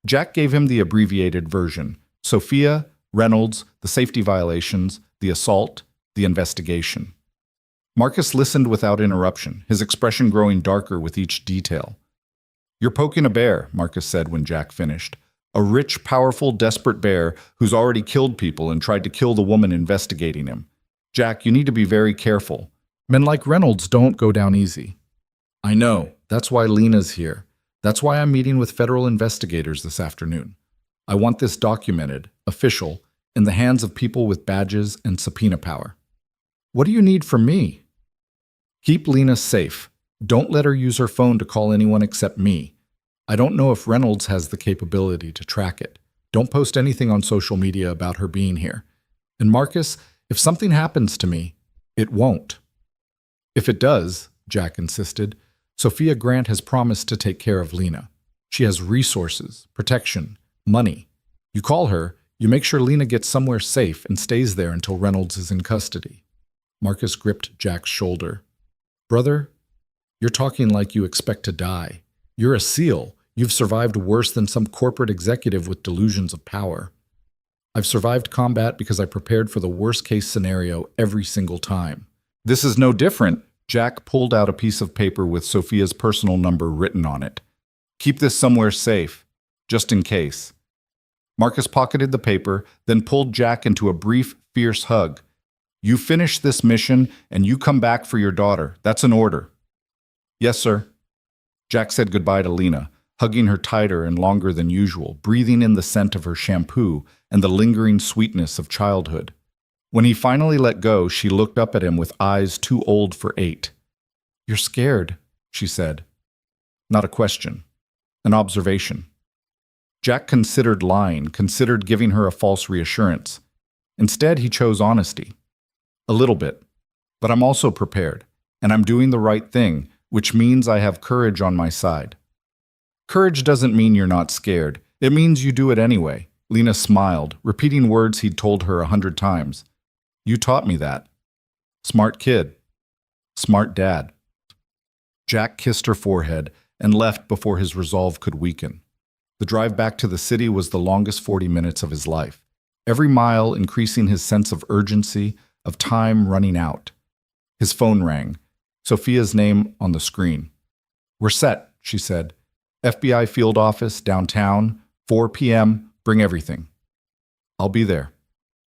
Jack gave him the abbreviated version: Sophia, Reynolds, the safety violations, the assault, the investigation. Marcus listened without interruption, his expression growing darker with each detail. You're poking a bear, Marcus said when Jack finished. A rich, powerful, desperate bear who's already killed people and tried to kill the woman investigating him. Jack, you need to be very careful. Men like Reynolds don't go down easy. I know. That's why Lena's here. That's why I'm meeting with federal investigators this afternoon. I want this documented, official, in the hands of people with badges and subpoena power. What do you need from me? Keep Lena safe. Don't let her use her phone to call anyone except me. I don't know if Reynolds has the capability to track it. Don't post anything on social media about her being here. And Marcus, if something happens to me, it won't. If it does, Jack insisted, Sophia Grant has promised to take care of Lena. She has resources, protection, money. You call her, you make sure Lena gets somewhere safe and stays there until Reynolds is in custody. Marcus gripped Jack's shoulder. Brother, you're talking like you expect to die. You're a SEAL. You've survived worse than some corporate executive with delusions of power. I've survived combat because I prepared for the worst-case scenario every single time. This is no different. Jack pulled out a piece of paper with Sophia's personal number written on it. Keep this somewhere safe, just in case. Marcus pocketed the paper, then pulled Jack into a brief, fierce hug. You finish this mission, and you come back for your daughter. That's an order. Yes, sir. Jack said goodbye to Lena, hugging her tighter and longer than usual, breathing in the scent of her shampoo and the lingering sweetness of childhood. When he finally let go, she looked up at him with eyes too old for 8. You're scared, she said. Not a question. An observation. Jack considered lying, considered giving her a false reassurance. Instead, he chose honesty. A little bit. But I'm also prepared, and I'm doing the right thing, which means I have courage on my side. Courage doesn't mean you're not scared. It means you do it anyway. Lena smiled, repeating words he'd told her 100 times. You taught me that. Smart kid. Smart dad. Jack kissed her forehead and left before his resolve could weaken. The drive back to the city was the longest 40 minutes of his life, every mile increasing his sense of urgency, of time running out. His phone rang, Sophia's name on the screen. We're set, she said. FBI field office, downtown, 4 p.m., bring everything. I'll be there.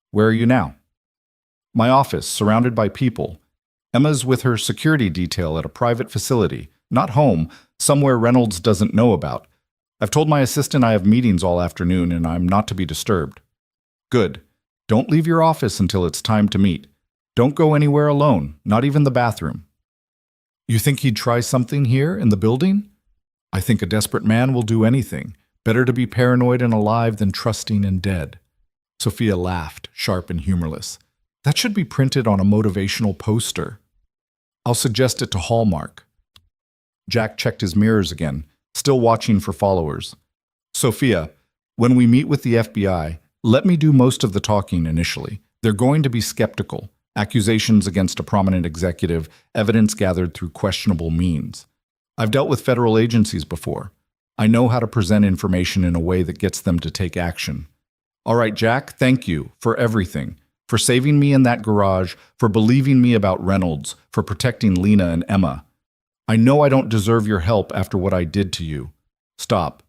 Where are you now? My office, surrounded by people. Emma's with her security detail at a private facility, not home, somewhere Reynolds doesn't know about. I've told my assistant I have meetings all afternoon and I'm not to be disturbed. Good. Don't leave your office until it's time to meet. Don't go anywhere alone, not even the bathroom. You think he'd try something here in the building? I think a desperate man will do anything. Better to be paranoid and alive than trusting and dead. Sophia laughed, sharp and humorless. That should be printed on a motivational poster. I'll suggest it to Hallmark. Jack checked his mirrors again, still watching for followers. Sophia, when we meet with the FBI, let me do most of the talking initially. They're going to be skeptical. Accusations against a prominent executive, evidence gathered through questionable means. I've dealt with federal agencies before. I know how to present information in a way that gets them to take action. All right, Jack, thank you for everything. For saving me in that garage, for believing me about Reynolds, for protecting Lena and Emma. I know I don't deserve your help after what I did to you. Stop.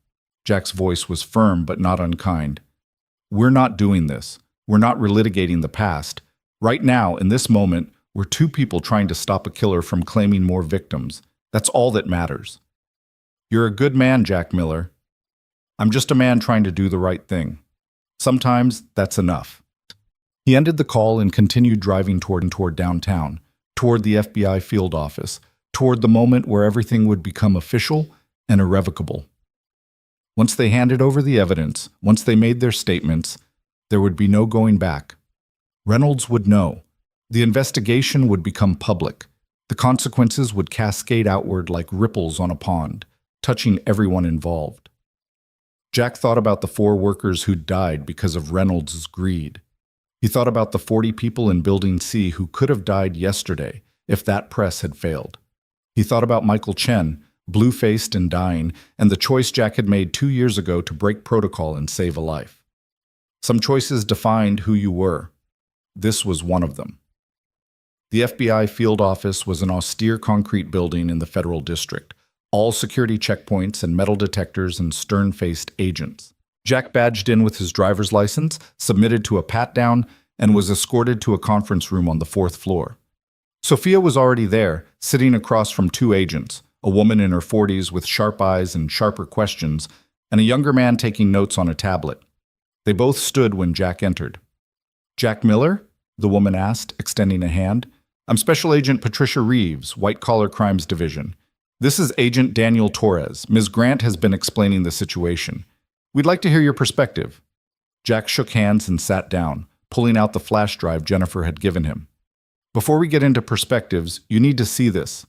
Jack's voice was firm but not unkind. We're not doing this. We're not relitigating the past. Right now, in this moment, we're 2 people trying to stop a killer from claiming more victims. That's all that matters. You're a good man, Jack Miller. I'm just a man trying to do the right thing. Sometimes that's enough. He ended the call and continued driving toward downtown, toward the FBI field office, toward the moment where everything would become official and irrevocable. Once they handed over the evidence, once they made their statements, there would be no going back. Reynolds would know. The investigation would become public. The consequences would cascade outward like ripples on a pond, touching everyone involved. Jack thought about the 4 workers who'd died because of Reynolds' greed. He thought about the 40 people in Building C who could have died yesterday if that press had failed. He thought about Michael Chen, blue-faced and dying, and the choice Jack had made 2 years ago to break protocol and save a life. Some choices defined who you were. This was one of them. The FBI field office was an austere concrete building in the federal district, all security checkpoints and metal detectors and stern-faced agents. Jack badged in with his driver's license, submitted to a pat-down, and was escorted to a conference room on the 4th floor. Sophia was already there, sitting across from 2 agents, a woman in her 40s with sharp eyes and sharper questions, and a younger man taking notes on a tablet. They both stood when Jack entered. Jack Miller? The woman asked, extending a hand. I'm Special Agent Patricia Reeves, White Collar Crimes Division. This is Agent Daniel Torres. Ms. Grant has been explaining the situation. We'd like to hear your perspective. Jack shook hands and sat down, pulling out the flash drive Jennifer had given him. Before we get into perspectives, you need to see this.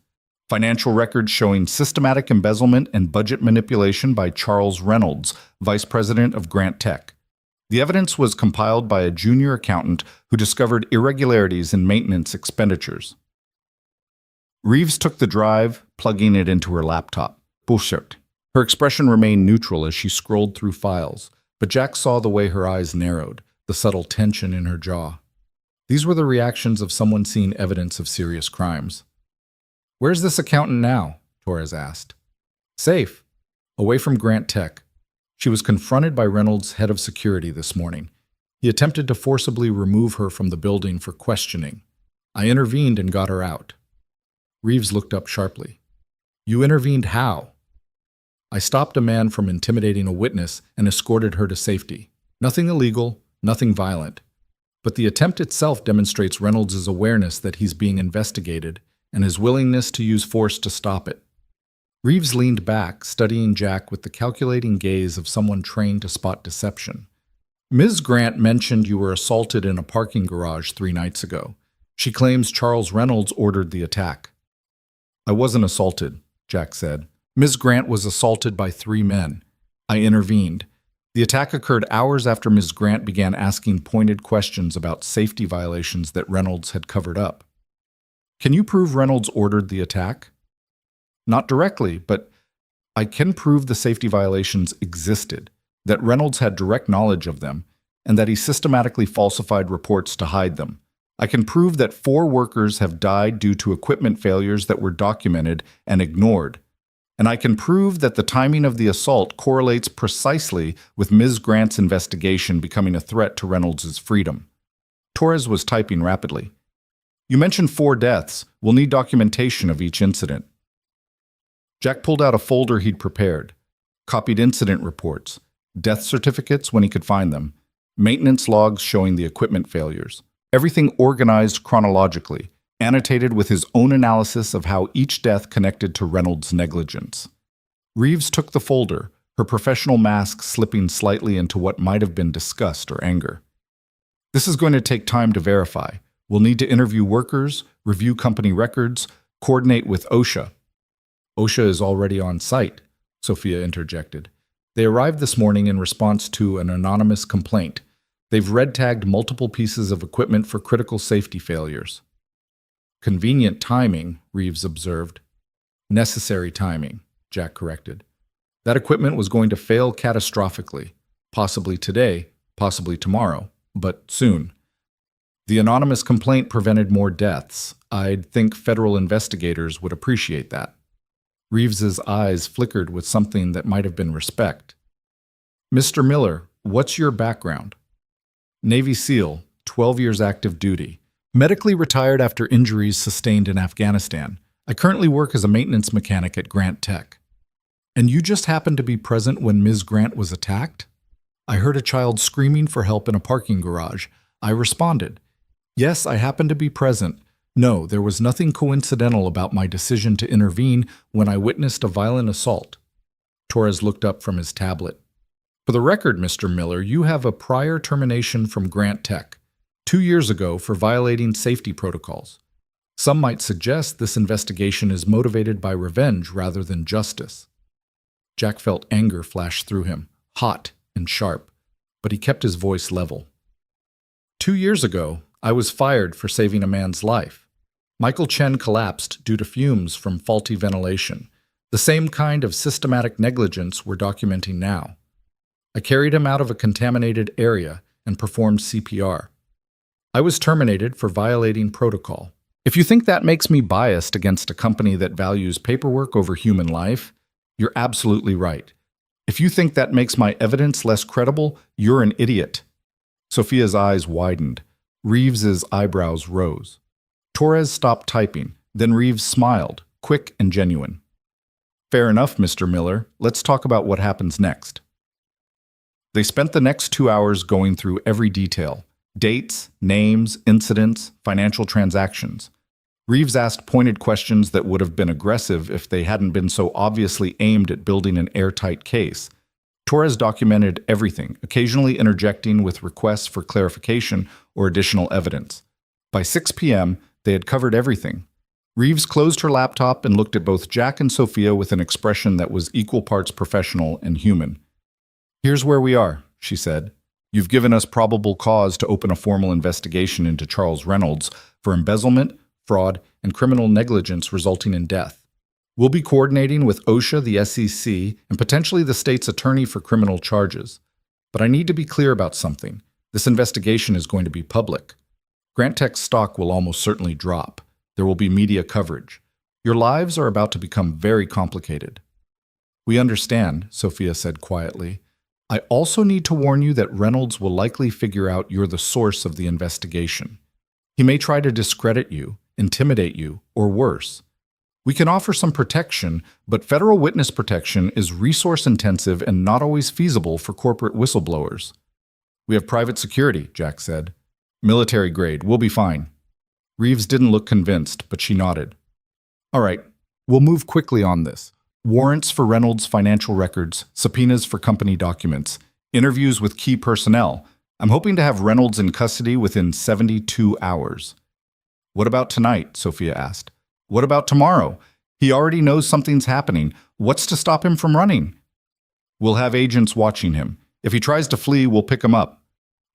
Financial records showing systematic embezzlement and budget manipulation by Charles Reynolds, Vice President of Grant Tech. The evidence was compiled by a junior accountant who discovered irregularities in maintenance expenditures. Reeves took the drive, plugging it into her laptop. Bullshit. Her expression remained neutral as she scrolled through files, but Jack saw the way her eyes narrowed, the subtle tension in her jaw. These were the reactions of someone seeing evidence of serious crimes. Where's this accountant now? Torres asked. Safe. Away from Grant Tech. She was confronted by Reynolds' head of security this morning. He attempted to forcibly remove her from the building for questioning. I intervened and got her out. Reeves looked up sharply. You intervened how? I stopped a man from intimidating a witness and escorted her to safety. Nothing illegal, nothing violent. But the attempt itself demonstrates Reynolds' awareness that he's being investigated and his willingness to use force to stop it. Reeves leaned back, studying Jack with the calculating gaze of someone trained to spot deception. Ms. Grant mentioned you were assaulted in a parking garage 3 nights ago. She claims Charles Reynolds ordered the attack. I wasn't assaulted, Jack said. Ms. Grant was assaulted by 3 men. I intervened. The attack occurred hours after Ms. Grant began asking pointed questions about safety violations that Reynolds had covered up. Can you prove Reynolds ordered the attack? Not directly, but I can prove the safety violations existed, that Reynolds had direct knowledge of them, and that he systematically falsified reports to hide them. I can prove that 4 workers have died due to equipment failures that were documented and ignored. And I can prove that the timing of the assault correlates precisely with Ms. Grant's investigation becoming a threat to Reynolds' freedom. Torres was typing rapidly. You mentioned 4 deaths. We'll need documentation of each incident. Jack pulled out a folder he'd prepared. Copied incident reports, death certificates when he could find them, maintenance logs showing the equipment failures. Everything organized chronologically, annotated with his own analysis of how each death connected to Reynolds' negligence. Reeves took the folder, her professional mask slipping slightly into what might have been disgust or anger. This is going to take time to verify. We'll need to interview workers, review company records, coordinate with OSHA. OSHA is already on site, Sophia interjected. They arrived this morning in response to an anonymous complaint. They've red-tagged multiple pieces of equipment for critical safety failures. Convenient timing, Reeves observed. Necessary timing, Jack corrected. That equipment was going to fail catastrophically, possibly today, possibly tomorrow, but soon. The anonymous complaint prevented more deaths. I'd think federal investigators would appreciate that. Reeves's eyes flickered with something that might have been respect. Mr. Miller, what's your background? Navy SEAL, 12 years active duty. Medically retired after injuries sustained in Afghanistan. I currently work as a maintenance mechanic at Grant Tech. And you just happened to be present when Ms. Grant was attacked? I heard a child screaming for help in a parking garage. I responded. Yes, I happened to be present. No, there was nothing coincidental about my decision to intervene when I witnessed a violent assault. Torres looked up from his tablet. For the record, Mr. Miller, you have a prior termination from Grant Tech 2 years ago for violating safety protocols. Some might suggest this investigation is motivated by revenge rather than justice. Jack felt anger flash through him, hot and sharp, but he kept his voice level. 2 years ago, I was fired for saving a man's life. Michael Chen collapsed due to fumes from faulty ventilation, the same kind of systematic negligence we're documenting now. I carried him out of a contaminated area and performed CPR. I was terminated for violating protocol. If you think that makes me biased against a company that values paperwork over human life, you're absolutely right. If you think that makes my evidence less credible, you're an idiot. Sophia's eyes widened. Reeves's eyebrows rose. Torres stopped typing. Then Reeves smiled, quick and genuine. Fair enough, Mr. Miller. Let's talk about what happens next. They spent the next 2 hours going through every detail. Dates, names, incidents, financial transactions. Reeves asked pointed questions that would have been aggressive if they hadn't been so obviously aimed at building an airtight case. Torres documented everything, occasionally interjecting with requests for clarification or additional evidence. By 6 p.m., they had covered everything. Reeves closed her laptop and looked at both Jack and Sophia with an expression that was equal parts professional and human. Here's where we are, she said. You've given us probable cause to open a formal investigation into Charles Reynolds for embezzlement, fraud, and criminal negligence resulting in death. We'll be coordinating with OSHA, the SEC, and potentially the state's attorney for criminal charges. But I need to be clear about something. This investigation is going to be public. Grant Tech's stock will almost certainly drop. There will be media coverage. Your lives are about to become very complicated. We understand, Sophia said quietly. I also need to warn you that Reynolds will likely figure out you're the source of the investigation. He may try to discredit you, intimidate you, or worse. We can offer some protection, but federal witness protection is resource-intensive and not always feasible for corporate whistleblowers. We have private security, Jack said. Military grade, we'll be fine. Reeves didn't look convinced, but she nodded. All right, we'll move quickly on this. Warrants for Reynolds' financial records, subpoenas for company documents, interviews with key personnel. I'm hoping to have Reynolds in custody within 72 hours. What about tonight? Sophia asked. What about tomorrow? He already knows something's happening. What's to stop him from running? We'll have agents watching him. If he tries to flee, we'll pick him up.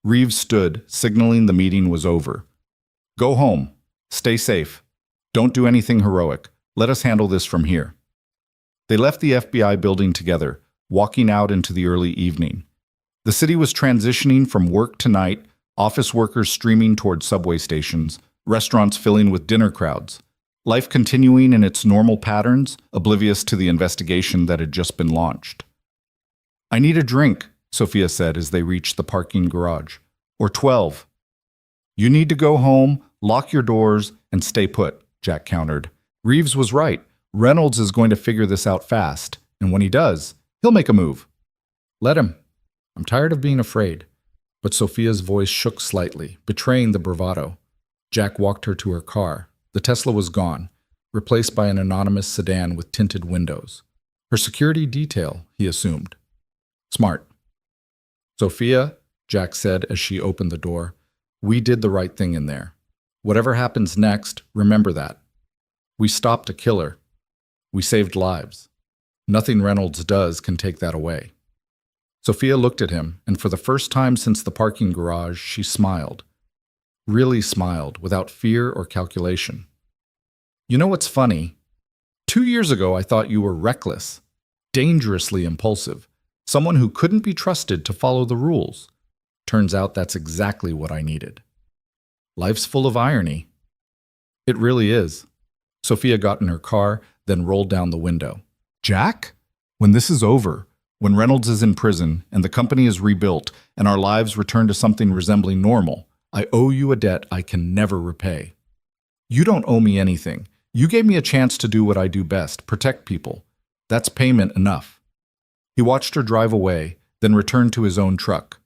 Reeves stood, signaling the meeting was over. Go home. Stay safe. Don't do anything heroic. Let us handle this from here. They left the FBI building together, walking out into the early evening. The city was transitioning from work to night, office workers streaming toward subway stations, restaurants filling with dinner crowds. Life continuing in its normal patterns, oblivious to the investigation that had just been launched. I need a drink, Sophia said as they reached the parking garage. Or 12. You need to go home, lock your doors, and stay put, Jack countered. Reeves was right. Reynolds is going to figure this out fast, and when he does, he'll make a move. Let him. I'm tired of being afraid. But Sophia's voice shook slightly, betraying the bravado. Jack walked her to her car. The Tesla was gone, replaced by an anonymous sedan with tinted windows. Her security detail, he assumed. Smart. Sophia, Jack said as she opened the door, we did the right thing in there. Whatever happens next, remember that. We stopped a killer. We saved lives. Nothing Reynolds does can take that away. Sophia looked at him, and for the first time since the parking garage, she smiled. Really smiled, without fear or calculation. You know what's funny? 2 years ago, I thought you were reckless, dangerously impulsive, someone who couldn't be trusted to follow the rules. Turns out that's exactly what I needed. Life's full of irony. It really is. Sophia got in her car, then rolled down the window. Jack? When this is over, when Reynolds is in prison and the company is rebuilt and our lives return to something resembling normal, I owe you a debt I can never repay. You don't owe me anything. You gave me a chance to do what I do best, protect people. That's payment enough. He watched her drive away, then returned to his own truck.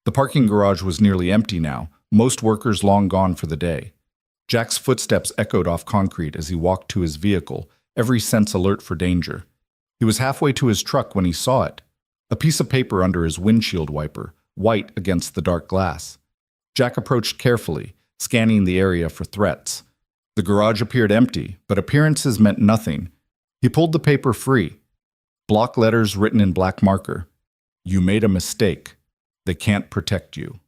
The parking garage was nearly empty now, most workers long gone for the day. Jack's footsteps echoed off concrete as he walked to his vehicle, every sense alert for danger. He was halfway to his truck when he saw it. A piece of paper under his windshield wiper, white against the dark glass. Jack approached carefully, scanning the area for threats. The garage appeared empty, but appearances meant nothing. He pulled the paper free. Block letters written in black marker. You made a mistake. They can't protect you.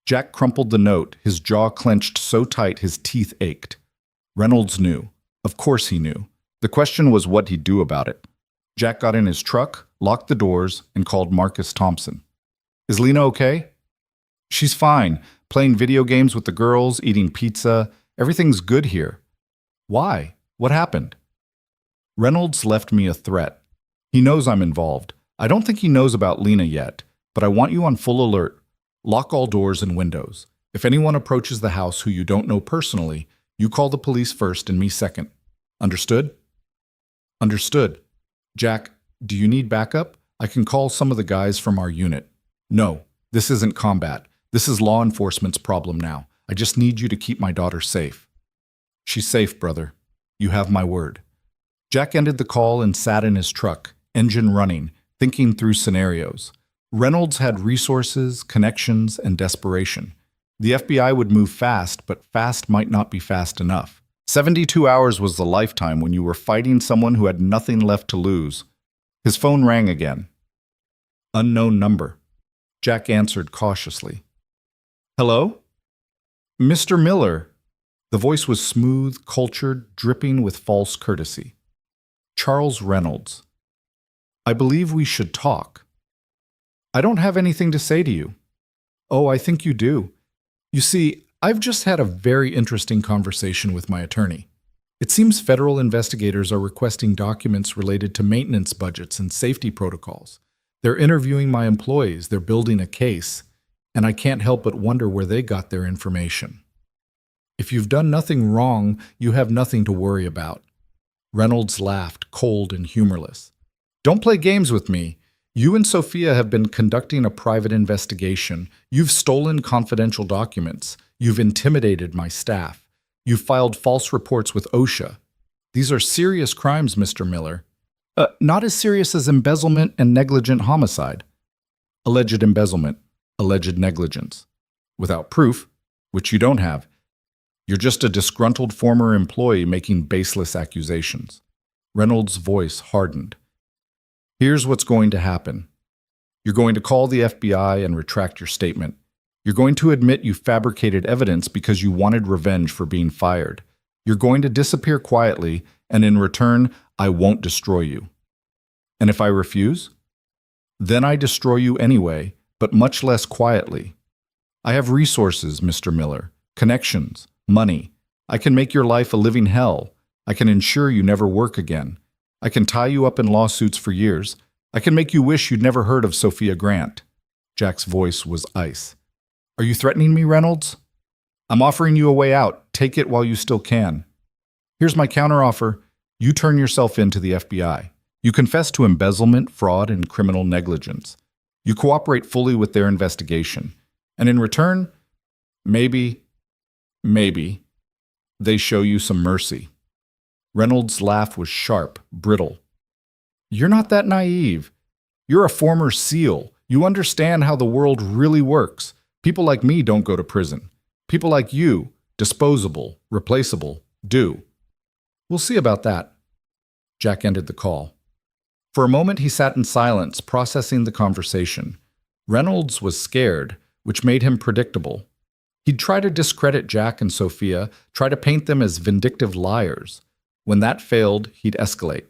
Jack crumpled the note, his jaw clenched so tight his teeth ached. Reynolds knew. Of course he knew. The question was what he'd do about it. Jack got in his truck, locked the doors, and called Marcus Thompson. Is Lena okay? She's fine, playing video games with the girls, eating pizza. Everything's good here. Why? What happened? Reynolds left me a threat. He knows I'm involved. I don't think he knows about Lena yet, but I want you on full alert. Lock all doors and windows. If anyone approaches the house who you don't know personally, you call the police first and me second. Understood? Understood. Jack, do you need backup? I can call some of the guys from our unit. No, this isn't combat. This is law enforcement's problem now. I just need you to keep my daughter safe. She's safe, brother. You have my word. Jack ended the call and sat in his truck, engine running, thinking through scenarios. Reynolds had resources, connections, and desperation. The FBI would move fast, but fast might not be fast enough. 72 hours was the lifetime when you were fighting someone who had nothing left to lose. His phone rang again. Unknown number. Jack answered cautiously. Hello? Mr. Miller. The voice was smooth, cultured, dripping with false courtesy. Charles Reynolds. I believe we should talk. I don't have anything to say to you. Oh, I think you do. You see, I've just had a very interesting conversation with my attorney. It seems federal investigators are requesting documents related to maintenance budgets and safety protocols. They're interviewing my employees, they're building a case, and I can't help but wonder where they got their information. If you've done nothing wrong, you have nothing to worry about. Reynolds laughed, cold and humorless. Don't play games with me. You and Sophia have been conducting a private investigation. You've stolen confidential documents. You've intimidated my staff. You've filed false reports with OSHA. These are serious crimes, Mr. Miller. Not as serious as embezzlement and negligent homicide. Alleged embezzlement, alleged negligence. Without proof, which you don't have. You're just a disgruntled former employee making baseless accusations. Reynolds' voice hardened. Here's what's going to happen. You're going to call the FBI and retract your statement. You're going to admit you fabricated evidence because you wanted revenge for being fired. You're going to disappear quietly, and in return, I won't destroy you. And if I refuse? Then I destroy you anyway, but much less quietly. I have resources, Mr. Miller, connections, money. I can make your life a living hell. I can ensure you never work again. I can tie you up in lawsuits for years. I can make you wish you'd never heard of Sophia Grant. Jack's voice was ice. Are you threatening me, Reynolds? I'm offering you a way out. Take it while you still can. Here's my counteroffer. You turn yourself in to the FBI. You confess to embezzlement, fraud, and criminal negligence. You cooperate fully with their investigation. And in return, maybe, they show you some mercy. Reynolds' laugh was sharp, brittle. You're not that naive. You're a former SEAL. You understand how the world really works. People like me don't go to prison. People like you, disposable, replaceable, do. We'll see about that. Jack ended the call. For a moment he sat in silence, processing the conversation. Reynolds was scared, which made him predictable. He'd try to discredit Jack and Sophia, try to paint them as vindictive liars. When that failed, he'd escalate.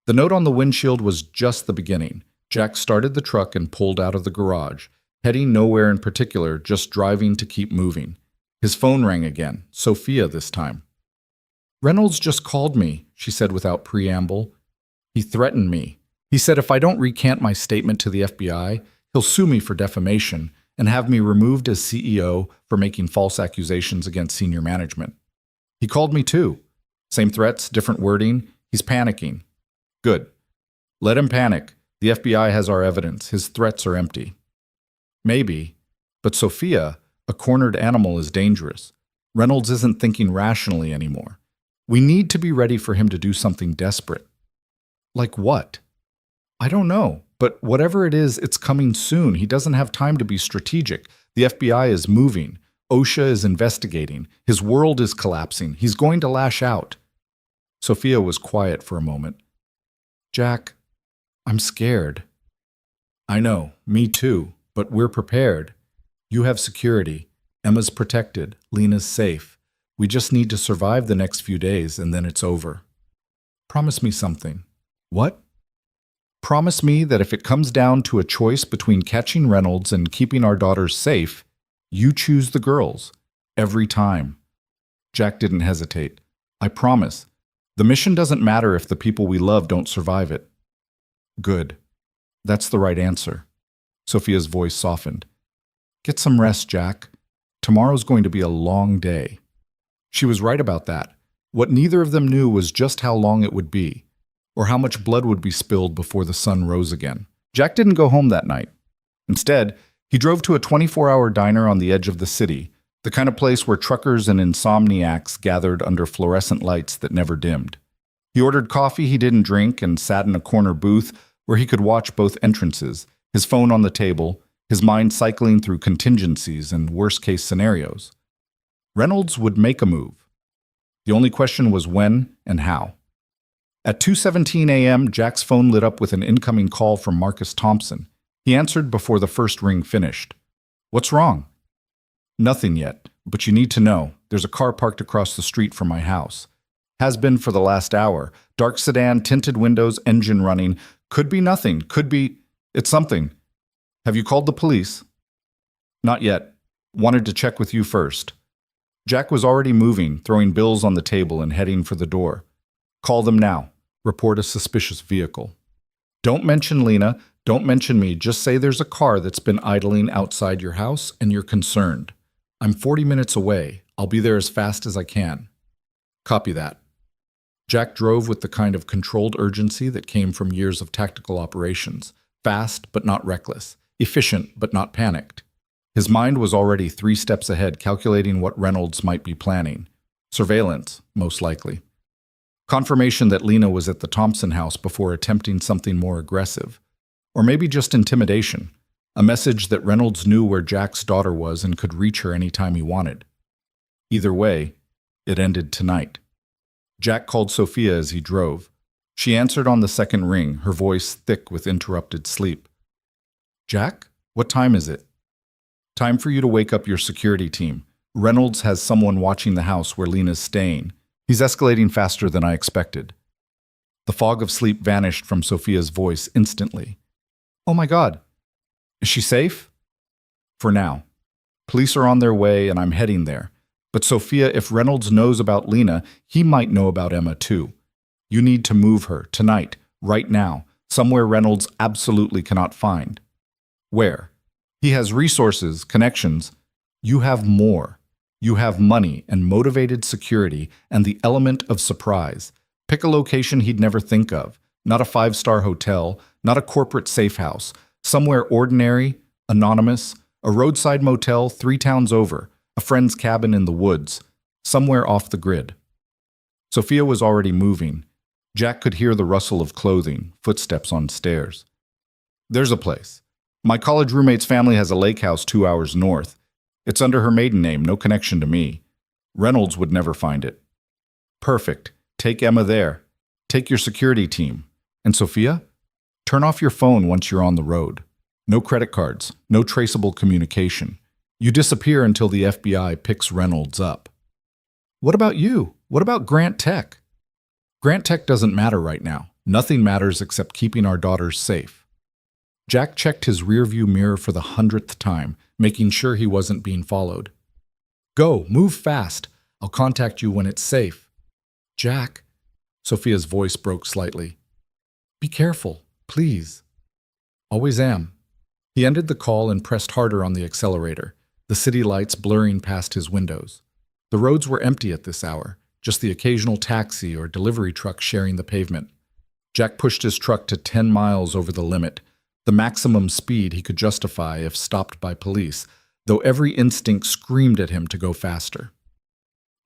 The note on the windshield was just the beginning. Jack started the truck and pulled out of the garage, heading nowhere in particular, just driving to keep moving. His phone rang again, Sophia this time. Reynolds just called me, she said without preamble. He threatened me. He said if I don't recant my statement to the FBI, he'll sue me for defamation and have me removed as CEO for making false accusations against senior management. He called me too. Same threats, different wording. He's panicking. Good. Let him panic. The FBI has our evidence. His threats are empty. Maybe. But Sophia, a cornered animal, is dangerous. Reynolds isn't thinking rationally anymore. We need to be ready for him to do something desperate. Like what? I don't know. But whatever it is, it's coming soon. He doesn't have time to be strategic. The FBI is moving. OSHA is investigating. His world is collapsing. He's going to lash out. Sophia was quiet for a moment. Jack, I'm scared. I know, me too, but we're prepared. You have security. Emma's protected. Lena's safe. We just need to survive the next few days and then it's over. Promise me something. What? Promise me that if it comes down to a choice between catching Reynolds and keeping our daughters safe, you choose the girls. Every time. Jack didn't hesitate. I promise. The mission doesn't matter if the people we love don't survive it. Good. That's the right answer. Sophia's voice softened. Get some rest, Jack. Tomorrow's going to be a long day. She was right about that. What neither of them knew was just how long it would be, or how much blood would be spilled before the sun rose again. Jack didn't go home that night. Instead, he drove to a 24-hour diner on the edge of the city, the kind of place where truckers and insomniacs gathered under fluorescent lights that never dimmed. He ordered coffee he didn't drink and sat in a corner booth where he could watch both entrances, his phone on the table, his mind cycling through contingencies and worst-case scenarios. Reynolds would make a move. The only question was when and how. At 2:17 a.m., Jack's phone lit up with an incoming call from Marcus Thompson. He answered before the first ring finished. What's wrong? Nothing yet, but you need to know. There's a car parked across the street from my house. Has been for the last hour. Dark sedan, tinted windows, engine running. Could be nothing. Could be... It's something. Have you called the police? Not yet. Wanted to check with you first. Jack was already moving, throwing bills on the table and heading for the door. Call them now. Report a suspicious vehicle. Don't mention Lena. Don't mention me. Just say there's a car that's been idling outside your house and you're concerned. I'm 40 minutes away. I'll be there as fast as I can. Copy that. Jack drove with the kind of controlled urgency that came from years of tactical operations. Fast, but not reckless. Efficient, but not panicked. His mind was already 3 steps ahead, calculating what Reynolds might be planning. Surveillance, most likely. Confirmation that Lena was at the Thompson house before attempting something more aggressive. Or maybe just intimidation. A message that Reynolds knew where Jack's daughter was and could reach her anytime he wanted. Either way, it ended tonight. Jack called Sophia as he drove. She answered on the second ring, her voice thick with interrupted sleep. Jack, what time is it? Time for you to wake up your security team. Reynolds has someone watching the house where Lena's staying. He's escalating faster than I expected. The fog of sleep vanished from Sophia's voice instantly. Oh my God. Is she safe? For now. Police are on their way and I'm heading there. But Sophia, if Reynolds knows about Lena, he might know about Emma too. You need to move her, tonight, right now, somewhere Reynolds absolutely cannot find. Where? He has resources, connections. You have more. You have money and motivated security and the element of surprise. Pick a location he'd never think of. Not a 5-star hotel, not a corporate safe house. Somewhere ordinary, anonymous, a roadside motel 3 towns over, a friend's cabin in the woods, somewhere off the grid. Sophia was already moving. Jack could hear the rustle of clothing, footsteps on stairs. There's a place. My college roommate's family has a lake house 2 hours north. It's under her maiden name, no connection to me. Reynolds would never find it. Perfect. Take Emma there. Take your security team. And Sophia? Turn off your phone once you're on the road. No credit cards, no traceable communication. You disappear until the FBI picks Reynolds up. What about you? What about Grant Tech? Grant Tech doesn't matter right now. Nothing matters except keeping our daughters safe. Jack checked his rearview mirror for the 100th time, making sure he wasn't being followed. Go, move fast. I'll contact you when it's safe. Jack, Sophia's voice broke slightly. Be careful, please. Always am. He ended the call and pressed harder on the accelerator, the city lights blurring past his windows. The roads were empty at this hour, just the occasional taxi or delivery truck sharing the pavement. Jack pushed his truck to 10 miles over the limit, the maximum speed he could justify if stopped by police, though every instinct screamed at him to go faster.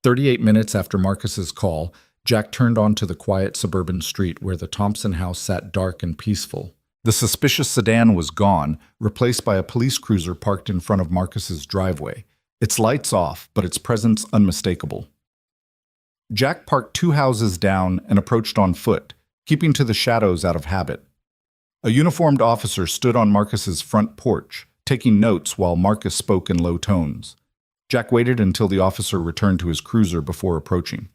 38 minutes after Marcus's call, Jack turned onto the quiet suburban street where the Thompson house sat dark and peaceful. The suspicious sedan was gone, replaced by a police cruiser parked in front of Marcus's driveway. Its lights off, but its presence unmistakable. Jack parked 2 houses down and approached on foot, keeping to the shadows out of habit. A uniformed officer stood on Marcus's front porch, taking notes while Marcus spoke in low tones. Jack waited until the officer returned to his cruiser before approaching.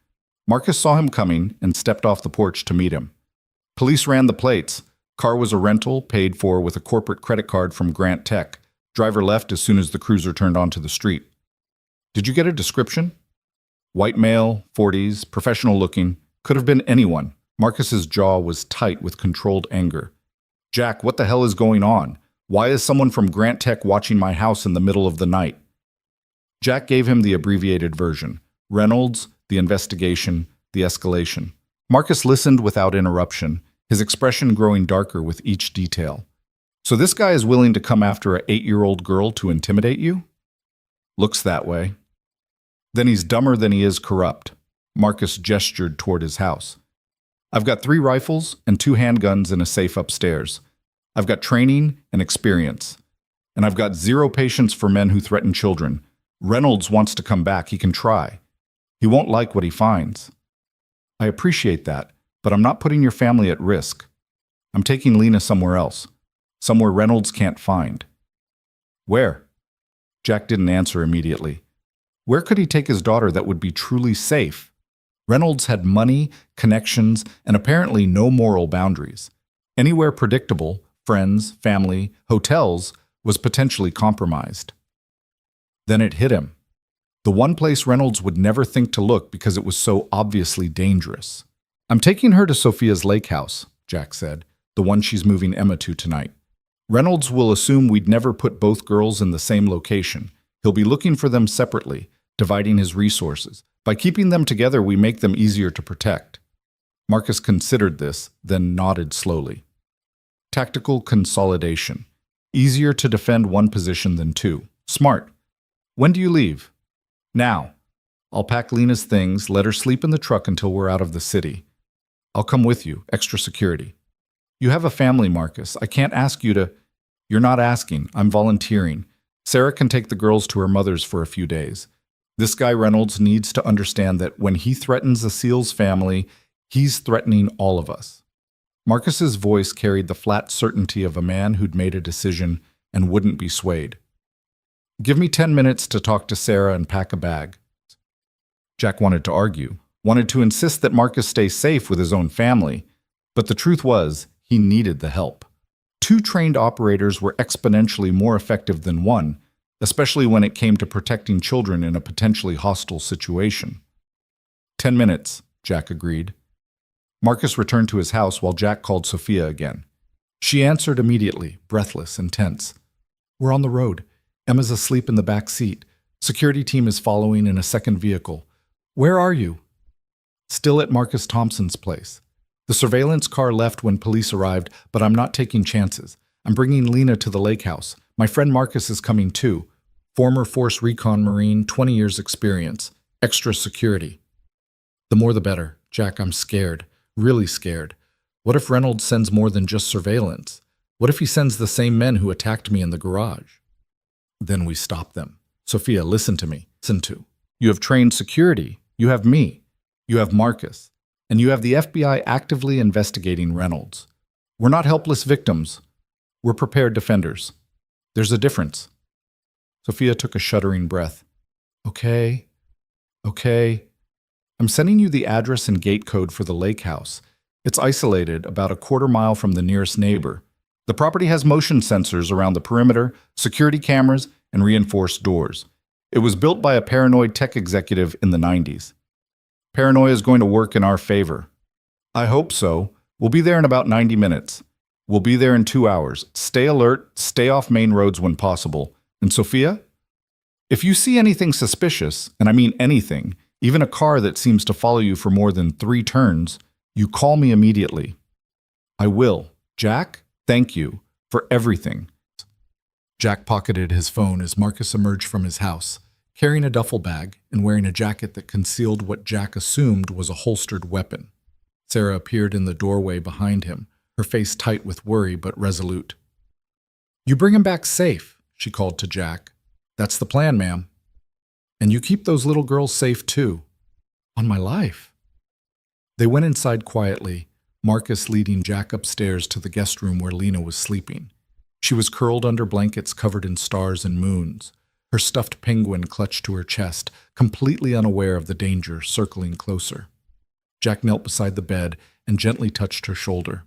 Marcus saw him coming and stepped off the porch to meet him. Police ran the plates. Car was a rental, paid for with a corporate credit card from Grant Tech. Driver left as soon as the cruiser turned onto the street. Did you get a description? White male, 40s, professional looking. Could have been anyone. Marcus's jaw was tight with controlled anger. Jack, what the hell is going on? Why is someone from Grant Tech watching my house in the middle of the night? Jack gave him the abbreviated version. Reynolds, the investigation, the escalation. Marcus listened without interruption, his expression growing darker with each detail. So this guy is willing to come after an 8-year-old girl to intimidate you? Looks that way. Then he's dumber than he is corrupt. Marcus gestured toward his house. I've got 3 rifles and 2 handguns in a safe upstairs. I've got training and experience. And I've got 0 patience for men who threaten children. Reynolds wants to come back. He can try. He won't like what he finds. I appreciate that, but I'm not putting your family at risk. I'm taking Lena somewhere else, somewhere Reynolds can't find. Where? Jack didn't answer immediately. Where could he take his daughter that would be truly safe? Reynolds had money, connections, and apparently no moral boundaries. Anywhere predictable, friends, family, hotels, was potentially compromised. Then it hit him. The one place Reynolds would never think to look because it was so obviously dangerous. I'm taking her to Sophia's lake house, Jack said. the one she's moving Emma to tonight. Reynolds will assume we'd never put both girls in the same location. He'll be looking for them separately, dividing his resources. By keeping them together, we make them easier to protect. Marcus considered this, then nodded slowly. Tactical consolidation. Easier to defend one position than two. Smart. When do you leave? Now. I'll pack Lena's things, let her sleep in the truck until we're out of the city. I'll come with you, extra security. You have a family, Marcus. I can't ask you to... You're not asking. I'm volunteering. Sarah can take the girls to her mother's for a few days. This guy Reynolds needs to understand that when he threatens the SEAL's family, he's threatening all of us. Marcus's voice carried the flat certainty of a man who'd made a decision and wouldn't be swayed. Give me 10 minutes to talk to Sarah and pack a bag. Jack wanted to argue, wanted to insist that Marcus stay safe with his own family, but the truth was, he needed the help. 2 trained operators were exponentially more effective than 1, especially when it came to protecting children in a potentially hostile situation. 10 minutes, Jack agreed. Marcus returned to his house while Jack called Sophia again. She answered immediately, breathless and tense. We're on the road. Emma's asleep in the back seat. Security team is following in a second vehicle. Where are you? Still at Marcus Thompson's place. The surveillance car left when police arrived, but I'm not taking chances. I'm bringing Lena to the lake house. My friend Marcus is coming too. Former Force Recon Marine, 20 years experience. Extra security. The more the better. Jack, I'm scared. Really scared. What if Reynolds sends more than just surveillance? What if he sends the same men who attacked me in the garage? Then we stop them. Sophia, listen to me. Listen to. You have trained security. You have me. You have Marcus. And you have the FBI actively investigating Reynolds. We're not helpless victims. We're prepared defenders. There's a difference. Sophia took a shuddering breath. Okay. I'm sending you the address and gate code for the lake house. It's isolated about a quarter mile from the nearest neighbor. The property has motion sensors around the perimeter, security cameras, and reinforced doors. It was built by a paranoid tech executive in the 90s. Paranoia is going to work in our favor. I hope so. We'll be there in about 90 minutes. We'll be there in 2 hours. Stay alert, stay off main roads when possible. And Sophia? If you see anything suspicious, and I mean anything, even a car that seems to follow you for more than 3 turns, you call me immediately. I will. Jack, thank you for everything. Jack pocketed his phone as Marcus emerged from his house, carrying a duffel bag and wearing a jacket that concealed what Jack assumed was a holstered weapon. Sarah appeared in the doorway behind him, her face tight with worry but resolute. You bring him back safe, she called to Jack. That's the plan, ma'am. And you keep those little girls safe too. On my life. They went inside quietly, Marcus leading Jack upstairs to the guest room where Lena was sleeping. She was curled under blankets covered in stars and moons, her stuffed penguin clutched to her chest, completely unaware of the danger circling closer. Jack knelt beside the bed and gently touched her shoulder.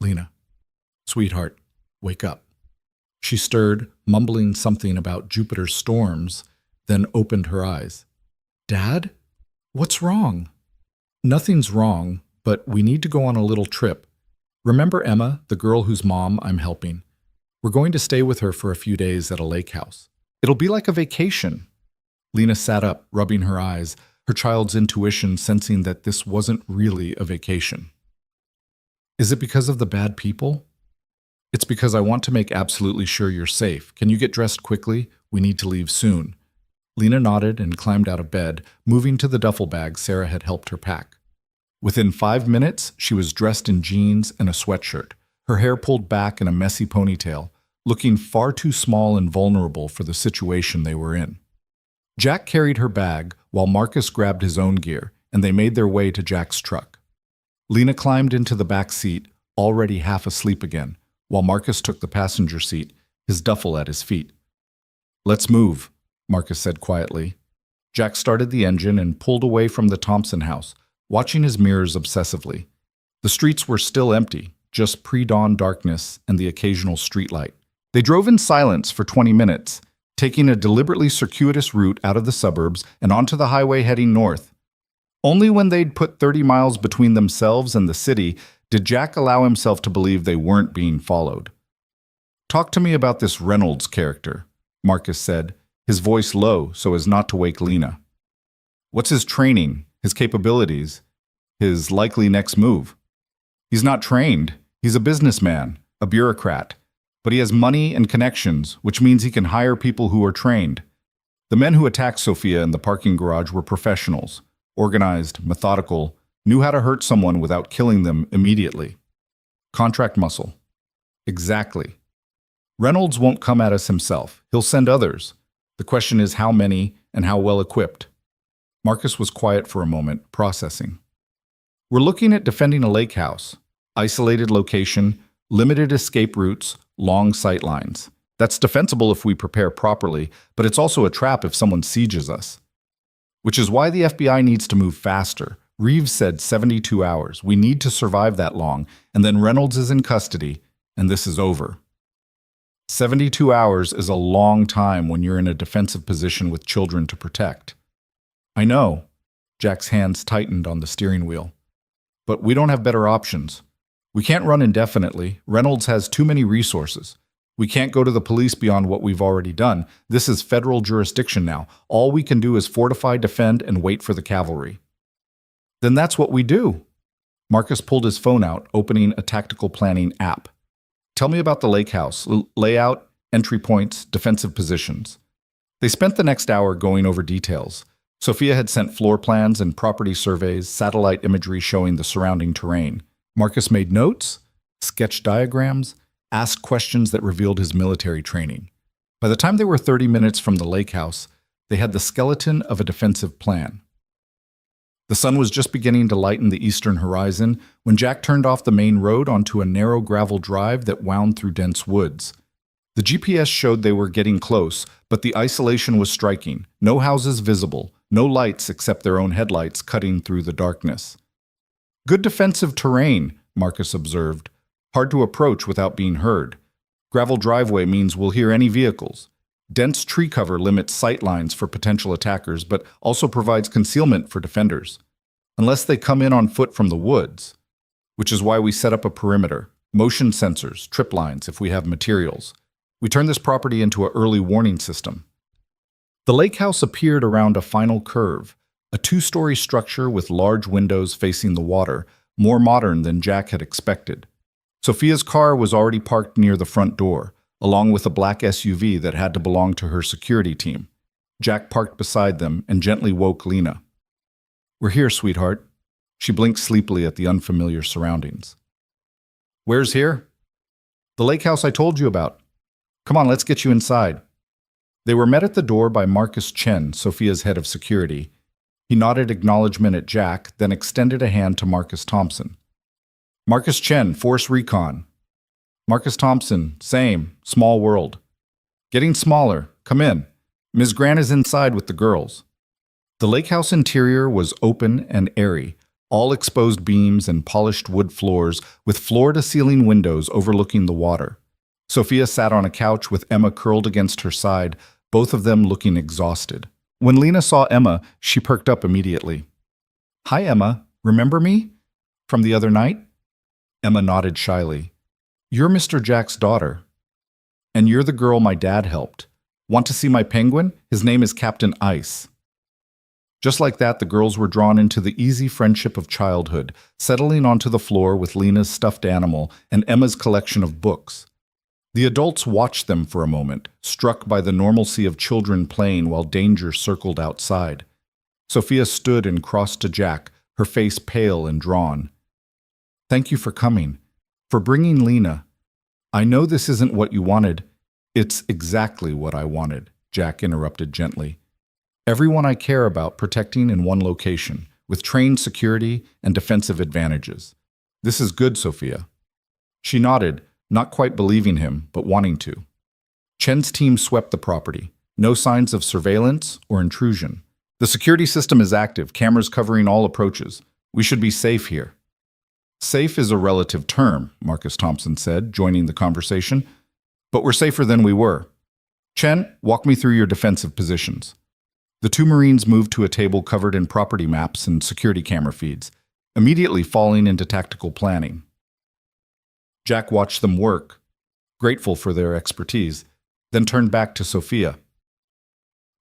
Lena, sweetheart, wake up. She stirred, mumbling something about Jupiter's storms, then opened her eyes. Dad? What's wrong? Nothing's wrong, but we need to go on a little trip. Remember Emma, the girl whose mom I'm helping? We're going to stay with her for a few days at a lake house. It'll be like a vacation. Lena sat up, rubbing her eyes, her child's intuition sensing that this wasn't really a vacation. Is it because of the bad people? It's because I want to make absolutely sure you're safe. Can you get dressed quickly? We need to leave soon. Lena nodded and climbed out of bed, moving to the duffel bag Sarah had helped her pack. Within 5 minutes, she was dressed in jeans and a sweatshirt, her hair pulled back in a messy ponytail, looking far too small and vulnerable for the situation they were in. Jack carried her bag while Marcus grabbed his own gear, and they made their way to Jack's truck. Lena climbed into the back seat, already half asleep again, while Marcus took the passenger seat, his duffel at his feet. Let's move, Marcus said quietly. Jack started the engine and pulled away from the Thompson house, watching his mirrors obsessively. The streets were still empty, just pre-dawn darkness and the occasional streetlight. They drove in silence for 20 minutes, taking a deliberately circuitous route out of the suburbs and onto the highway heading north. Only when they'd put 30 miles between themselves and the city Did Jack allow himself to believe they weren't being followed? "Talk to me about this Reynolds character," Marcus said, his voice low so as not to wake Lena. "What's his training, his capabilities, his likely next move?" "He's not trained. He's a businessman, a bureaucrat. But he has money and connections, which means he can hire people who are trained. The men who attacked Sophia in the parking garage were professionals, organized, methodical, knew how to hurt someone without killing them immediately. Contract muscle." "Exactly. Reynolds won't come at us himself. He'll send others. The question is how many and how well equipped." Marcus was quiet for a moment, processing. "We're looking at defending a lake house. Isolated location, limited escape routes, long sight lines. That's defensible if we prepare properly, but it's also a trap if someone sieges us. Which is why the FBI needs to move faster. Reeves said 72 hours. We need to survive that long, and then Reynolds is in custody, and this is over." 72 hours is a long time when you're in a defensive position with children to protect. "I know." Jack's hands tightened on the steering wheel. "But we don't have better options. We can't run indefinitely. Reynolds has too many resources. We can't go to the police beyond what we've already done. This is federal jurisdiction now. All we can do is fortify, defend, and wait for the cavalry." "Then that's what we do." Marcus pulled his phone out, opening a tactical planning app. "Tell me about the lake house, layout, entry points, defensive positions." They spent the next hour going over details. Sophia had sent floor plans and property surveys, satellite imagery showing the surrounding terrain. Marcus made notes, sketched diagrams, asked questions that revealed his military training. By the time they were 30 minutes from the lake house, they had the skeleton of a defensive plan. The sun was just beginning to lighten the eastern horizon when Jack turned off the main road onto a narrow gravel drive that wound through dense woods. The GPS showed they were getting close, but the isolation was striking. No houses visible, no lights except their own headlights cutting through the darkness. "Good defensive terrain," Marcus observed. "Hard to approach without being heard. Gravel driveway means we'll hear any vehicles. Dense tree cover limits sight lines for potential attackers, but also provides concealment for defenders. Unless they come in on foot from the woods. Which is why we set up a perimeter, motion sensors, trip lines if we have materials. We turn this property into an early warning system." The lake house appeared around a final curve, a two-story structure with large windows facing the water, more modern than Jack had expected. Sophia's car was already parked near the front door, along with a black SUV that had to belong to her security team. Jack parked beside them and gently woke Lena. "We're here, sweetheart." She blinked sleepily at the unfamiliar surroundings. "Where's here?" "The lake house I told you about. Come on, let's get you inside." They were met at the door by Marcus Chen, Sophia's head of security. He nodded acknowledgement at Jack, then extended a hand to Marcus Thompson. "Marcus Chen, Force Recon." Marcus Thompson, same, small world. "Getting smaller. Come in. Ms. Grant is inside with the girls." The lake house interior was open and airy, all exposed beams and polished wood floors with floor-to-ceiling windows overlooking the water. Sophia sat on a couch with Emma curled against her side, both of them looking exhausted. When Lena saw Emma, she perked up immediately. "Hi, Emma. Remember me? From the other night?" Emma nodded shyly. "You're Mr. Jack's daughter. And you're the girl my dad helped. Want to see my penguin? His name is Captain Ice." Just like that, the girls were drawn into the easy friendship of childhood, settling onto the floor with Lena's stuffed animal and Emma's collection of books. The adults watched them for a moment, struck by the normalcy of children playing while danger circled outside. Sophia stood and crossed to Jack, her face pale and drawn. "Thank you for coming, for bringing Lena. I know this isn't what you wanted." "It's exactly what I wanted," Jack interrupted gently. "Everyone I care about protecting in one location, with trained security and defensive advantages. This is good, Sophia." She nodded, not quite believing him, but wanting to. Chen's team swept the property. No signs of surveillance or intrusion. "The security system is active, cameras covering all approaches. We should be safe here." "Safe is a relative term," Marcus Thompson said, joining the conversation. "But we're safer than we were. Chen, walk me through your defensive positions." The two Marines moved to a table covered in property maps and security camera feeds, immediately falling into tactical planning. Jack watched them work, grateful for their expertise, then turned back to Sophia.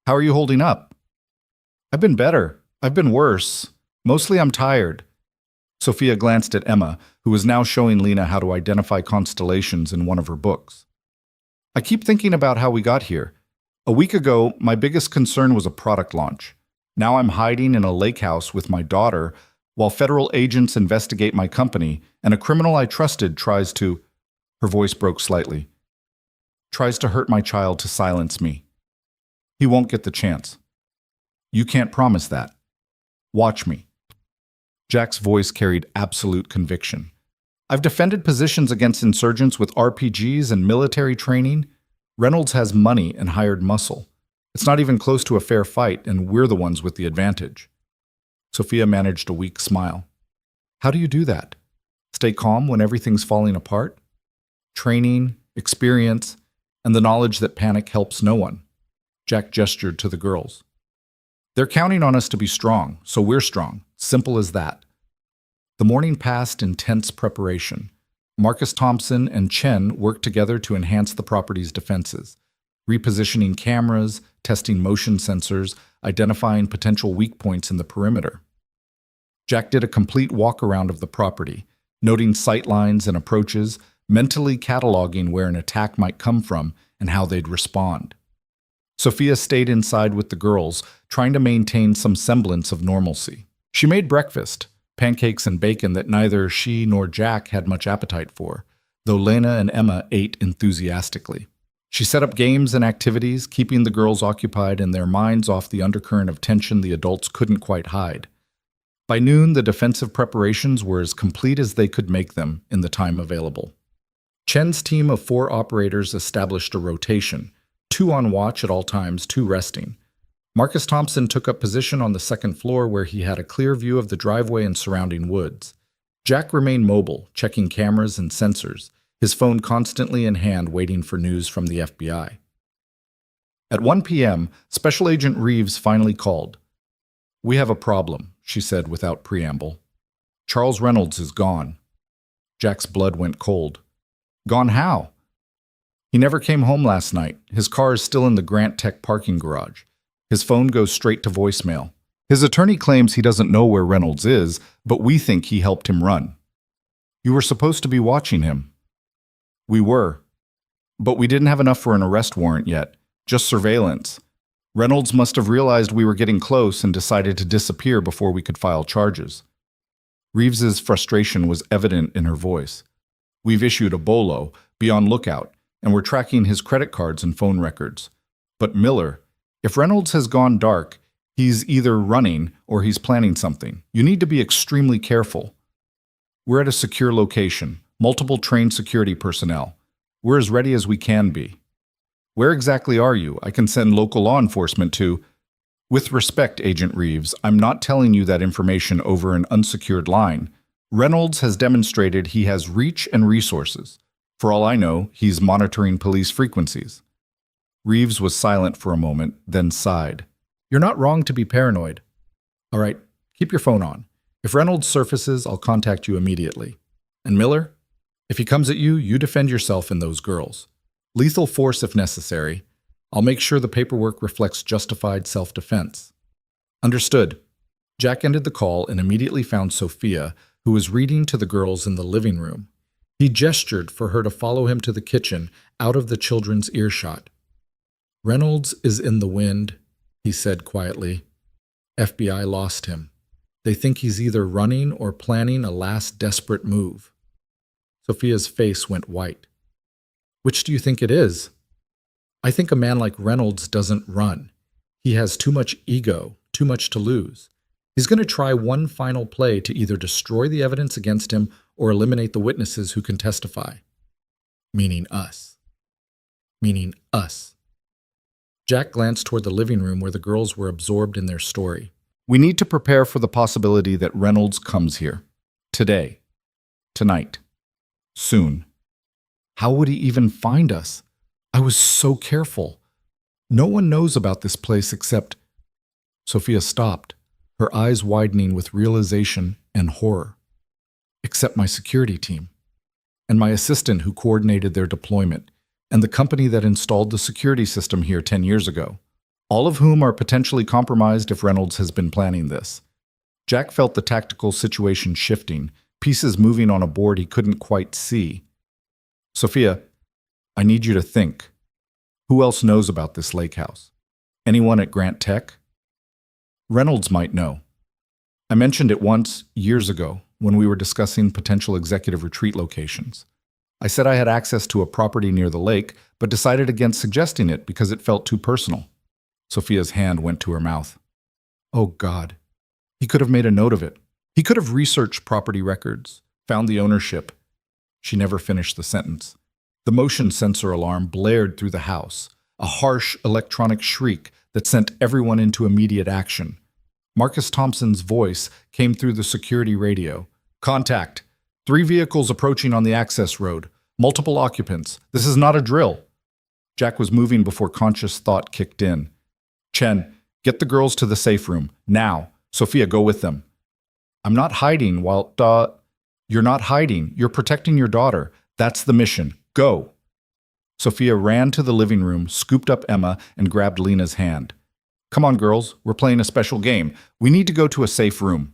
How are you holding up? I've been better. I've been worse. Mostly I'm tired. Sophia glanced at Emma, who was now showing Lena how to identify constellations in one of her books. I keep thinking about how we got here. A week ago, my biggest concern was a product launch. Now I'm hiding in a lake house with my daughter while federal agents investigate my company and a criminal I trusted tries to— Her voice broke slightly. Tries to hurt my child to silence me. He won't get the chance. You can't promise that. Watch me. Jack's voice carried absolute conviction. I've defended positions against insurgents with RPGs and military training. Reynolds has money and hired muscle. It's not even close to a fair fight, and we're the ones with the advantage. Sophia managed a weak smile. How do you do that? Stay calm when everything's falling apart? Training, experience, and the knowledge that panic helps no one. Jack gestured to the girls. They're counting on us to be strong, so we're strong. Simple as that. The morning passed in tense preparation. Marcus Thompson and Chen worked together to enhance the property's defenses, repositioning cameras, testing motion sensors, identifying potential weak points in the perimeter. Jack did a complete walk-around of the property, noting sight lines and approaches, mentally cataloging where an attack might come from and how they'd respond. Sophia stayed inside with the girls, trying to maintain some semblance of normalcy. She made breakfast, pancakes and bacon that neither she nor Jack had much appetite for, though Lena and Emma ate enthusiastically. She set up games and activities, keeping the girls occupied and their minds off the undercurrent of tension the adults couldn't quite hide. By noon, the defensive preparations were as complete as they could make them in the time available. Chen's team of 4 operators established a rotation, 2 on watch at all times, 2 resting. Marcus Thompson took up position on the second floor where he had a clear view of the driveway and surrounding woods. Jack remained mobile, checking cameras and sensors, his phone constantly in hand waiting for news from the FBI. At 1 p.m., Special Agent Reeves finally called. We have a problem, she said without preamble. Charles Reynolds is gone. Jack's blood went cold. Gone how? He never came home last night. His car is still in the Grant Tech parking garage. His phone goes straight to voicemail. His attorney claims he doesn't know where Reynolds is, but we think he helped him run. You were supposed to be watching him. We were. But we didn't have enough for an arrest warrant yet, just surveillance. Reynolds must have realized we were getting close and decided to disappear before we could file charges. Reeves's frustration was evident in her voice. We've issued a bolo, be on lookout, and we're tracking his credit cards and phone records. But Miller, if Reynolds has gone dark, he's either running or he's planning something. You need to be extremely careful. We're at a secure location, multiple trained security personnel. We're as ready as we can be. Where exactly are you? I can send local law enforcement to— With respect, Agent Reeves, I'm not telling you that information over an unsecured line. Reynolds has demonstrated he has reach and resources. For all I know, he's monitoring police frequencies. Reeves was silent for a moment, then sighed. You're not wrong to be paranoid. All right, keep your phone on. If Reynolds surfaces, I'll contact you immediately. And Miller? If he comes at you, you defend yourself and those girls. Lethal force if necessary. I'll make sure the paperwork reflects justified self-defense. Understood. Jack ended the call and immediately found Sophia, who was reading to the girls in the living room. He gestured for her to follow him to the kitchen, out of the children's earshot. Reynolds is in the wind, he said quietly. FBI lost him. They think he's either running or planning a last desperate move. Sophia's face went white. Which do you think it is? I think a man like Reynolds doesn't run. He has too much ego, too much to lose. He's going to try one final play to either destroy the evidence against him or eliminate the witnesses who can testify. Meaning us. Meaning us. Jack glanced toward the living room where the girls were absorbed in their story. We need to prepare for the possibility that Reynolds comes here. Today. Tonight. Soon. How would he even find us? I was so careful. No one knows about this place except— Sophia stopped, her eyes widening with realization and horror. Except my security team. and my assistant who coordinated their deployment, and the company that installed the security system here 10 years ago, all of whom are potentially compromised if Reynolds has been planning this. Jack felt the tactical situation shifting, pieces moving on a board he couldn't quite see. Sophia, I need you to think. Who else knows about this lake house? Anyone at Grant Tech? Reynolds might know. I mentioned it once, years ago, when we were discussing potential executive retreat locations. I said I had access to a property near the lake, but decided against suggesting it because it felt too personal. Sophia's hand went to her mouth. Oh, God. He could have made a note of it. He could have researched property records, found the ownership. She never finished the sentence. The motion sensor alarm blared through the house, a harsh electronic shriek that sent everyone into immediate action. Marcus Thompson's voice came through the security radio. Contact. 3 vehicles approaching on the access road. Multiple occupants. This is not a drill. Jack was moving before conscious thought kicked in. Chen, get the girls to the safe room. Now. Sophia, go with them. I'm not hiding while... You're not hiding. You're protecting your daughter. That's the mission. Go. Sophia ran to the living room, scooped up Emma, and grabbed Lena's hand. Come on, girls. We're playing a special game. We need to go to a safe room.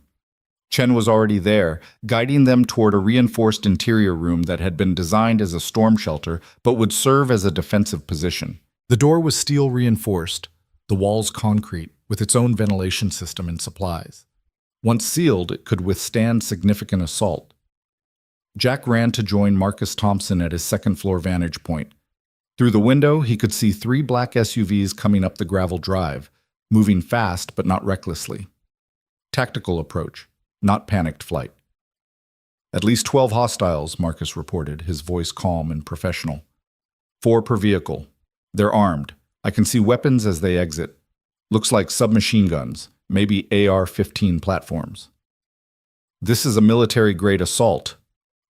Chen was already there, guiding them toward a reinforced interior room that had been designed as a storm shelter but would serve as a defensive position. The door was steel reinforced, the walls concrete, with its own ventilation system and supplies. Once sealed, it could withstand significant assault. Jack ran to join Marcus Thompson at his second-floor vantage point. Through the window, he could see 3 black SUVs coming up the gravel drive, moving fast but not recklessly. Tactical approach, not panicked flight. At least 12 hostiles, Marcus reported, his voice calm and professional. 4 per vehicle. They're armed. I can see weapons as they exit. Looks like submachine guns, maybe AR-15 platforms. This is a military-grade assault.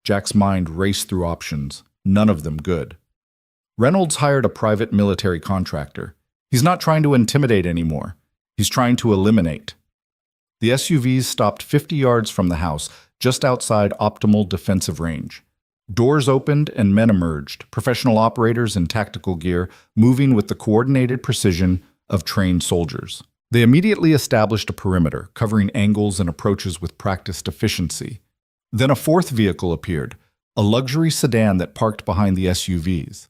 Jack's mind raced through options, none of them good. Reynolds hired a private military contractor. He's not trying to intimidate anymore. He's trying to eliminate. The SUVs stopped 50 yards from the house, just outside optimal defensive range. Doors opened and men emerged, professional operators in tactical gear, moving with the coordinated precision of trained soldiers. They immediately established a perimeter, covering angles and approaches with practiced efficiency. Then a 4th vehicle appeared, a luxury sedan that parked behind the SUVs.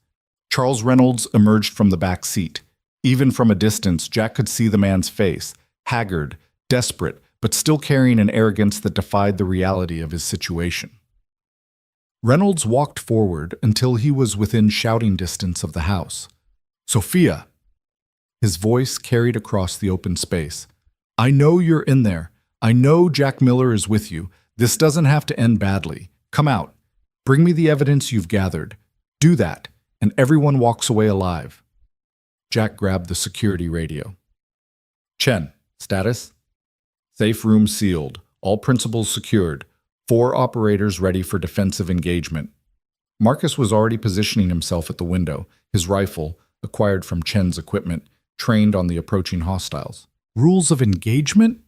Charles Reynolds emerged from the back seat. Even from a distance, Jack could see the man's face, haggard, desperate, but still carrying an arrogance that defied the reality of his situation. Reynolds walked forward until he was within shouting distance of the house. Sophia! His voice carried across the open space. I know you're in there. I know Jack Miller is with you. This doesn't have to end badly. Come out. Bring me the evidence you've gathered. Do that, and everyone walks away alive. Jack grabbed the security radio. Chen, status? Safe room sealed. All principals secured. 4 operators ready for defensive engagement. Marcus was already positioning himself at the window, his rifle, acquired from Chen's equipment, trained on the approaching hostiles. Rules of engagement?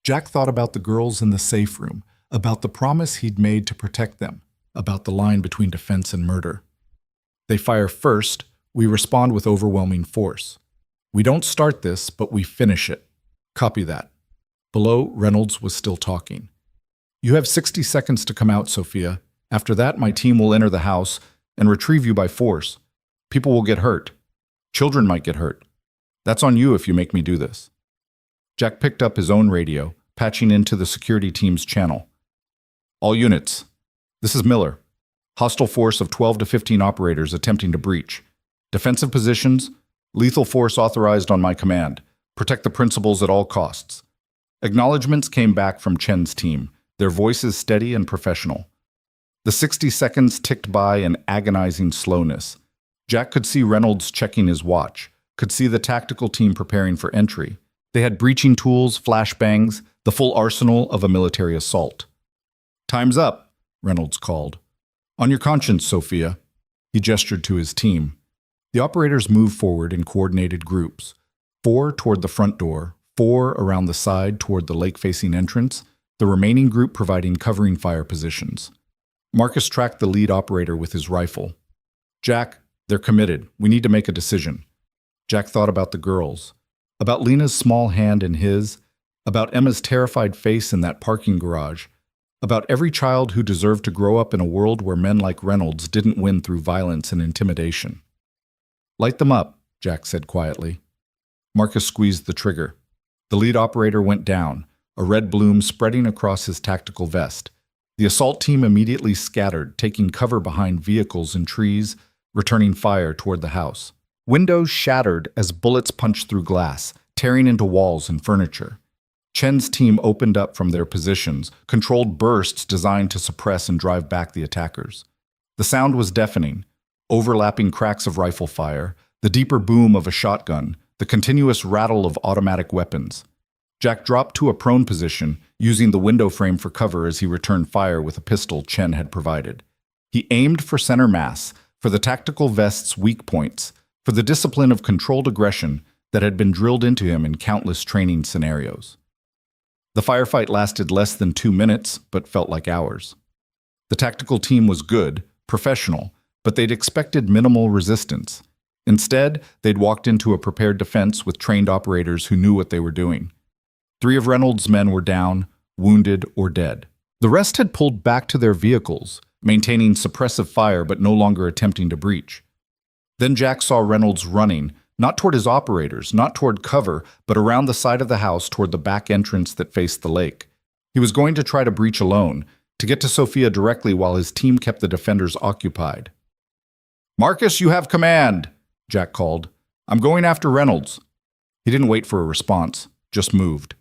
Jack thought about the girls in the safe room, about the promise he'd made to protect them, about the line between defense and murder. They fire first, we respond with overwhelming force. We don't start this, but we finish it. Copy that. Below, Reynolds was still talking. You have 60 seconds to come out, Sophia. After that, my team will enter the house and retrieve you by force. People will get hurt. Children might get hurt. That's on you if you make me do this. Jack picked up his own radio, patching into the security team's channel. All units. This is Miller. Hostile force of 12 to 15 operators attempting to breach. Defensive positions. Lethal force authorized on my command. Protect the principals at all costs. Acknowledgements came back from Chen's team, their voices steady and professional. The 60 seconds ticked by in agonizing slowness. Jack could see Reynolds checking his watch, could see the tactical team preparing for entry. They had breaching tools, flashbangs, the full arsenal of a military assault. Time's up, Reynolds called. On your conscience, Sophia. He gestured to his team. The operators moved forward in coordinated groups, 4 toward the front door, 4 around the side toward the lake-facing entrance, the remaining group providing covering fire positions. Marcus tracked the lead operator with his rifle. Jack, they're committed. We need to make a decision. Jack thought about the girls, about Lena's small hand in his, about Emma's terrified face in that parking garage, about every child who deserved to grow up in a world where men like Reynolds didn't win through violence and intimidation. Light them up, Jack said quietly. Marcus squeezed the trigger. The lead operator went down, a red bloom spreading across his tactical vest. The assault team immediately scattered, taking cover behind vehicles and trees, returning fire toward the house. Windows shattered as bullets punched through glass, tearing into walls and furniture. Chen's team opened up from their positions, controlled bursts designed to suppress and drive back the attackers. The sound was deafening, overlapping cracks of rifle fire, the deeper boom of a shotgun, the continuous rattle of automatic weapons. Jack dropped to a prone position, using the window frame for cover as he returned fire with a pistol Chen had provided. He aimed for center mass, for the tactical vest's weak points, for the discipline of controlled aggression that had been drilled into him in countless training scenarios. The firefight lasted less than 2 minutes, but felt like hours. The tactical team was good, professional, but they'd expected minimal resistance. Instead, they'd walked into a prepared defense with trained operators who knew what they were doing. 3 of Reynolds' men were down, wounded, or dead. The rest had pulled back to their vehicles, maintaining suppressive fire but no longer attempting to breach. Then Jack saw Reynolds running, not toward his operators, not toward cover, but around the side of the house toward the back entrance that faced the lake. He was going to try to breach alone, to get to Sophia directly while his team kept the defenders occupied. "Marcus, you have command," Jack called. "I'm going after Reynolds." He didn't wait for a response, just moved.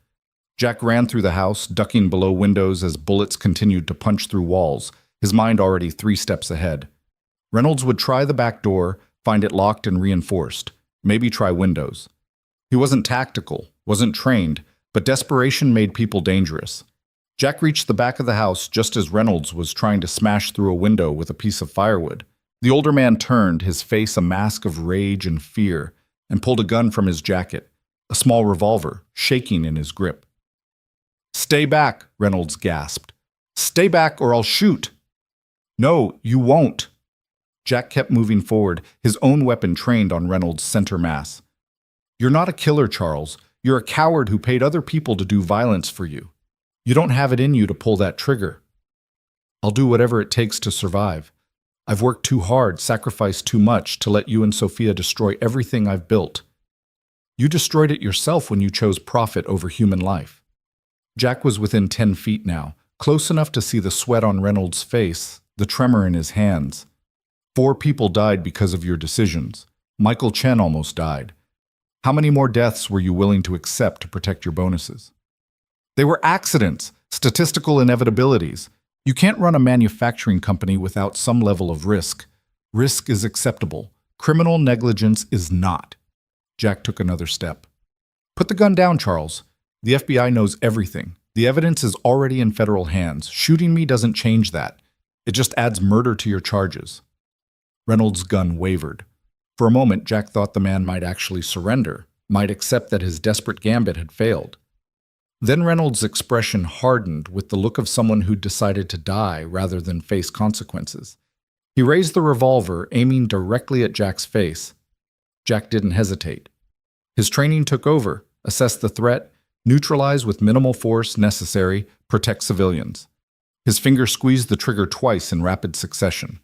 Jack ran through the house, ducking below windows as bullets continued to punch through walls, his mind already 3 steps ahead. Reynolds would try the back door, find it locked and reinforced. Maybe try windows. He wasn't tactical, wasn't trained, but desperation made people dangerous. Jack reached the back of the house just as Reynolds was trying to smash through a window with a piece of firewood. The older man turned, his face a mask of rage and fear, and pulled a gun from his jacket, a small revolver, shaking in his grip. "Stay back," Reynolds gasped. "Stay back or I'll shoot." "No, you won't." Jack kept moving forward, his own weapon trained on Reynolds' center mass. "You're not a killer, Charles. You're a coward who paid other people to do violence for you. You don't have it in you to pull that trigger." "I'll do whatever it takes to survive. I've worked too hard, sacrificed too much to let you and Sophia destroy everything I've built. You destroyed it yourself when you chose profit over human life." Jack was within 10 feet now, close enough to see the sweat on Reynolds' face, the tremor in his hands. 4 people died because of your decisions. Michael Chen almost died. How many more deaths were you willing to accept to protect your bonuses? They were accidents, statistical inevitabilities. You can't run a manufacturing company without some level of risk. Risk is acceptable. Criminal negligence is not. Jack took another step. "Put the gun down, Charles. The FBI knows everything. The evidence is already in federal hands. Shooting me doesn't change that. It just adds murder to your charges." Reynolds' gun wavered. For a moment, Jack thought the man might actually surrender, might accept that his desperate gambit had failed. Then Reynolds' expression hardened with the look of someone who'd decided to die rather than face consequences. He raised the revolver, aiming directly at Jack's face. Jack didn't hesitate. His training took over, assessed the threat, neutralize with minimal force necessary, protect civilians. His finger squeezed the trigger twice in rapid succession.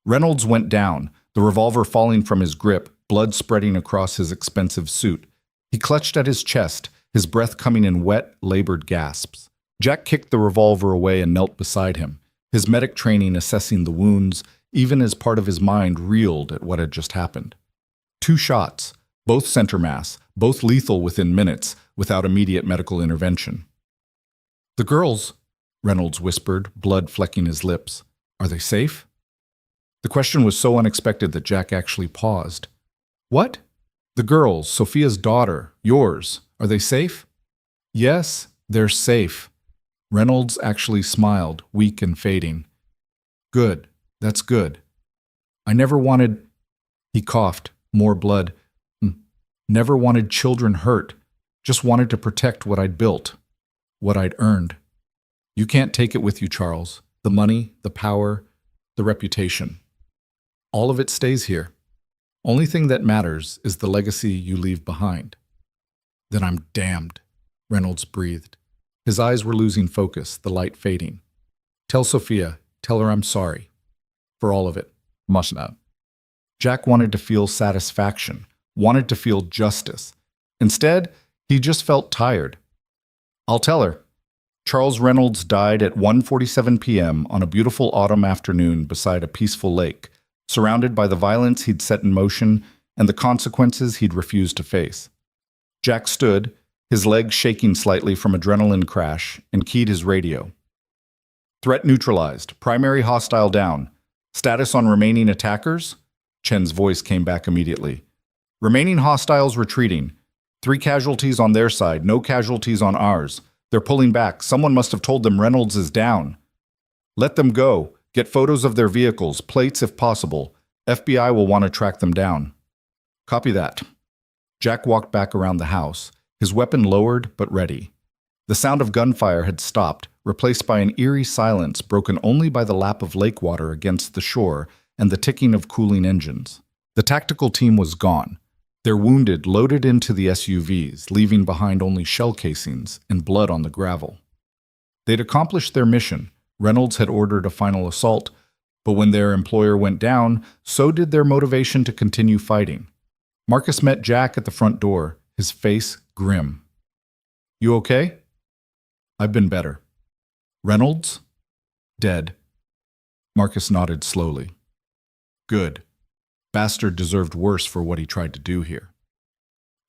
Reynolds went down, the revolver falling from his grip, blood spreading across his expensive suit. He clutched at his chest, his breath coming in wet, labored gasps. Jack kicked the revolver away and knelt beside him, his medic training assessing the wounds, even as part of his mind reeled at what had just happened. 2 shots, both center mass, both lethal within minutes, without immediate medical intervention. "The girls," Reynolds whispered, blood flecking his lips. "Are they safe?" The question was so unexpected that Jack actually paused. "What?" "The girls, Sophia's daughter, yours, are they safe?" "Yes, they're safe." Reynolds actually smiled, weak and fading. "Good, that's good. I never wanted—" He coughed, more blood. "Never wanted children hurt, just wanted to protect what I'd built, what I'd earned. You can't take it with you, Charles. The money, the power, the reputation. All of it stays here. Only thing that matters is the legacy you leave behind. Then I'm damned, Reynolds breathed. His eyes were losing focus, the light fading. Tell Sophia, tell her I'm sorry. For all of it. Must not. Jack wanted to feel satisfaction, wanted to feel justice. Instead, he just felt tired. I'll tell her. Charles Reynolds died at 1:47 p.m. on a beautiful autumn afternoon beside a peaceful lake, surrounded by the violence he'd set in motion and the consequences he'd refused to face. Jack stood, his legs shaking slightly from adrenaline crash, and keyed his radio. Threat neutralized. Primary hostile down. Status on remaining attackers? Chen's voice came back immediately. Remaining hostiles retreating. 3 casualties on their side, no casualties on ours. They're pulling back. Someone must have told them Reynolds is down. Let them go. Get photos of their vehicles, plates if possible. FBI will want to track them down. Copy that. Jack walked back around the house, his weapon lowered but ready. The sound of gunfire had stopped, replaced by an eerie silence broken only by the lap of lake water against the shore and the ticking of cooling engines. The tactical team was gone. Their wounded loaded into the SUVs, leaving behind only shell casings and blood on the gravel. They'd accomplished their mission. Reynolds had ordered a final assault, but when their employer went down, so did their motivation to continue fighting. Marcus met Jack at the front door, his face grim. You okay? I've been better. Reynolds? Dead. Marcus nodded slowly. Good. Bastard deserved worse for what he tried to do here.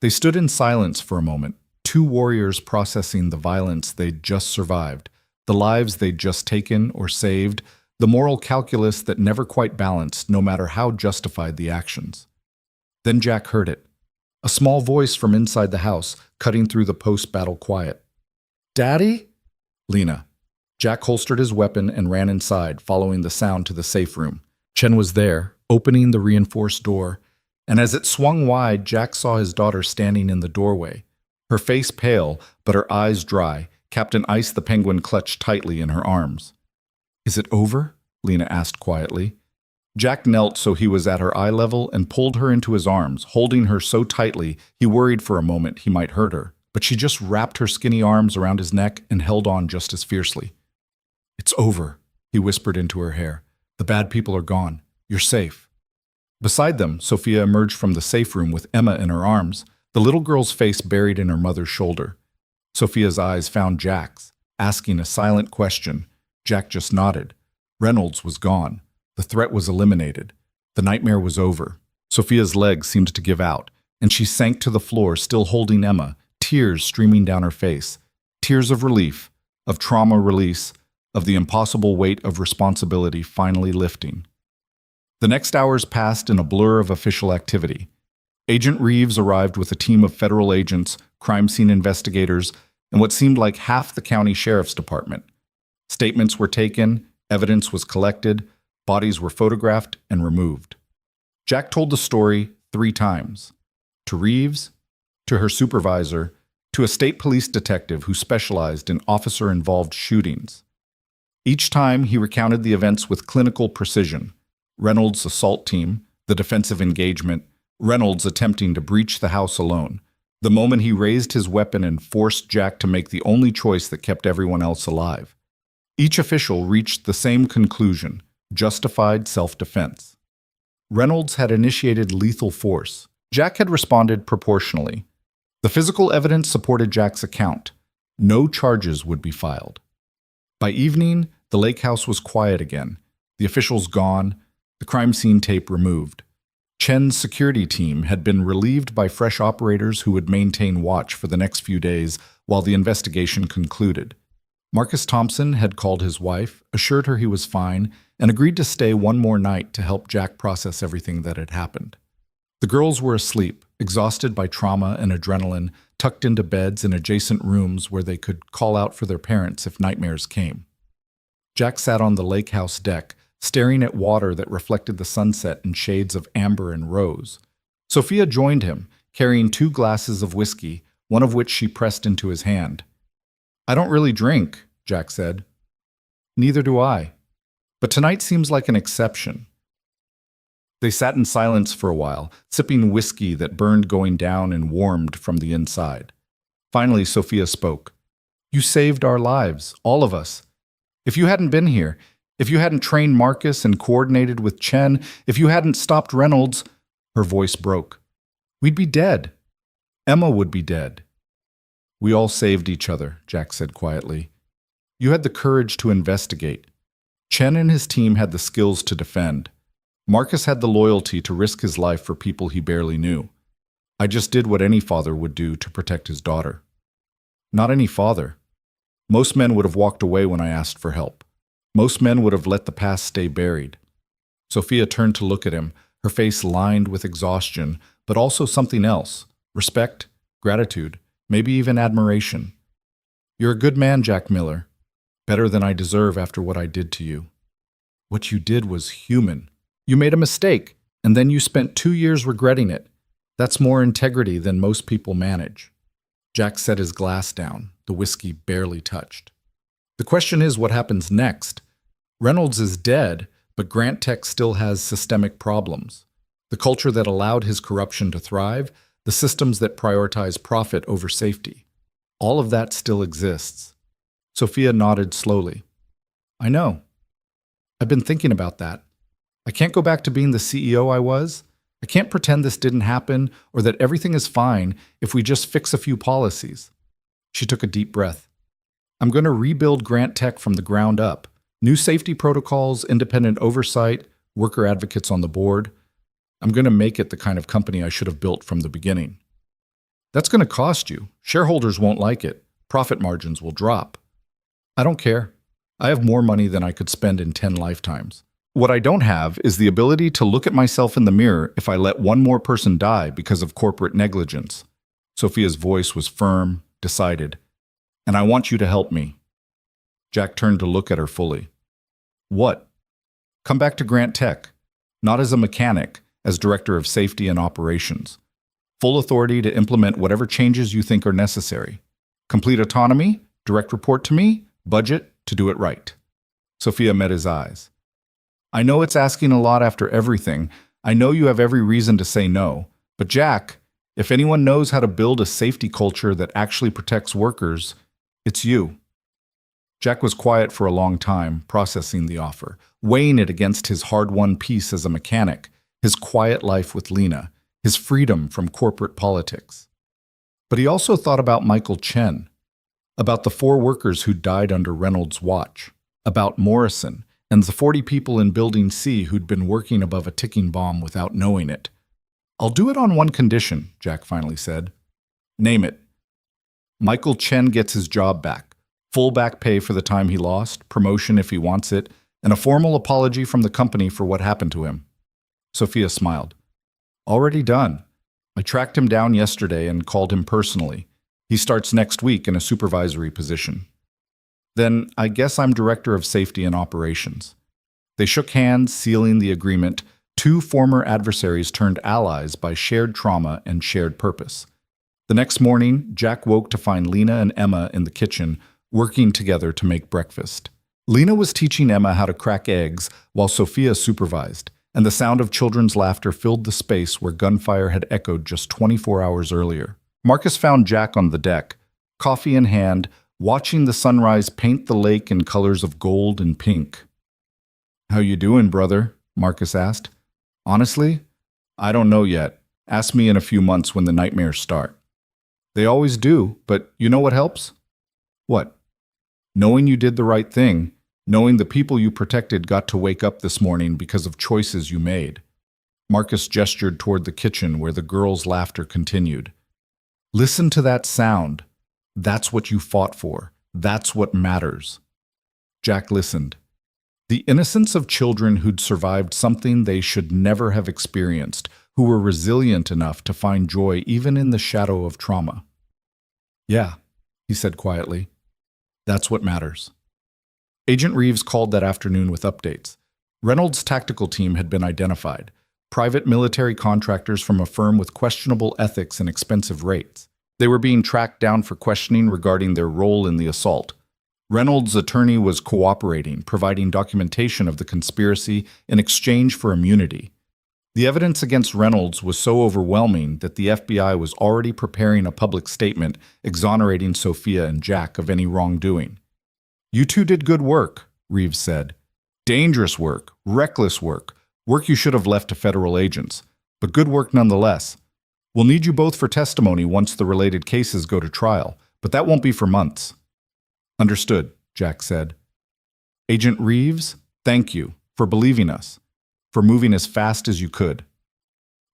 They stood in silence for a moment, 2 warriors processing the violence they'd just survived, the lives they'd just taken or saved, the moral calculus that never quite balanced no matter how justified the actions. Then Jack heard it. A small voice from inside the house, cutting through the post-battle quiet. Daddy? Lena. Jack holstered his weapon and ran inside, following the sound to the safe room. Chen was there, opening the reinforced door, and as it swung wide, Jack saw his daughter standing in the doorway. Her face pale, but her eyes dry. Captain Ice the Penguin clutched tightly in her arms. Is it over? Lena asked quietly. Jack knelt so he was at her eye level and pulled her into his arms, holding her so tightly he worried for a moment he might hurt her. But she just wrapped her skinny arms around his neck and held on just as fiercely. It's over, he whispered into her hair. The bad people are gone. You're safe. Beside them, Sophia emerged from the safe room with Emma in her arms, the little girl's face buried in her mother's shoulder. Sophia's eyes found Jack's, asking a silent question. Jack just nodded. Reynolds was gone. The threat was eliminated. The nightmare was over. Sophia's legs seemed to give out, and she sank to the floor, still holding Emma, tears streaming down her face. Tears of relief, of trauma release, of the impossible weight of responsibility finally lifting. The next hours passed in a blur of official activity. Agent Reeves arrived with a team of federal agents, crime scene investigators, and what seemed like half the county sheriff's department. Statements were taken, evidence was collected, bodies were photographed and removed. Jack told the story 3 times. To Reeves, to her supervisor, to a state police detective who specialized in officer-involved shootings. Each time he recounted the events with clinical precision. Reynolds' assault team, the defensive engagement, Reynolds attempting to breach the house alone, the moment he raised his weapon and forced Jack to make the only choice that kept everyone else alive. Each official reached the same conclusion: justified self-defense. Reynolds had initiated lethal force. Jack had responded proportionally. The physical evidence supported Jack's account. No charges would be filed. By evening, the lake house was quiet again. The officials gone, the crime scene tape removed. Chen's security team had been relieved by fresh operators who would maintain watch for the next few days while the investigation concluded. Marcus Thompson had called his wife, assured her he was fine, and agreed to stay one more night to help Jack process everything that had happened. The girls were asleep, exhausted by trauma and adrenaline, tucked into beds in adjacent rooms where they could call out for their parents if nightmares came. Jack sat on the lake house deck, staring at water that reflected the sunset in shades of amber and rose. Sophia joined him, carrying 2 glasses of whiskey, one of which she pressed into his hand. I don't really drink, Jack said. Neither do I. But tonight seems like an exception. They sat in silence for a while, sipping whiskey that burned going down and warmed from the inside. Finally, Sophia spoke. You saved our lives, all of us. If you hadn't been here, if you hadn't trained Marcus and coordinated with Chen, if you hadn't stopped Reynolds, her voice broke. We'd be dead. Emma would be dead. We all saved each other, Jack said quietly. You had the courage to investigate. Chen and his team had the skills to defend. Marcus had the loyalty to risk his life for people he barely knew. I just did what any father would do to protect his daughter. Not any father. Most men would have walked away when I asked for help. Most men would have let the past stay buried. Sophia turned to look at him, her face lined with exhaustion, but also something else. Respect, gratitude, maybe even admiration. You're a good man, Jack Miller. Better than I deserve after what I did to you. What you did was human. You made a mistake, and then you spent 2 years regretting it. That's more integrity than most people manage. Jack set his glass down, the whiskey barely touched. The question is what happens next. Reynolds is dead, but Grant Tech still has systemic problems. The culture that allowed his corruption to thrive, the systems that prioritize profit over safety. All of that still exists. Sophia nodded slowly. I know. I've been thinking about that. I can't go back to being the CEO I was. I can't pretend this didn't happen or that everything is fine if we just fix a few policies. She took a deep breath. I'm going to rebuild Grant Tech from the ground up. New safety protocols, independent oversight, worker advocates on the board. I'm going to make it the kind of company I should have built from the beginning. That's going to cost you. Shareholders won't like it. Profit margins will drop. I don't care. I have more money than I could spend in 10 lifetimes. What I don't have is the ability to look at myself in the mirror if I let one more person die because of corporate negligence. Sophia's voice was firm, decided. And I want you to help me. Jack turned to look at her fully. What? Come back to Grant Tech. Not as a mechanic, as Director of Safety and Operations. Full authority to implement whatever changes you think are necessary. Complete autonomy, direct report to me, budget to do it right. Sophia met his eyes. I know it's asking a lot after everything. I know you have every reason to say no. But Jack, if anyone knows how to build a safety culture that actually protects workers, it's you. Jack was quiet for a long time, processing the offer, weighing it against his hard-won peace as a mechanic, his quiet life with Lena, his freedom from corporate politics. But he also thought about Michael Chen, about the 4 workers who died under Reynolds' watch, about Morrison, and the 40 people in Building C who'd been working above a ticking bomb without knowing it. I'll do it on one condition, Jack finally said. Name it. Michael Chen gets his job back, full back pay for the time he lost, promotion if he wants it, and a formal apology from the company for what happened to him. Sophia smiled. Already done. I tracked him down yesterday and called him personally. He starts next week in a supervisory position. Then I guess I'm Director of Safety and Operations. They shook hands, sealing the agreement. 2 former adversaries turned allies by shared trauma and shared purpose. The next morning, Jack woke to find Lena and Emma in the kitchen, working together to make breakfast. Lena was teaching Emma how to crack eggs while Sophia supervised, and the sound of children's laughter filled the space where gunfire had echoed just 24 hours earlier. Marcus found Jack on the deck, coffee in hand, watching the sunrise paint the lake in colors of gold and pink. How you doing, brother? Marcus asked. Honestly, I don't know yet. Ask me in a few months when the nightmares start. They always do, but you know what helps? What? Knowing you did the right thing, knowing the people you protected got to wake up this morning because of choices you made. Marcus gestured toward the kitchen where the girls' laughter continued. Listen to that sound. That's what you fought for. That's what matters. Jack listened. The innocence of children who'd survived something they should never have experienced, who were resilient enough to find joy even in the shadow of trauma. Yeah, he said quietly. That's what matters. Agent Reeves called that afternoon with updates. Reynolds' tactical team had been identified. Private military contractors from a firm with questionable ethics and expensive rates. They were being tracked down for questioning regarding their role in the assault. Reynolds' attorney was cooperating, providing documentation of the conspiracy in exchange for immunity. The evidence against Reynolds was so overwhelming that the FBI was already preparing a public statement exonerating Sophia and Jack of any wrongdoing. "You two did good work," Reeves said. "Dangerous work, reckless work, work you should have left to federal agents, but good work nonetheless. We'll need you both for testimony once the related cases go to trial, but that won't be for months." "Understood," Jack said. "Agent Reeves, thank you for believing us, for moving as fast as you could.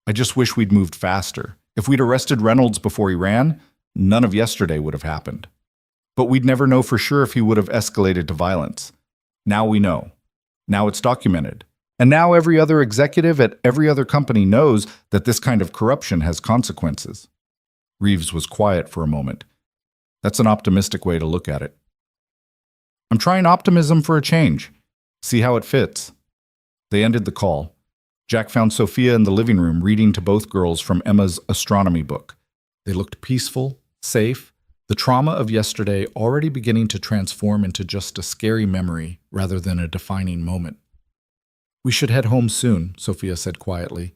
I just wish we'd moved faster. If we'd arrested Reynolds before he ran, none of yesterday would have happened. But we'd never know for sure if he would have escalated to violence. Now we know. Now it's documented. And now every other executive at every other company knows that this kind of corruption has consequences." Reeves was quiet for a moment. "That's an optimistic way to look at it." "I'm trying optimism for a change. See how it fits." They ended the call. Jack found Sophia in the living room reading to both girls from Emma's astronomy book. They looked peaceful, safe, the trauma of yesterday already beginning to transform into just a scary memory rather than a defining moment. "We should head home soon," Sophia said quietly.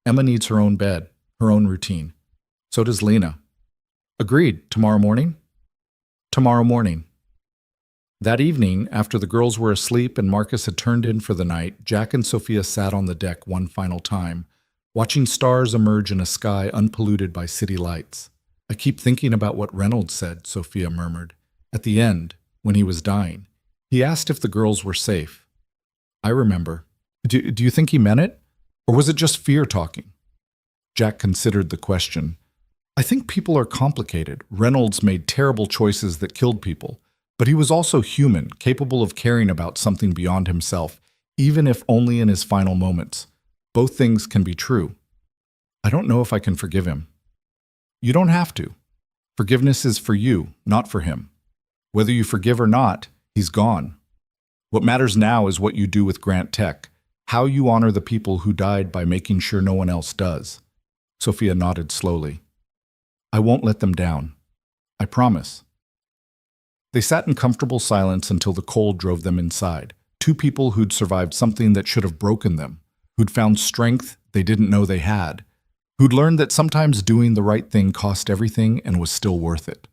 "Emma needs her own bed, her own routine. So does Lena." "Agreed. Tomorrow morning?" "Tomorrow morning." That evening, after the girls were asleep and Marcus had turned in for the night, Jack and Sophia sat on the deck one final time, watching stars emerge in a sky unpolluted by city lights. "I keep thinking about what Reynolds said," Sophia murmured. "At the end, when he was dying, he asked if the girls were safe. I remember. Do you think he meant it? Or was it just fear talking?" Jack considered the question. "I think people are complicated. Reynolds made terrible choices that killed people. But he was also human, capable of caring about something beyond himself, even if only in his final moments. Both things can be true. I don't know if I can forgive him." "You don't have to. Forgiveness is for you, not for him. Whether you forgive or not, he's gone. What matters now is what you do with Grant Tech, how you honor the people who died by making sure no one else does." Sophia nodded slowly. "I won't let them down. I promise." They sat in comfortable silence until the cold drove them inside. Two people who'd survived something that should have broken them, who'd found strength they didn't know they had, who'd learned that sometimes doing the right thing cost everything and was still worth it.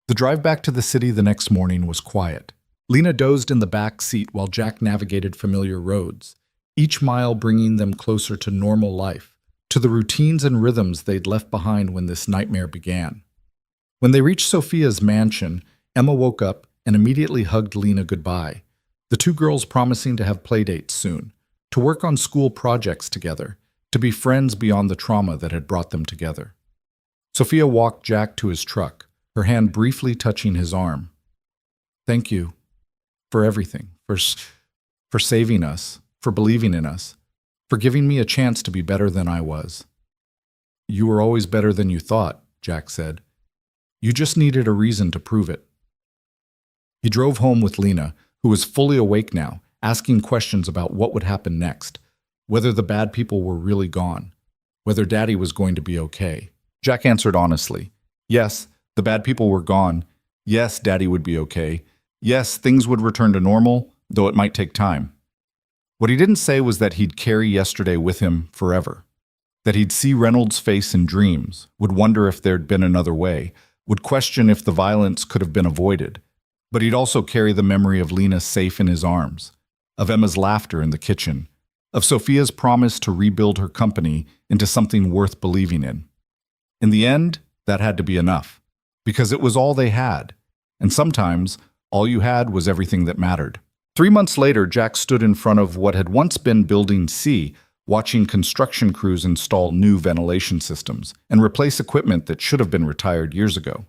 The drive back to the city the next morning was quiet. Lena dozed in the back seat while Jack navigated familiar roads, each mile bringing them closer to normal life, to the routines and rhythms they'd left behind when this nightmare began. When they reached Sophia's mansion, Emma woke up and immediately hugged Lena goodbye, the two girls promising to have playdates soon, to work on school projects together, to be friends beyond the trauma that had brought them together. Sophia walked Jack to his truck, her hand briefly touching his arm. "Thank you for everything, for saving us, for believing in us, for giving me a chance to be better than I was." "You were always better than you thought," Jack said. "You just needed a reason to prove it." He drove home with Lena, who was fully awake now, asking questions about what would happen next, whether the bad people were really gone, whether Daddy was going to be okay. Jack answered honestly. Yes, the bad people were gone. Yes, Daddy would be okay. Yes, things would return to normal, though it might take time. What he didn't say was that he'd carry yesterday with him forever, that he'd see Reynolds' face in dreams, would wonder if there'd been another way, would question if the violence could have been avoided. But he'd also carry the memory of Lena safe in his arms, of Emma's laughter in the kitchen, of Sophia's promise to rebuild her company into something worth believing in. In the end, that had to be enough, because it was all they had, and sometimes all you had was everything that mattered. 3 months later, Jack stood in front of what had once been Building C, watching construction crews install new ventilation systems and replace equipment that should have been retired years ago.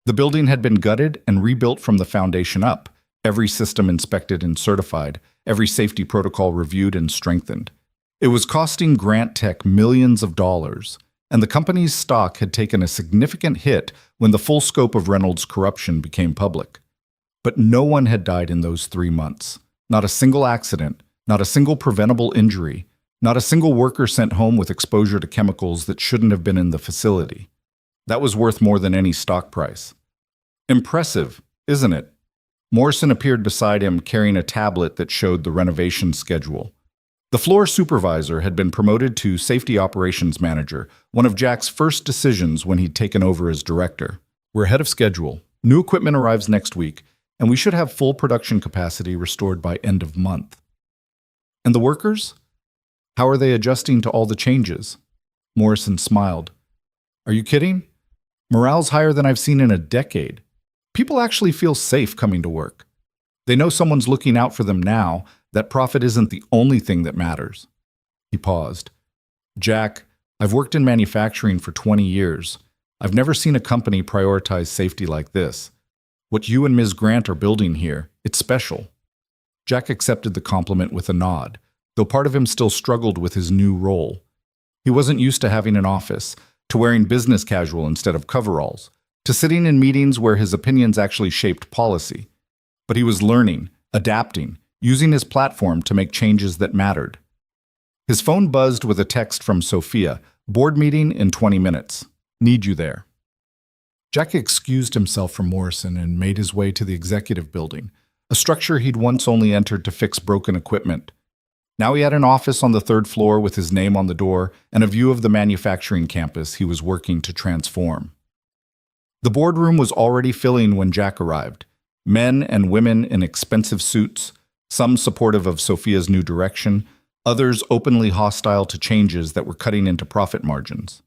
The building had been gutted and rebuilt from the foundation up, every system inspected and certified, every safety protocol reviewed and strengthened. It was costing Grant Tech millions of dollars, and the company's stock had taken a significant hit when the full scope of Reynolds' corruption became public. But no one had died in those 3 months. Not a single accident, not a single preventable injury, not a single worker sent home with exposure to chemicals that shouldn't have been in the facility. That was worth more than any stock price. Impressive, isn't it? Morrison appeared beside him carrying a tablet that showed the renovation schedule. The floor supervisor had been promoted to safety operations manager, one of Jack's first decisions when he'd taken over as director. We're ahead of schedule. New equipment arrives next week, and we should have full production capacity restored by end of month. And the workers? How are they adjusting to all the changes? Morrison smiled. Are you kidding? Morale's higher than I've seen in a decade. People actually feel safe coming to work. They know someone's looking out for them now, that profit isn't the only thing that matters. He paused. Jack, I've worked in manufacturing for 20 years. I've never seen a company prioritize safety like this. What you and Ms. Grant are building here, it's special. Jack accepted the compliment with a nod, though part of him still struggled with his new role. He wasn't used to having an office, to wearing business casual instead of coveralls, to sitting in meetings where his opinions actually shaped policy. But he was learning, adapting, using his platform to make changes that mattered. His phone buzzed with a text from Sophia, board meeting in 20 minutes. Need you there. Jack excused himself from Morrison and made his way to the executive building, a structure he'd once only entered to fix broken equipment. Now he had an office on the third floor with his name on the door and a view of the manufacturing campus he was working to transform. The boardroom was already filling when Jack arrived. Men and women in expensive suits, some supportive of Sophia's new direction, others openly hostile to changes that were cutting into profit margins.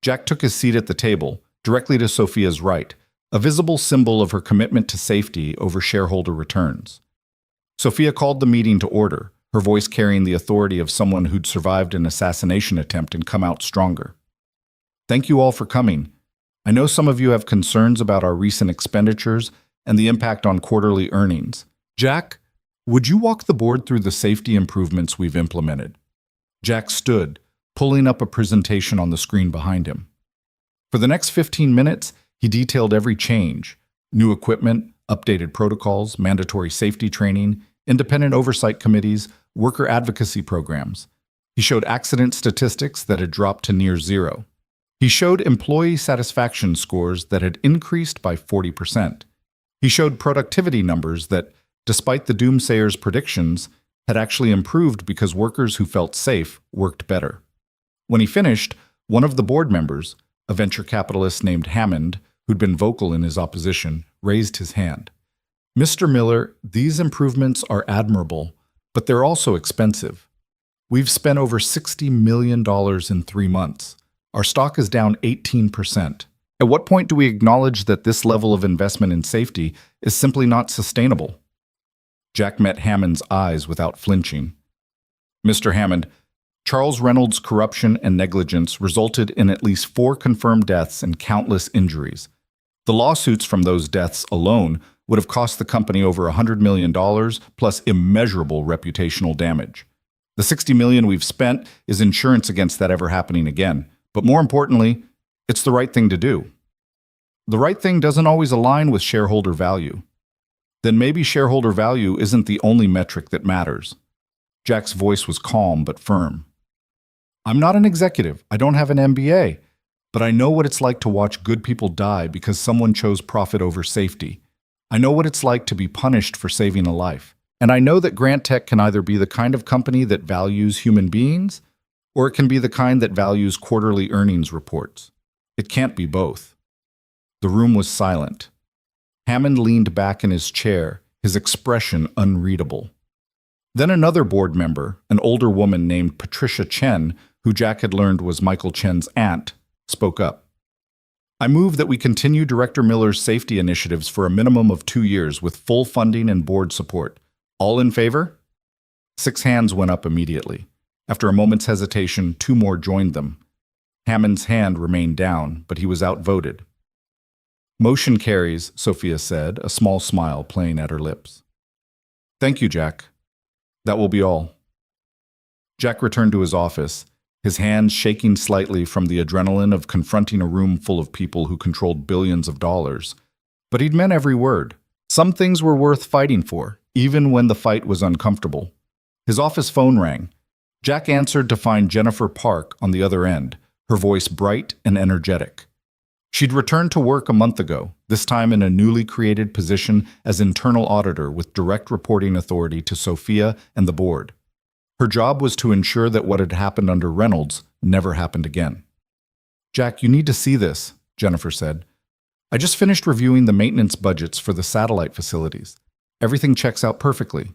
Jack took his seat at the table, directly to Sophia's right, a visible symbol of her commitment to safety over shareholder returns. Sophia called the meeting to order, her voice carrying the authority of someone who'd survived an assassination attempt and come out stronger. Thank you all for coming. I know some of you have concerns about our recent expenditures and the impact on quarterly earnings. Jack, would you walk the board through the safety improvements we've implemented? Jack stood, pulling up a presentation on the screen behind him. For the next 15 minutes, he detailed every change: new equipment, updated protocols, mandatory safety training, independent oversight committees, worker advocacy programs. He showed accident statistics that had dropped to near zero. He showed employee satisfaction scores that had increased by 40%. He showed productivity numbers that, despite the doomsayers' predictions, had actually improved because workers who felt safe worked better. When he finished, one of the board members, a venture capitalist named Hammond, who'd been vocal in his opposition, raised his hand. Mr. Miller, these improvements are admirable, but they're also expensive. We've spent over $60 million in 3 months. Our stock is down 18%. At what point do we acknowledge that this level of investment in safety is simply not sustainable? Jack met Hammond's eyes without flinching. Mr. Hammond, Charles Reynolds' corruption and negligence resulted in at least 4 confirmed deaths and countless injuries. The lawsuits from those deaths alone would have cost the company over $100 million plus immeasurable reputational damage. The $60 million we've spent is insurance against that ever happening again. But more importantly, it's the right thing to do. The right thing doesn't always align with shareholder value. Then maybe shareholder value isn't the only metric that matters. Jack's voice was calm but firm. I'm not an executive. I don't have an MBA. But I know what it's like to watch good people die because someone chose profit over safety. I know what it's like to be punished for saving a life. And I know that Grant Tech can either be the kind of company that values human beings, or it can be the kind that values quarterly earnings reports. It can't be both. The room was silent. Hammond leaned back in his chair, his expression unreadable. Then another board member, an older woman named Patricia Chen, who Jack had learned was Michael Chen's aunt, spoke up. I move that we continue Director Miller's safety initiatives for a minimum of 2 years with full funding and board support. All in favor? 6 hands went up immediately. After a moment's hesitation, 2 more joined them. Hammond's hand remained down, but he was outvoted. Motion carries, Sophia said, a small smile playing at her lips. Thank you, Jack. That will be all. Jack returned to his office, his hands shaking slightly from the adrenaline of confronting a room full of people who controlled billions of dollars. But he'd meant every word. Some things were worth fighting for, even when the fight was uncomfortable. His office phone rang. Jack answered to find Jennifer Park on the other end, her voice bright and energetic. She'd returned to work a month ago, this time in a newly created position as internal auditor with direct reporting authority to Sophia and the board. Her job was to ensure that what had happened under Reynolds never happened again. "Jack, you need to see this," Jennifer said. "I just finished reviewing the maintenance budgets for the satellite facilities. Everything checks out perfectly.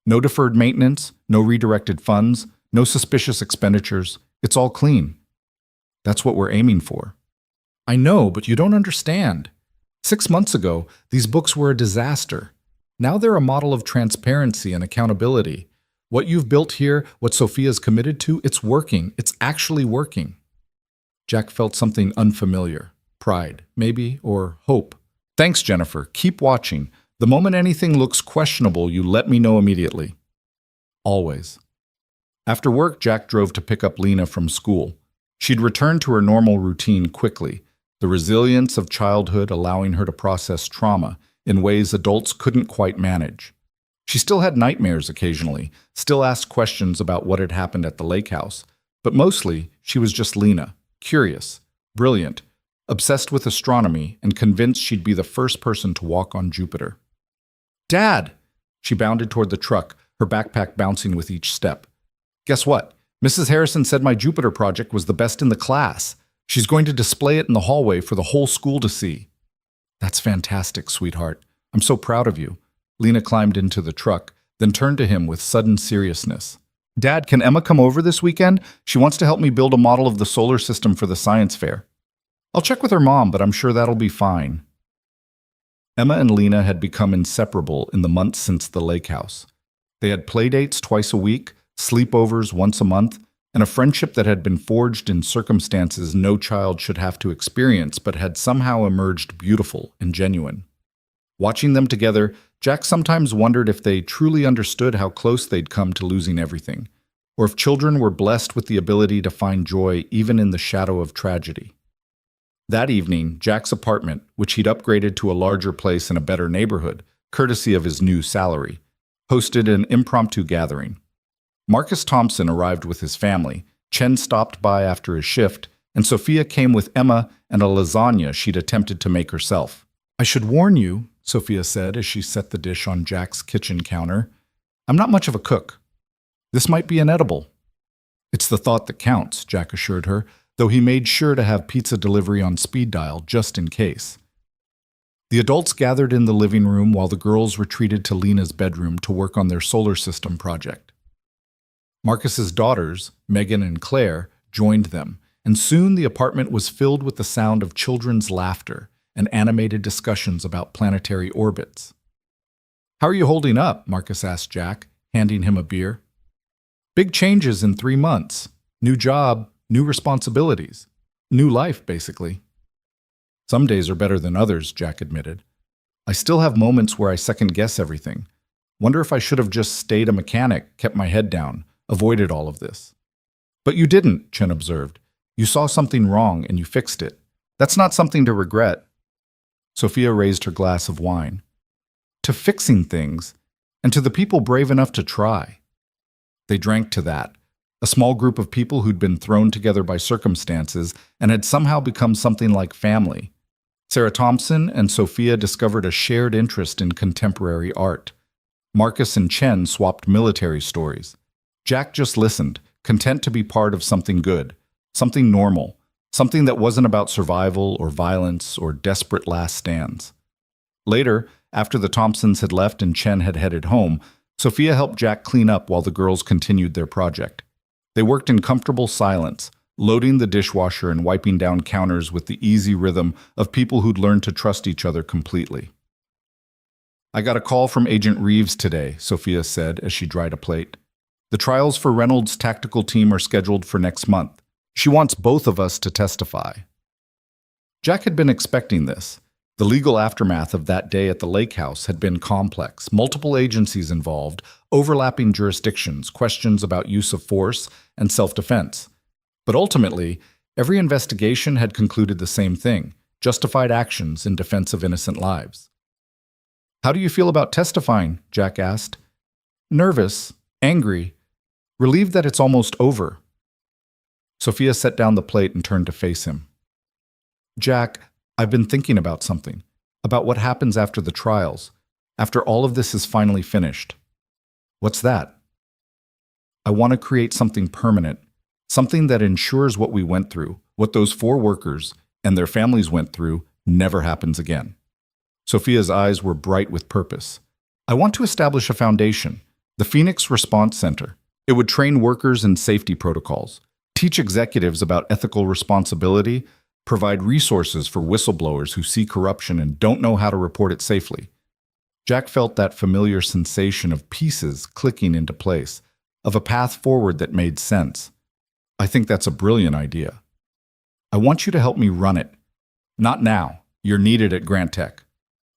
No deferred maintenance, no redirected funds, no suspicious expenditures. It's all clean. That's what we're aiming for." "I know, but you don't understand. 6 months ago, these books were a disaster. Now they're a model of transparency and accountability. What you've built here, what Sophia's committed to, it's working. It's actually working." Jack felt something unfamiliar. Pride, maybe, or hope. "Thanks, Jennifer. Keep watching. The moment anything looks questionable, you let me know immediately." "Always." After work, Jack drove to pick up Lena from school. She'd returned to her normal routine quickly, the resilience of childhood allowing her to process trauma in ways adults couldn't quite manage. She still had nightmares occasionally, still asked questions about what had happened at the lake house, but mostly she was just Lena, curious, brilliant, obsessed with astronomy, and convinced she'd be the first person to walk on Jupiter. "Dad!" She bounded toward the truck, her backpack bouncing with each step. "Guess what? Mrs. Harrison said my Jupiter project was the best in the class. She's going to display it in the hallway for the whole school to see." "That's fantastic, sweetheart. I'm so proud of you." Lena climbed into the truck, then turned to him with sudden seriousness. "Dad, can Emma come over this weekend? She wants to help me build a model of the solar system for the science fair." "I'll check with her mom, but I'm sure that'll be fine." Emma and Lena had become inseparable in the months since the lake house. They had playdates twice a week, sleepovers once a month, and a friendship that had been forged in circumstances no child should have to experience but had somehow emerged beautiful and genuine. Watching them together, Jack sometimes wondered if they truly understood how close they'd come to losing everything, or if children were blessed with the ability to find joy even in the shadow of tragedy. That evening, Jack's apartment, which he'd upgraded to a larger place in a better neighborhood, courtesy of his new salary, hosted an impromptu gathering. Marcus Thompson arrived with his family, Chen stopped by after his shift, and Sophia came with Emma and a lasagna she'd attempted to make herself. "I should warn you," Sophia said as she set the dish on Jack's kitchen counter, "I'm not much of a cook. This might be inedible." "It's the thought that counts," Jack assured her, though he made sure to have pizza delivery on speed dial just in case. The adults gathered in the living room while the girls retreated to Lena's bedroom to work on their solar system project. Marcus's daughters, Megan and Claire, joined them, and soon the apartment was filled with the sound of children's laughter and animated discussions about planetary orbits. "How are you holding up?" Marcus asked Jack, handing him a beer. "Big changes in 3 months. New job, new responsibilities. New life, basically." "Some days are better than others," Jack admitted. "I still have moments where I second-guess everything. Wonder if I should have just stayed a mechanic, kept my head down, avoided all of this." "But you didn't," Chen observed. "You saw something wrong and you fixed it. That's not something to regret." Sophia raised her glass of wine. "To fixing things, and to the people brave enough to try." They drank to that, a small group of people who'd been thrown together by circumstances and had somehow become something like family. Sarah Thompson and Sophia discovered a shared interest in contemporary art. Marcus and Chen swapped military stories. Jack just listened, content to be part of something good, something normal, something that wasn't about survival or violence or desperate last stands. Later, after the Thompsons had left and Chen had headed home, Sophia helped Jack clean up while the girls continued their project. They worked in comfortable silence, loading the dishwasher and wiping down counters with the easy rhythm of people who'd learned to trust each other completely. "I got a call from Agent Reeves today," Sophia said as she dried a plate. "The trials for Reynolds' tactical team are scheduled for next month. She wants both of us to testify." Jack had been expecting this. The legal aftermath of that day at the lake house had been complex, multiple agencies involved, overlapping jurisdictions, questions about use of force and self-defense. But ultimately, every investigation had concluded the same thing: justified actions in defense of innocent lives. "How do you feel about testifying?" Jack asked. "Nervous, angry, relieved that it's almost over." Sophia set down the plate and turned to face him. "Jack, I've been thinking about something. about what happens after the trials, after all of this is finally finished. What's that? I want to create something permanent, something that ensures what we went through, what those 4 workers and their families went through, never happens again. Sophia's eyes were bright with purpose. I want to establish a foundation, the Phoenix Response Center. It would train workers in safety protocols, teach executives about ethical responsibility, provide resources for whistleblowers who see corruption and don't know how to report it safely. Jack felt that familiar sensation of pieces clicking into place, of a path forward that made sense. I think that's a brilliant idea. I want you to help me run it. Not now, you're needed at Grant Tech.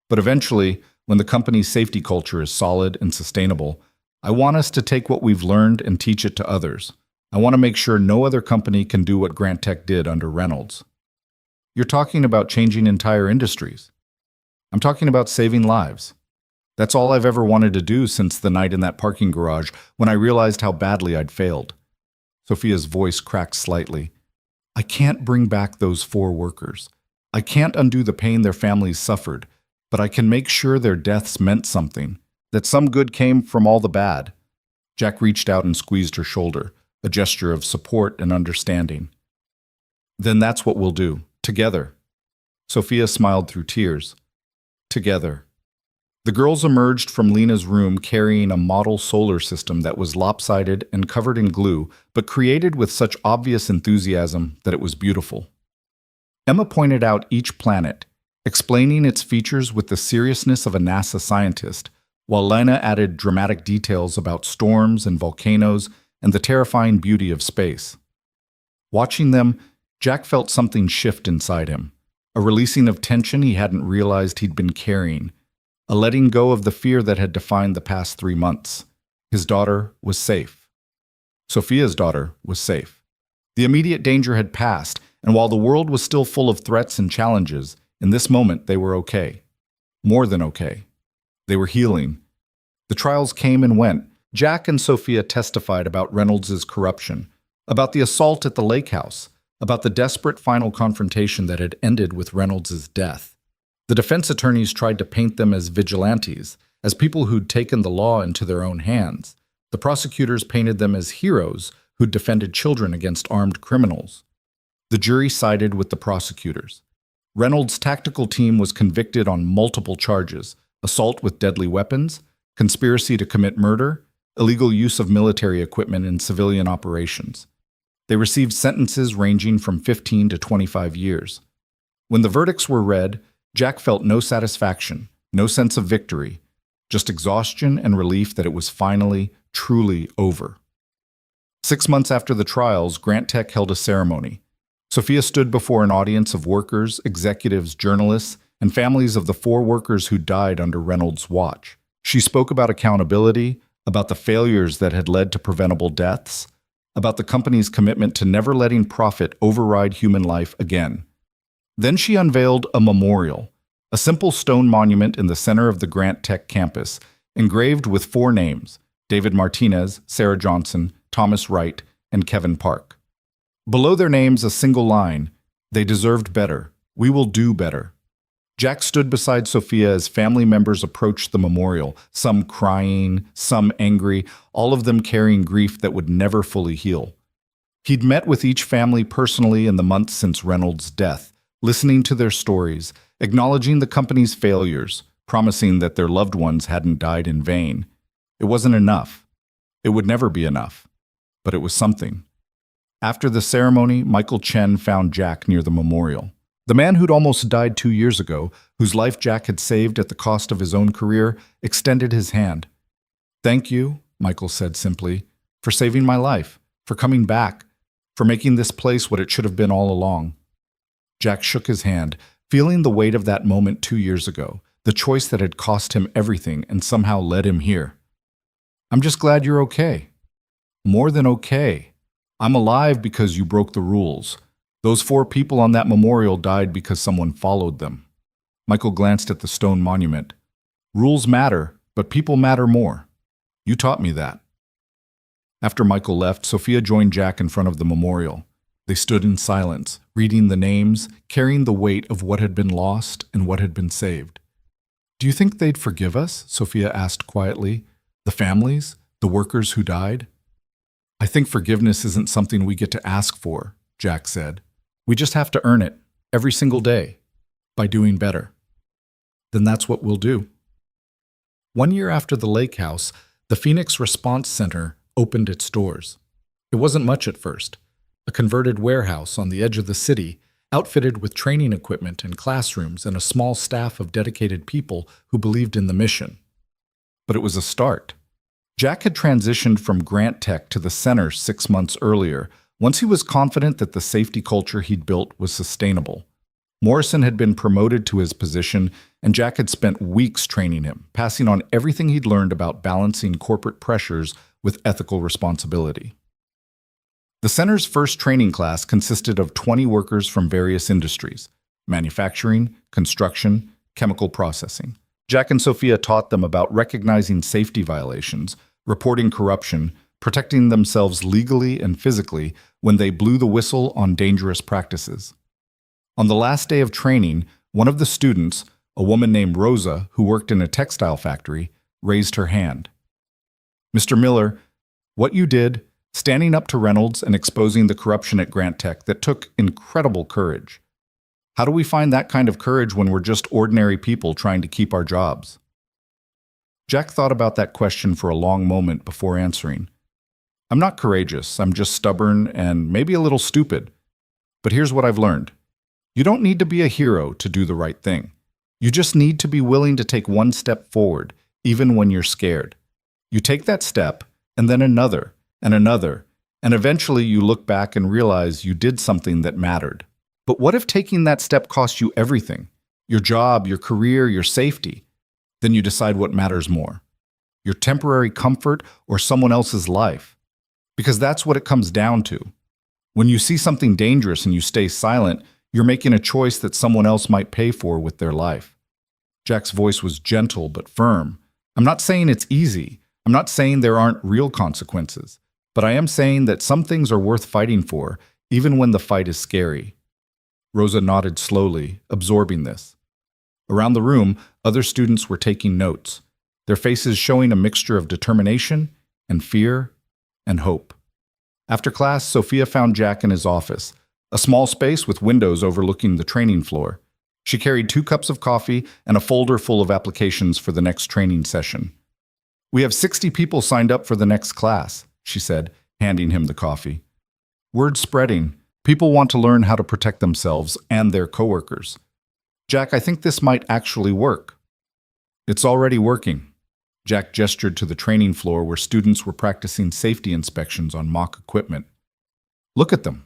But eventually, when the company's safety culture is solid and sustainable, I want us to take what we've learned and teach it to others. I want to make sure no other company can do what Grant Tech did under Reynolds. You're talking about changing entire industries. I'm talking about saving lives. That's all I've ever wanted to do since the night in that parking garage when I realized how badly I'd failed. Sophia's voice cracked slightly. I can't bring back those 4 workers. I can't undo the pain their families suffered, but I can make sure their deaths meant something, that some good came from all the bad. Jack reached out and squeezed her shoulder, a gesture of support and understanding. Then that's what we'll do, together. Sophia smiled through tears. Together. The girls emerged from Lena's room carrying a model solar system that was lopsided and covered in glue, but created with such obvious enthusiasm that it was beautiful. Emma pointed out each planet, explaining its features with the seriousness of a NASA scientist, while Lena added dramatic details about storms and volcanoes and the terrifying beauty of space. Watching them, Jack felt something shift inside him, a releasing of tension he hadn't realized he'd been carrying, a letting go of the fear that had defined the past 3 months. His daughter was safe. Sophia's daughter was safe. The immediate danger had passed, and while the world was still full of threats and challenges, in this moment they were okay. More than okay. They were healing. The trials came and went. Jack and Sophia testified about Reynolds' corruption, about the assault at the lake house, about the desperate final confrontation that had ended with Reynolds' death. The defense attorneys tried to paint them as vigilantes, as people who'd taken the law into their own hands. The prosecutors painted them as heroes who'd defended children against armed criminals. The jury sided with the prosecutors. Reynolds' tactical team was convicted on multiple charges: assault with deadly weapons, conspiracy to commit murder, illegal use of military equipment in civilian operations. They received sentences ranging from 15 to 25 years. When the verdicts were read, Jack felt no satisfaction, no sense of victory, just exhaustion and relief that it was finally, truly over. 6 months after the trials, Grant Tech held a ceremony. Sophia stood before an audience of workers, executives, journalists, and families of the 4 workers who died under Reynolds' watch. She spoke about accountability, about the failures that had led to preventable deaths, about the company's commitment to never letting profit override human life again. Then she unveiled a memorial, a simple stone monument in the center of the Grant Tech campus, engraved with 4 names: David Martinez, Sarah Johnson, Thomas Wright, and Kevin Park. Below their names, a single line: "They deserved better. We will do better." Jack stood beside Sophia as family members approached the memorial, some crying, some angry, all of them carrying grief that would never fully heal. He'd met with each family personally in the months since Reynolds' death, listening to their stories, acknowledging the company's failures, promising that their loved ones hadn't died in vain. It wasn't enough. It would never be enough. But it was something. After the ceremony, Michael Chen found Jack near the memorial. The man who'd almost died 2 years ago, whose life Jack had saved at the cost of his own career, extended his hand. "Thank you," Michael said simply, "for saving my life, for coming back, for making this place what it should have been all along." Jack shook his hand, feeling the weight of that moment 2 years ago, the choice that had cost him everything and somehow led him here. "I'm just glad you're okay." "More than okay. I'm alive because you broke the rules. Those 4 people on that memorial died because someone followed them." Michael glanced at the stone monument. "Rules matter, but people matter more. You taught me that." After Michael left, Sophia joined Jack in front of the memorial. They stood in silence, reading the names, carrying the weight of what had been lost and what had been saved. "Do you think they'd forgive us?" Sophia asked quietly. "The families? The workers who died?" "I think forgiveness isn't something we get to ask for," Jack said. "We just have to earn it, every single day, by doing better." "Then that's what we'll do." 1 year after the lake house, the Phoenix Response Center opened its doors. It wasn't much at first. A converted warehouse on the edge of the city, outfitted with training equipment and classrooms and a small staff of dedicated people who believed in the mission. But it was a start. Jack had transitioned from Grant Tech to the center 6 months earlier, once he was confident that the safety culture he'd built was sustainable. Morrison had been promoted to his position, and Jack had spent weeks training him, passing on everything he'd learned about balancing corporate pressures with ethical responsibility. The center's first training class consisted of 20 workers from various industries: manufacturing, construction, chemical processing. Jack and Sophia taught them about recognizing safety violations, reporting corruption, protecting themselves legally and physically when they blew the whistle on dangerous practices. On the last day of training, one of the students, a woman named Rosa, who worked in a textile factory, raised her hand. "Mr. Miller, what you did, standing up to Reynolds and exposing the corruption at Grant Tech, that took incredible courage. How do we find that kind of courage when we're just ordinary people trying to keep our jobs?" Jack thought about that question for a long moment before answering. "I'm not courageous, I'm just stubborn and maybe a little stupid. But here's what I've learned. You don't need to be a hero to do the right thing. You just need to be willing to take one step forward, even when you're scared. You take that step, and then another, and another, and eventually you look back and realize you did something that mattered. But what if taking that step cost you everything? Your job, your career, your safety? Then you decide what matters more. Your temporary comfort or someone else's life? Because that's what it comes down to. When you see something dangerous and you stay silent, you're making a choice that someone else might pay for with their life." Jack's voice was gentle but firm. "I'm not saying it's easy. I'm not saying there aren't real consequences. But I am saying that some things are worth fighting for, even when the fight is scary." Rosa nodded slowly, absorbing this. Around the room, other students were taking notes, their faces showing a mixture of determination and fear and hope. After class, Sophia found Jack in his office, a small space with windows overlooking the training floor. She carried 2 cups of coffee and a folder full of applications for the next training session. "We have 60 people signed up for the next class," she said, handing him the coffee. "Word's spreading. People want to learn how to protect themselves and their coworkers. Jack, I think this might actually work." "It's already working." Jack gestured to the training floor where students were practicing safety inspections on mock equipment. "Look at them.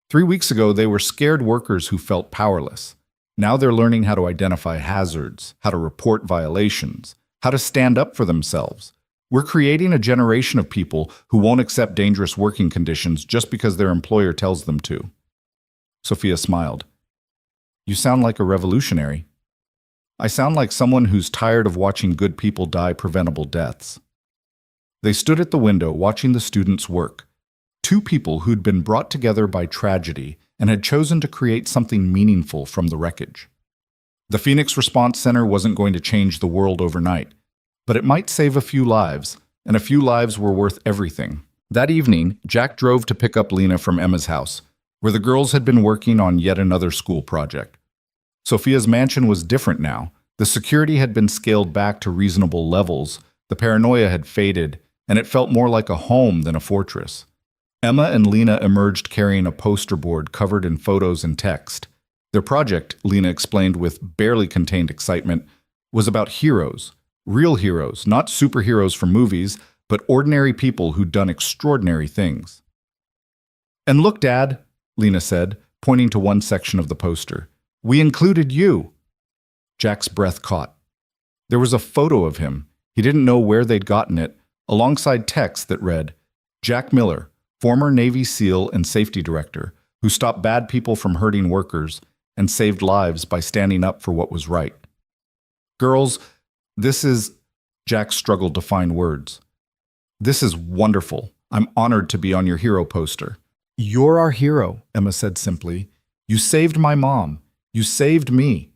3 weeks ago, they were scared workers who felt powerless. Now they're learning how to identify hazards, how to report violations, how to stand up for themselves. We're creating a generation of people who won't accept dangerous working conditions just because their employer tells them to." Sophia smiled. "You sound like a revolutionary." "I sound like someone who's tired of watching good people die preventable deaths." They stood at the window watching the students work. 2 people who'd been brought together by tragedy and had chosen to create something meaningful from the wreckage. The Phoenix Response Center wasn't going to change the world overnight, but it might save a few lives, and a few lives were worth everything. That evening, Jack drove to pick up Lena from Emma's house, where the girls had been working on yet another school project. Sophia's mansion was different now. The security had been scaled back to reasonable levels, the paranoia had faded, and it felt more like a home than a fortress. Emma and Lena emerged carrying a poster board covered in photos and text. Their project, Lena explained with barely contained excitement, was about heroes. Real heroes, not superheroes from movies, but ordinary people who'd done extraordinary things. "And look, Dad," Lena said, pointing to one section of the poster. "We included you." Jack's breath caught. There was a photo of him. He didn't know where they'd gotten it, alongside text that read, "Jack Miller, former Navy SEAL and safety director, who stopped bad people from hurting workers and saved lives by standing up for what was right." "Girls, this is..." Jack struggled to find words. "This is wonderful. I'm honored to be on your hero poster." You're our hero, Emma said simply. You saved my mom. You saved me.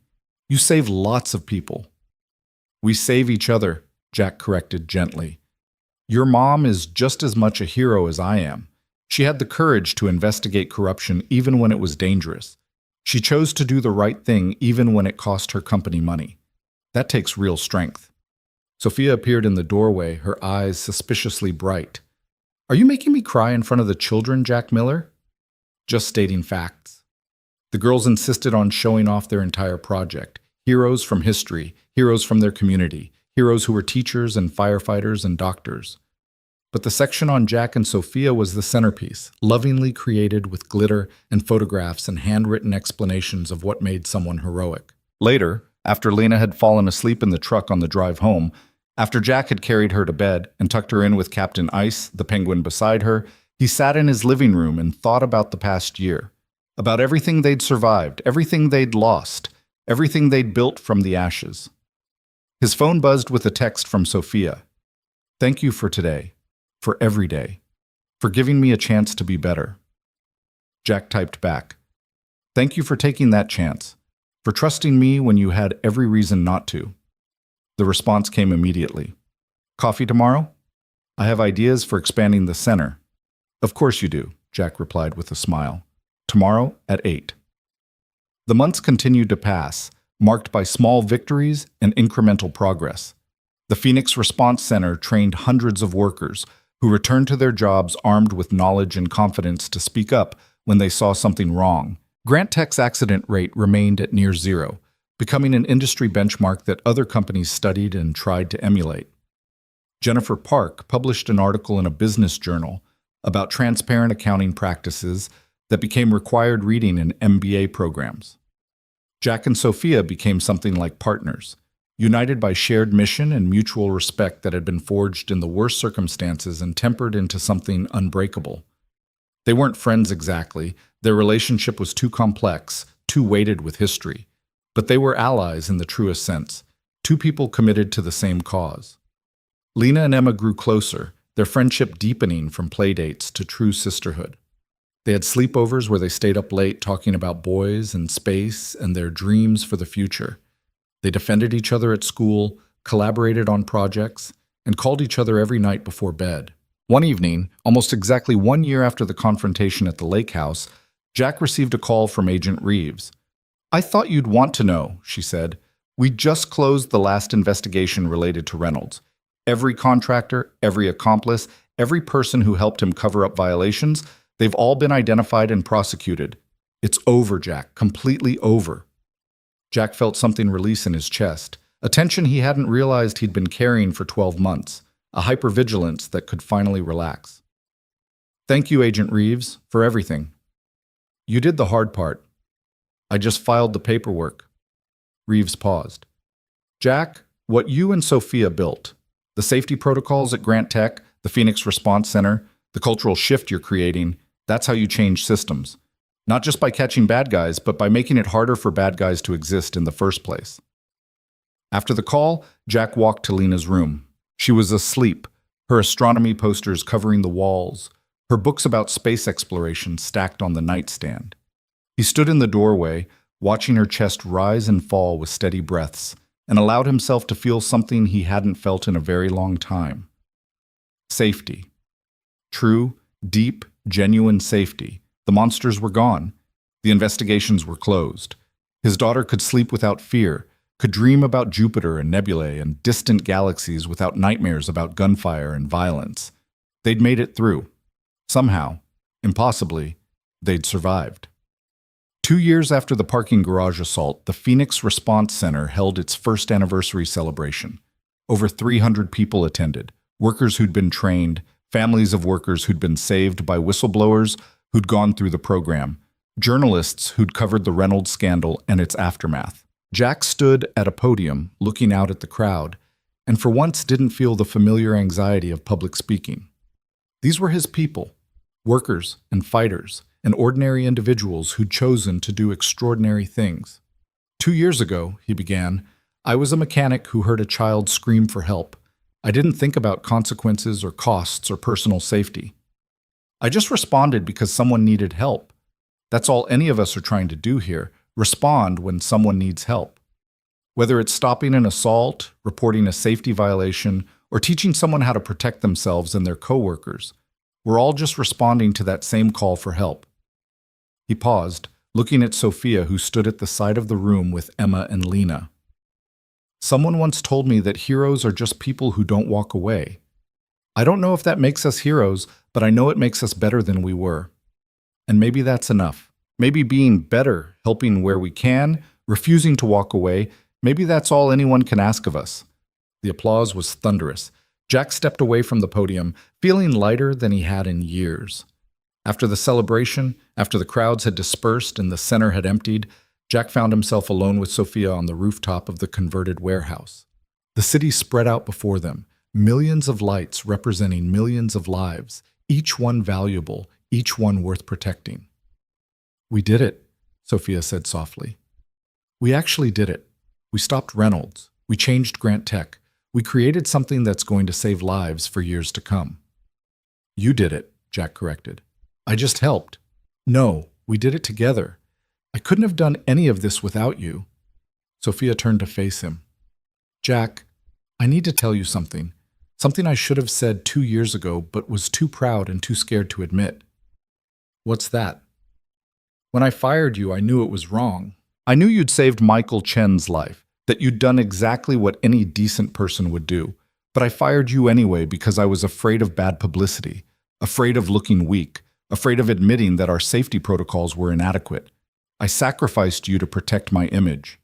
You saved lots of people. We save each other, Jack corrected gently. Your mom is just as much a hero as I am. She had the courage to investigate corruption even when it was dangerous. She chose to do the right thing even when it cost her company money. That takes real strength. Sophia appeared in the doorway, her eyes suspiciously bright. Are you making me cry in front of the children, Jack Miller? Just stating facts. The girls insisted on showing off their entire project. Heroes from history, heroes from their community, heroes who were teachers and firefighters and doctors. But the section on Jack and Sophia was the centerpiece, lovingly created with glitter and photographs and handwritten explanations of what made someone heroic. Later, after Lena had fallen asleep in the truck on the drive home, after Jack had carried her to bed and tucked her in with Captain Ice, the penguin beside her, he sat in his living room and thought about the past year, about everything they'd survived, everything they'd lost, everything they'd built from the ashes. His phone buzzed with a text from Sophia. Thank you for today, for every day, for giving me a chance to be better. Jack typed back, thank you for taking that chance, for trusting me when you had every reason not to. The response came immediately. Coffee tomorrow? I have ideas for expanding the center. Of course you do, Jack replied with a smile. Tomorrow at 8. The months continued to pass, marked by small victories and incremental progress. The Phoenix Response Center trained hundreds of workers who returned to their jobs armed with knowledge and confidence to speak up when they saw something wrong. Grant Tech's accident rate remained at near zero, becoming an industry benchmark that other companies studied and tried to emulate. Jennifer Park published an article in a business journal about transparent accounting practices that became required reading in MBA programs. Jack and Sophia became something like partners, united by shared mission and mutual respect that had been forged in the worst circumstances and tempered into something unbreakable. They weren't friends exactly, their relationship was too complex, too weighted with history, but they were allies in the truest sense, two people committed to the same cause. Lena and Emma grew closer, their friendship deepening from playdates to true sisterhood. They had sleepovers where they stayed up late talking about boys and space and their dreams for the future. They defended each other at school, collaborated on projects, and called each other every night before bed. One evening, almost exactly 1 year after the confrontation at the lake house, Jack received a call from Agent Reeves. I thought you'd want to know, she said. We just closed the last investigation related to Reynolds. Every contractor, every accomplice, every person who helped him cover up violations, they've all been identified and prosecuted. It's over, Jack, completely over. Jack felt something release in his chest, a tension he hadn't realized he'd been carrying for 12 months, a hypervigilance that could finally relax. Thank you, Agent Reeves, for everything. You did the hard part. I just filed the paperwork. Reeves paused. Jack, what you and Sophia built, the safety protocols at Grant Tech, the Phoenix Response Center, the cultural shift you're creating, that's how you change systems. Not just by catching bad guys, but by making it harder for bad guys to exist in the first place. After the call, Jack walked to Lena's room. She was asleep, her astronomy posters covering the walls, her books about space exploration stacked on the nightstand. He stood in the doorway, watching her chest rise and fall with steady breaths, and allowed himself to feel something he hadn't felt in a very long time. Safety. True, deep, genuine safety. The monsters were gone. The investigations were closed. His daughter could sleep without fear, could dream about Jupiter and nebulae and distant galaxies without nightmares about gunfire and violence. They'd made it through. Somehow, impossibly, they'd survived. 2 years after the parking garage assault, the Phoenix Response Center held its first anniversary celebration. Over 300 people attended, workers who'd been trained, families of workers who'd been saved by whistleblowers who'd gone through the program, journalists who'd covered the Reynolds scandal and its aftermath. Jack stood at a podium looking out at the crowd, and for once didn't feel the familiar anxiety of public speaking. These were his people, workers and fighters, and ordinary individuals who'd chosen to do extraordinary things. 2 years ago, he began, I was a mechanic who heard a child scream for help. I didn't think about consequences or costs or personal safety. I just responded because someone needed help. That's all any of us are trying to do here. Respond when someone needs help. Whether it's stopping an assault, reporting a safety violation, or teaching someone how to protect themselves and their coworkers, we're all just responding to that same call for help. He paused, looking at Sophia, who stood at the side of the room with Emma and Lena. Someone once told me that heroes are just people who don't walk away. I don't know if that makes us heroes, but I know it makes us better than we were. And maybe that's enough. Maybe being better, helping where we can, refusing to walk away, maybe that's all anyone can ask of us. The applause was thunderous. Jack stepped away from the podium, feeling lighter than he had in years. After the celebration, after the crowds had dispersed and the center had emptied, Jack found himself alone with Sophia on the rooftop of the converted warehouse. The city spread out before them, millions of lights representing millions of lives, each one valuable, each one worth protecting. "We did it," Sophia said softly. "We actually did it. We stopped Reynolds. We changed Grant Tech. We created something that's going to save lives for years to come." "You did it," Jack corrected. "I just helped." "No, we did it together. I couldn't have done any of this without you." Sophia turned to face him. "Jack, I need to tell you something. Something I should have said 2 years ago, but was too proud and too scared to admit." "What's that?" "When I fired you, I knew it was wrong. I knew you'd saved Michael Chen's life, that you'd done exactly what any decent person would do. But I fired you anyway because I was afraid of bad publicity, afraid of looking weak, afraid of admitting that our safety protocols were inadequate. I sacrificed you to protect my image."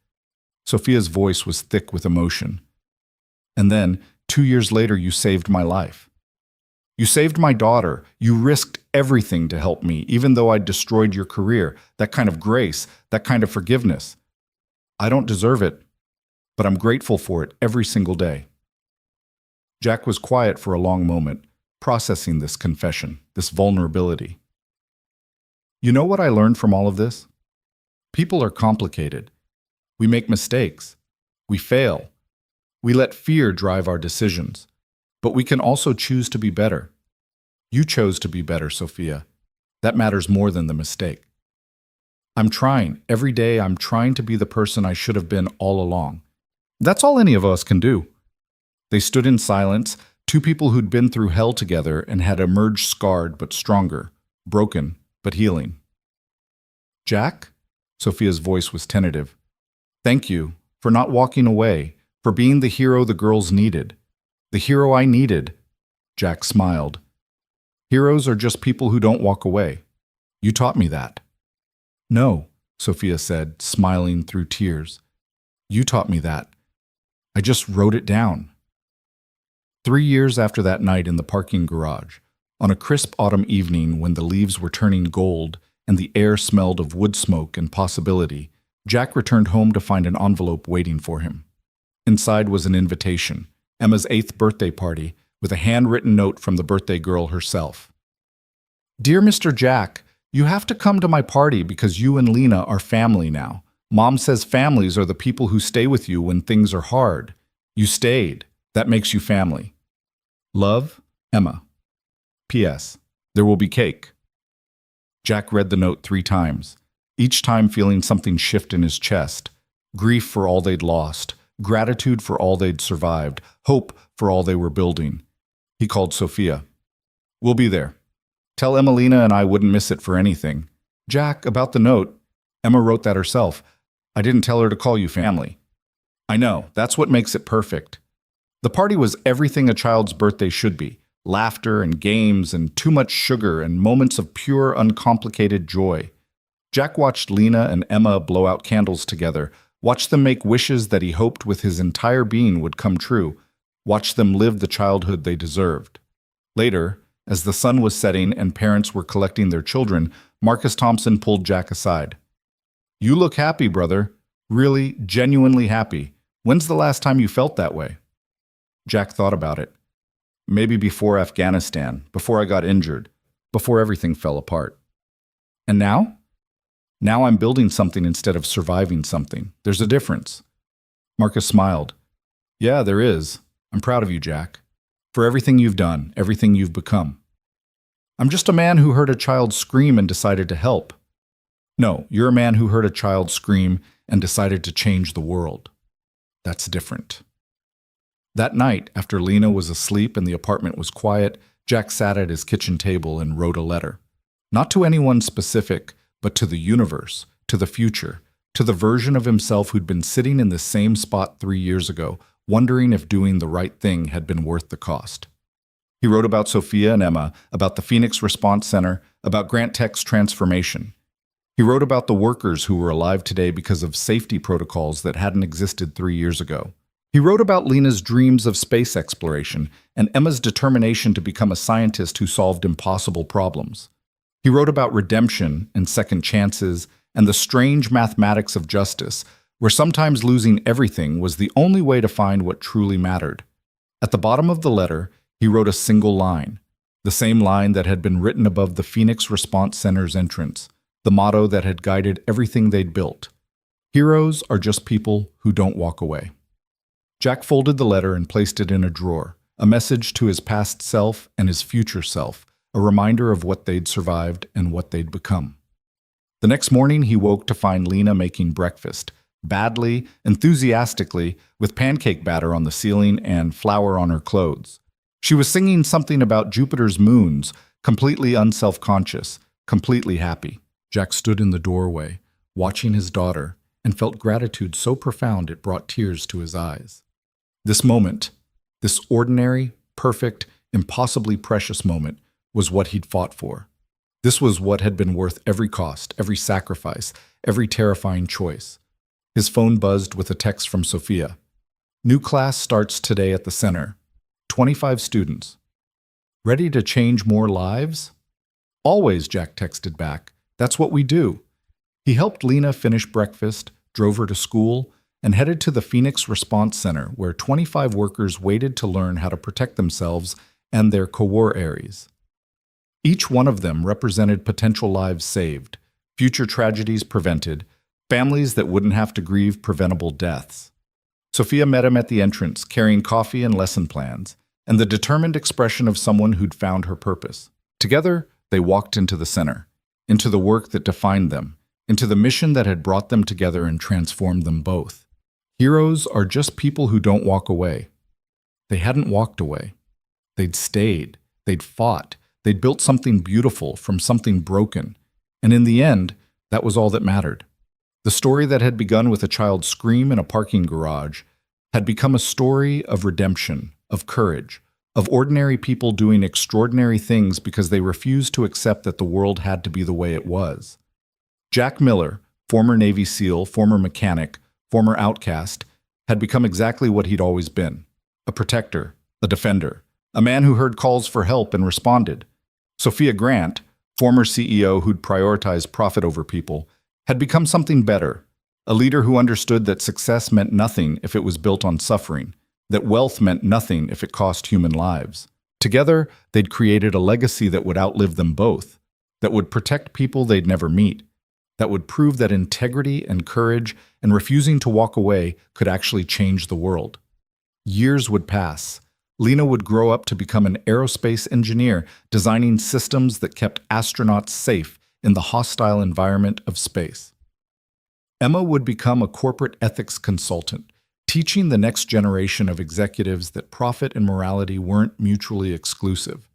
Sophia's voice was thick with emotion. "And then, 2 years later, you saved my life. You saved my daughter. You risked everything to help me, even though I'd destroyed your career. That kind of grace, that kind of forgiveness. I don't deserve it, but I'm grateful for it every single day." Jack was quiet for a long moment, processing this confession, this vulnerability. "You know what I learned from all of this? People are complicated. We make mistakes. We fail. We let fear drive our decisions. But we can also choose to be better. You chose to be better, Sophia. That matters more than the mistake. I'm trying. Every day I'm trying to be the person I should have been all along. That's all any of us can do." They stood in silence, two people who'd been through hell together and had emerged scarred but stronger, broken but healing. "Jack?" Sophia's voice was tentative. "Thank you for not walking away, for being the hero the girls needed. The hero I needed." Jack smiled. "Heroes are just people who don't walk away. You taught me that." "No," Sophia said, smiling through tears. "You taught me that. I just wrote it down." 3 years after that night in the parking garage, on a crisp autumn evening when the leaves were turning gold and the air smelled of wood smoke and possibility, Jack returned home to find an envelope waiting for him. Inside was an invitation, Emma's 8th birthday party, with a handwritten note from the birthday girl herself. "Dear Mr. Jack, you have to come to my party because you and Lena are family now. Mom says families are the people who stay with you when things are hard. You stayed. That makes you family. Love, Emma. P.S. There will be cake." Jack read the note 3 times, each time feeling something shift in his chest. Grief for all they'd lost, gratitude for all they'd survived, hope for all they were building. He called Sophia. "We'll be there. Tell Emmalina and I wouldn't miss it for anything." "Jack, about the note, Emma wrote that herself. I didn't tell her to call you family." "I know, that's what makes it perfect." The party was everything a child's birthday should be. Laughter and games and too much sugar and moments of pure, uncomplicated joy. Jack watched Lena and Emma blow out candles together, watched them make wishes that he hoped with his entire being would come true, watched them live the childhood they deserved. Later, as the sun was setting and parents were collecting their children, Marcus Thompson pulled Jack aside. "You look happy, brother. Really, genuinely happy. When's the last time you felt that way?" Jack thought about it. "Maybe before Afghanistan, before I got injured, before everything fell apart. And now? Now I'm building something instead of surviving something. There's a difference." Marcus smiled. "Yeah, there is. I'm proud of you, Jack. For everything you've done, everything you've become." I'm just a man who heard a child scream and decided to help. No, you're a man who heard a child scream and decided to change the world. That's different. That night, after Lena was asleep and the apartment was quiet, Jack sat at his kitchen table and wrote a letter. Not to anyone specific, but to the universe, to the future, to the version of himself who'd been sitting in the same spot 3 years ago, wondering if doing the right thing had been worth the cost. He wrote about Sophia and Emma, about the Phoenix Response Center, about Grant Tech's transformation. He wrote about the workers who were alive today because of safety protocols that hadn't existed 3 years ago. He wrote about Lena's dreams of space exploration and Emma's determination to become a scientist who solved impossible problems. He wrote about redemption and second chances and the strange mathematics of justice, where sometimes losing everything was the only way to find what truly mattered. At the bottom of the letter, he wrote a single line, the same line that had been written above the Phoenix Response Center's entrance, the motto that had guided everything they'd built. Heroes are just people who don't walk away. Jack folded the letter and placed it in a drawer, a message to his past self and his future self, a reminder of what they'd survived and what they'd become. The next morning, he woke to find Lena making breakfast, badly, enthusiastically, with pancake batter on the ceiling and flour on her clothes. She was singing something about Jupiter's moons, completely unself-conscious, completely happy. Jack stood in the doorway, watching his daughter, and felt gratitude so profound it brought tears to his eyes. This moment, this ordinary, perfect, impossibly precious moment, was what he'd fought for. This was what had been worth every cost, every sacrifice, every terrifying choice. His phone buzzed with a text from Sophia. New class starts today at the center. 25 students. Ready to change more lives? Always, Jack texted back. That's what we do. He helped Lena finish breakfast, drove her to school, and headed to the Phoenix Response Center, where 25 workers waited to learn how to protect themselves and their co-workers. Each one of them represented potential lives saved, future tragedies prevented, families that wouldn't have to grieve preventable deaths. Sophia met him at the entrance, carrying coffee and lesson plans, and the determined expression of someone who'd found her purpose. Together, they walked into the center, into the work that defined them, into the mission that had brought them together and transformed them both. Heroes are just people who don't walk away. They hadn't walked away. They'd stayed. They'd fought. They'd built something beautiful from something broken. And in the end, that was all that mattered. The story that had begun with a child's scream in a parking garage had become a story of redemption, of courage, of ordinary people doing extraordinary things because they refused to accept that the world had to be the way it was. Jack Miller, former Navy SEAL, former mechanic, former outcast, had become exactly what he'd always been: a protector, a defender, a man who heard calls for help and responded. Sophia Grant, former CEO who'd prioritized profit over people, had become something better, a leader who understood that success meant nothing if it was built on suffering, that wealth meant nothing if it cost human lives. Together, they'd created a legacy that would outlive them both, that would protect people they'd never meet, that would prove that integrity and courage and refusing to walk away could actually change the world. Years would pass. Lena would grow up to become an aerospace engineer, designing systems that kept astronauts safe in the hostile environment of space. Emma would become a corporate ethics consultant, teaching the next generation of executives that profit and morality weren't mutually exclusive.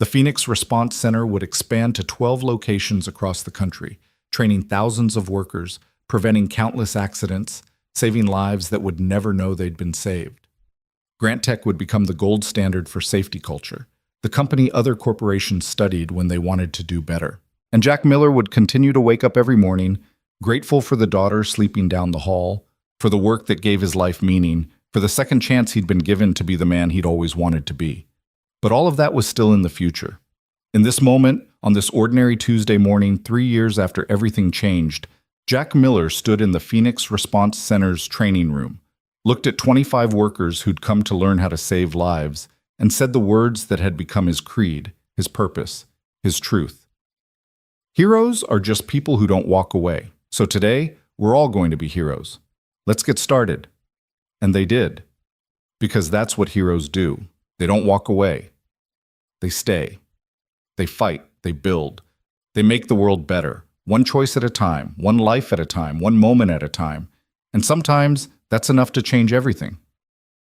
The Phoenix Response Center would expand to 12 locations across the country, training thousands of workers, preventing countless accidents, saving lives that would never know they'd been saved. Grant Tech would become the gold standard for safety culture, the company other corporations studied when they wanted to do better. And Jack Miller would continue to wake up every morning, grateful for the daughter sleeping down the hall, for the work that gave his life meaning, for the second chance he'd been given to be the man he'd always wanted to be. But all of that was still in the future. In this moment, on this ordinary Tuesday morning, 3 years after everything changed, Jack Miller stood in the Phoenix Response Center's training room, looked at 25 workers who'd come to learn how to save lives, and said the words that had become his creed, his purpose, his truth. Heroes are just people who don't walk away. So today, we're all going to be heroes. Let's get started. And they did. Because that's what heroes do. They don't walk away. They stay. They fight, they build. They make the world better, one choice at a time, one life at a time, one moment at a time. And sometimes that's enough to change everything.